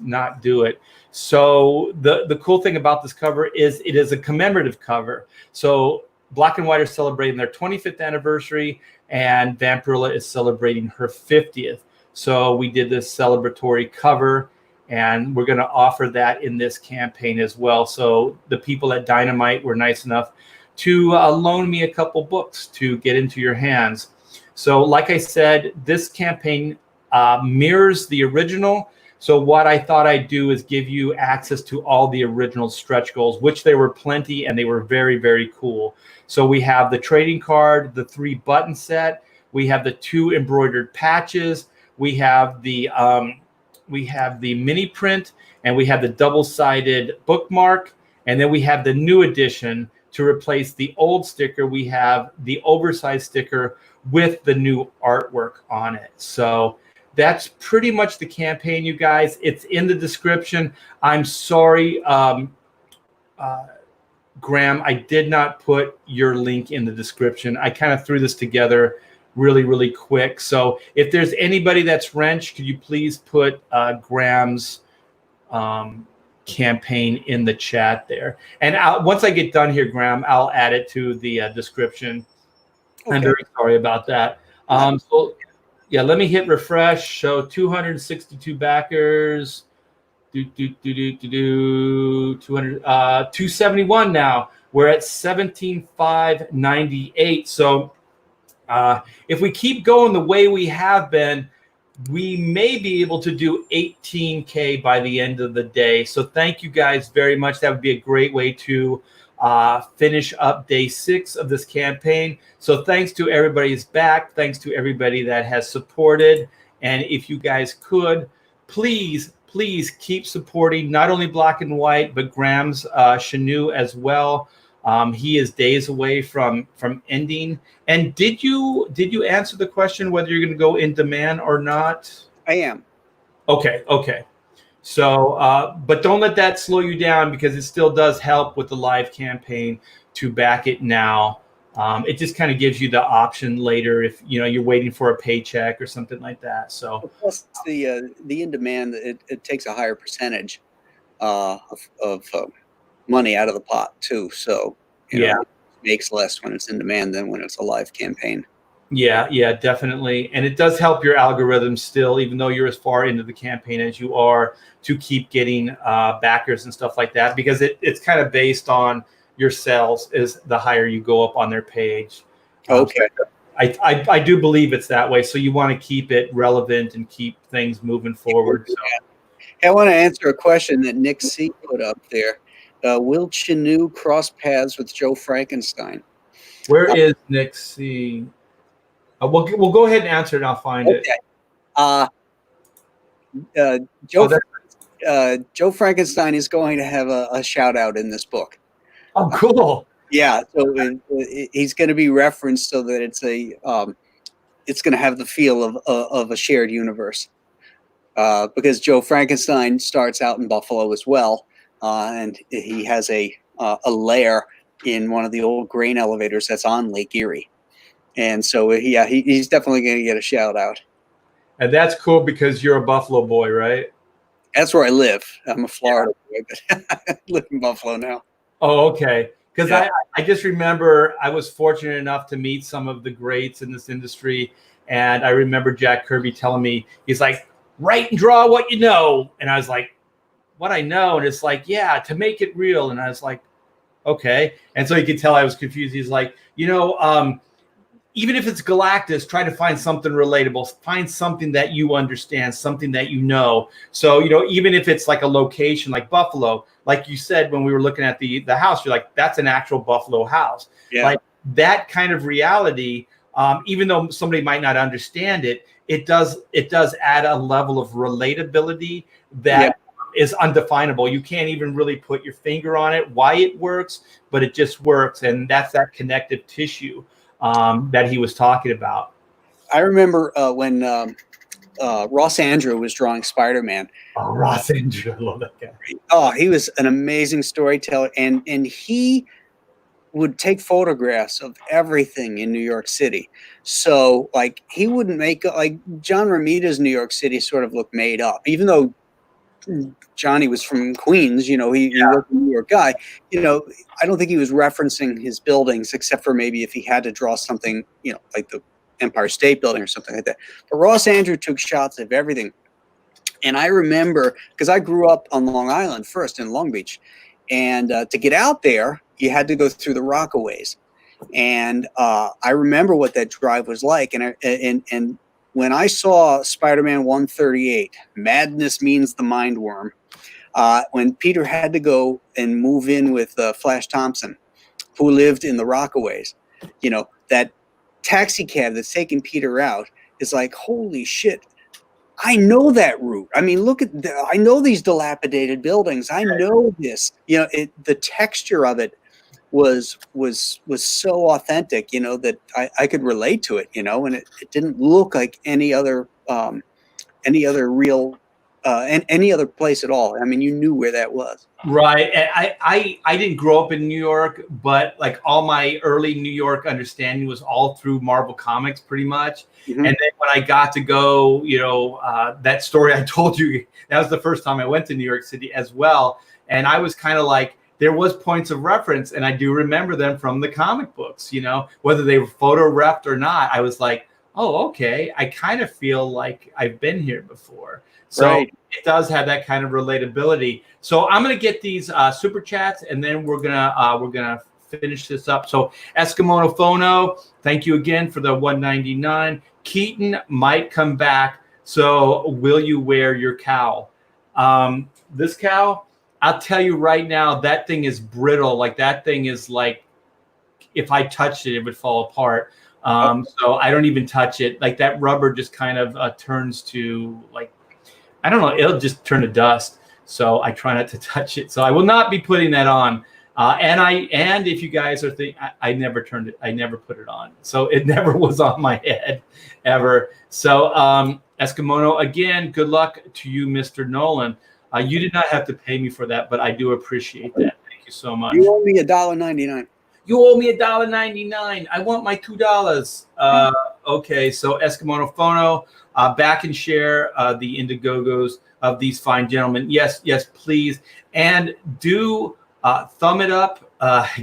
not do it. So the cool thing about this cover is it is a commemorative cover. So Black and White are celebrating their 25th anniversary, and Vampirilla is celebrating her 50th. So we did this celebratory cover, and we're going to offer that in this campaign as well. So the people at Dynamite were nice enough to loan me a couple books to get into your hands. So like I said, this campaign mirrors the original. So what I thought I'd do is give you access to all the original stretch goals, which there were plenty, and they were very, very cool. So we have the trading card, the 3 button set. We have the 2 embroidered patches. We have the mini print, and we have the double-sided bookmark, and then we have the new edition to replace the old sticker. We have the oversized sticker with the new artwork on it. So that's pretty much the campaign, you guys. It's in the description. I'm sorry, Graham, I did not put your link in the description. I kind of threw this together really, really quick. So if there's anybody that's wrenched, could you please put Graham's campaign in the chat there? And once I get done here, Graham, I'll add it to the description. Okay. I'm very sorry about that. So yeah, let me hit refresh. So 262 backers. 271 now. We're at 17,598. So if we keep going the way we have been, we may be able to do 18K by the end of the day. So thank you guys very much. That would be a great way to finish up day 6 of this campaign. So thanks to everybody's back. Thanks to everybody that has supported. And if you guys could, please keep supporting not only Black and White, but Graham's Shanu as well. He is days away from ending. And did you answer the question whether you're going to go in demand or not? I am. Okay. So, but don't let that slow you down, because it still does help with the live campaign to back it now. It just kind of gives you the option later if you're waiting for a paycheck or something like that. So plus the in demand, it takes a higher percentage of money out of the pot too. So it makes less when it's in demand than when it's a live campaign. Yeah, definitely. And it does help your algorithm still, even though you're as far into the campaign as you are, to keep getting backers and stuff like that, because it's kind of based on your sales is the higher you go up on their page. Okay. So I do believe it's that way. So you want to keep it relevant and keep things moving forward. So. I want to answer a question that Nick C put up there. Will Shanu cross paths with Joe Frankenstein? Where is Nick C? We'll go ahead and answer it, and I'll find it. Joe Frankenstein is going to have a shout out in this book. Oh, cool. Yeah, so he's going to be referenced so that it's going to have the feel of a shared universe. Because Joe Frankenstein starts out in Buffalo as well, and he has a lair in one of the old grain elevators that's on Lake Erie, and so yeah, he's definitely going to get a shout out. And that's cool because you're a Buffalo boy, right? That's where I live. I'm a Florida boy, but I live in Buffalo now. Oh, okay. Because Yeah. I just remember I was fortunate enough to meet some of the greats in this industry. And I remember Jack Kirby telling me, he's like, write and draw what you know. And I was like, what I know? And it's like, yeah, to make it real. And I was like, okay. And so you could tell I was confused. He's like, even if it's Galactus, try to find something relatable, find something that you understand, something that you know. So, even if it's like a location like Buffalo, like you said, when we were looking at the house, you're like, that's an actual Buffalo house. Yeah. Like that kind of reality, even though somebody might not understand it, it does add a level of relatability that is undefinable. You can't even really put your finger on it, why it works, but it just works. And that's that connective tissue that he was talking about. I remember when Ross Andru was drawing Spider-Man. Oh, Ross Andru, I love that guy. Oh, he was an amazing storyteller, and he would take photographs of everything in New York City. So, like, he wouldn't make like John Romita's New York City sort of looked made up, even though Johnny was from Queens, he was a New York guy. I don't think he was referencing his buildings except for maybe if he had to draw something, like the Empire State Building or something like that. But Ross Andru took shots of everything. And I remember, because I grew up on Long Island first in Long Beach, and to get out there, you had to go through the Rockaways. And I remember what that drive was like. And when I saw Spider-Man 138, Madness Means the Mind Worm, when Peter had to go and move in with Flash Thompson, who lived in the Rockaways, that taxi cab that's taking Peter out is like, holy shit, I know that route. I mean, I know these dilapidated buildings. I know this. The texture of it was so authentic, that I could relate to it, and it didn't look like any other real any other place at all. I mean, you knew where that was. Right. And I didn't grow up in New York, but like all my early New York understanding was all through Marvel Comics pretty much. Mm-hmm. And then when I got to go, that story I told you, that was the first time I went to New York City as well. And I was kind of like, there was points of reference, and I do remember them from the comic books, whether they were photo repped or not. I was like, oh, okay, I kind of feel like I've been here before. So right. It does have that kind of relatability. So I'm going to get these super chats, and then we're gonna finish this up. So Eskimo Phono, thank you again for the $1.99. Keaton might come back. So will you wear your cowl? This cowl, I'll tell you right now, that thing is brittle. Like that thing is like, if I touched it, it would fall apart. So I don't even touch it. Like that rubber just kind of turns to like, I don't know, it'll just turn to dust. So I try not to touch it. So I will not be putting that on. And if you guys are thinking, I never put it on. So it never was on my head ever. So Eskimono, again, good luck to you, Mr. Nolan. You did not have to pay me for that, but I do appreciate that. Thank you so much. You owe me $1.99. You owe me $1.99. I want my $2. Okay, so Eskimo Phono, back and share the Indiegogos of these fine gentlemen. Yes, please. And do thumb it up.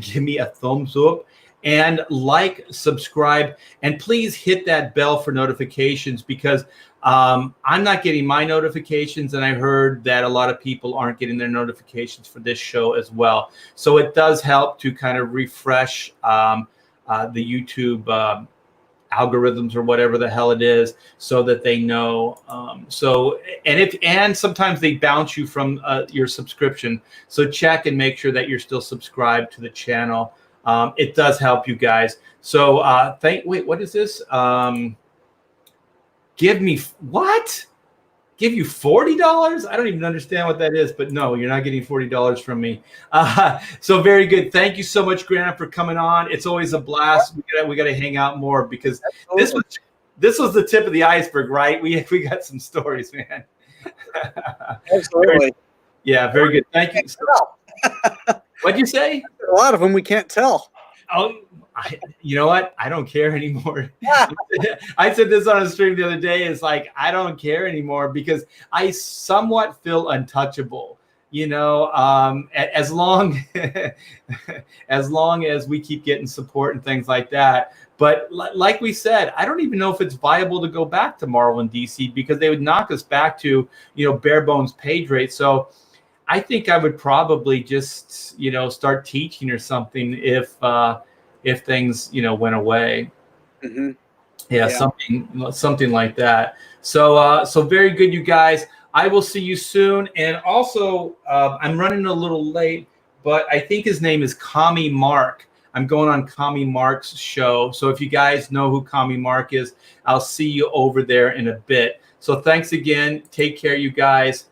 Give me a thumbs up. And like, subscribe, and please hit that bell for notifications, because I'm not getting my notifications, and I heard that a lot of people aren't getting their notifications for this show as well. So it does help to kind of refresh the YouTube algorithms or whatever the hell it is, so that they know. And sometimes they bounce you from your subscription. So check and make sure that you're still subscribed to the channel. It does help you guys. So wait, what is this? Give me what? give you $40? I don't even understand what that is, but no, you're not getting $40 from me. So very good. Thank you so much, Graham, for coming on. It's always a blast. We got to hang out more because this was the tip of the iceberg, right? We got some stories, man. Absolutely. Yeah, very good. Thank you. What'd you say? A lot of them we can't tell. Oh, you know what? I don't care anymore. I said this on a stream the other day. It's like, I don't care anymore because I somewhat feel untouchable, you know, as long as we keep getting support and things like that. But like we said, I don't even know if it's viable to go back to Marvel and DC because they would knock us back to, you know, bare bones page rate. So I think I would probably just, you know, start teaching or something if things, you know, went away. Mm-hmm. Yeah, something like that. So so very good, you guys. I will see you soon. And also, I'm running a little late, but I think his name is Kami Mark. I'm going on Kami Mark's show. So if you guys know who Kami Mark is, I'll see you over there in a bit. So thanks again. Take care, you guys.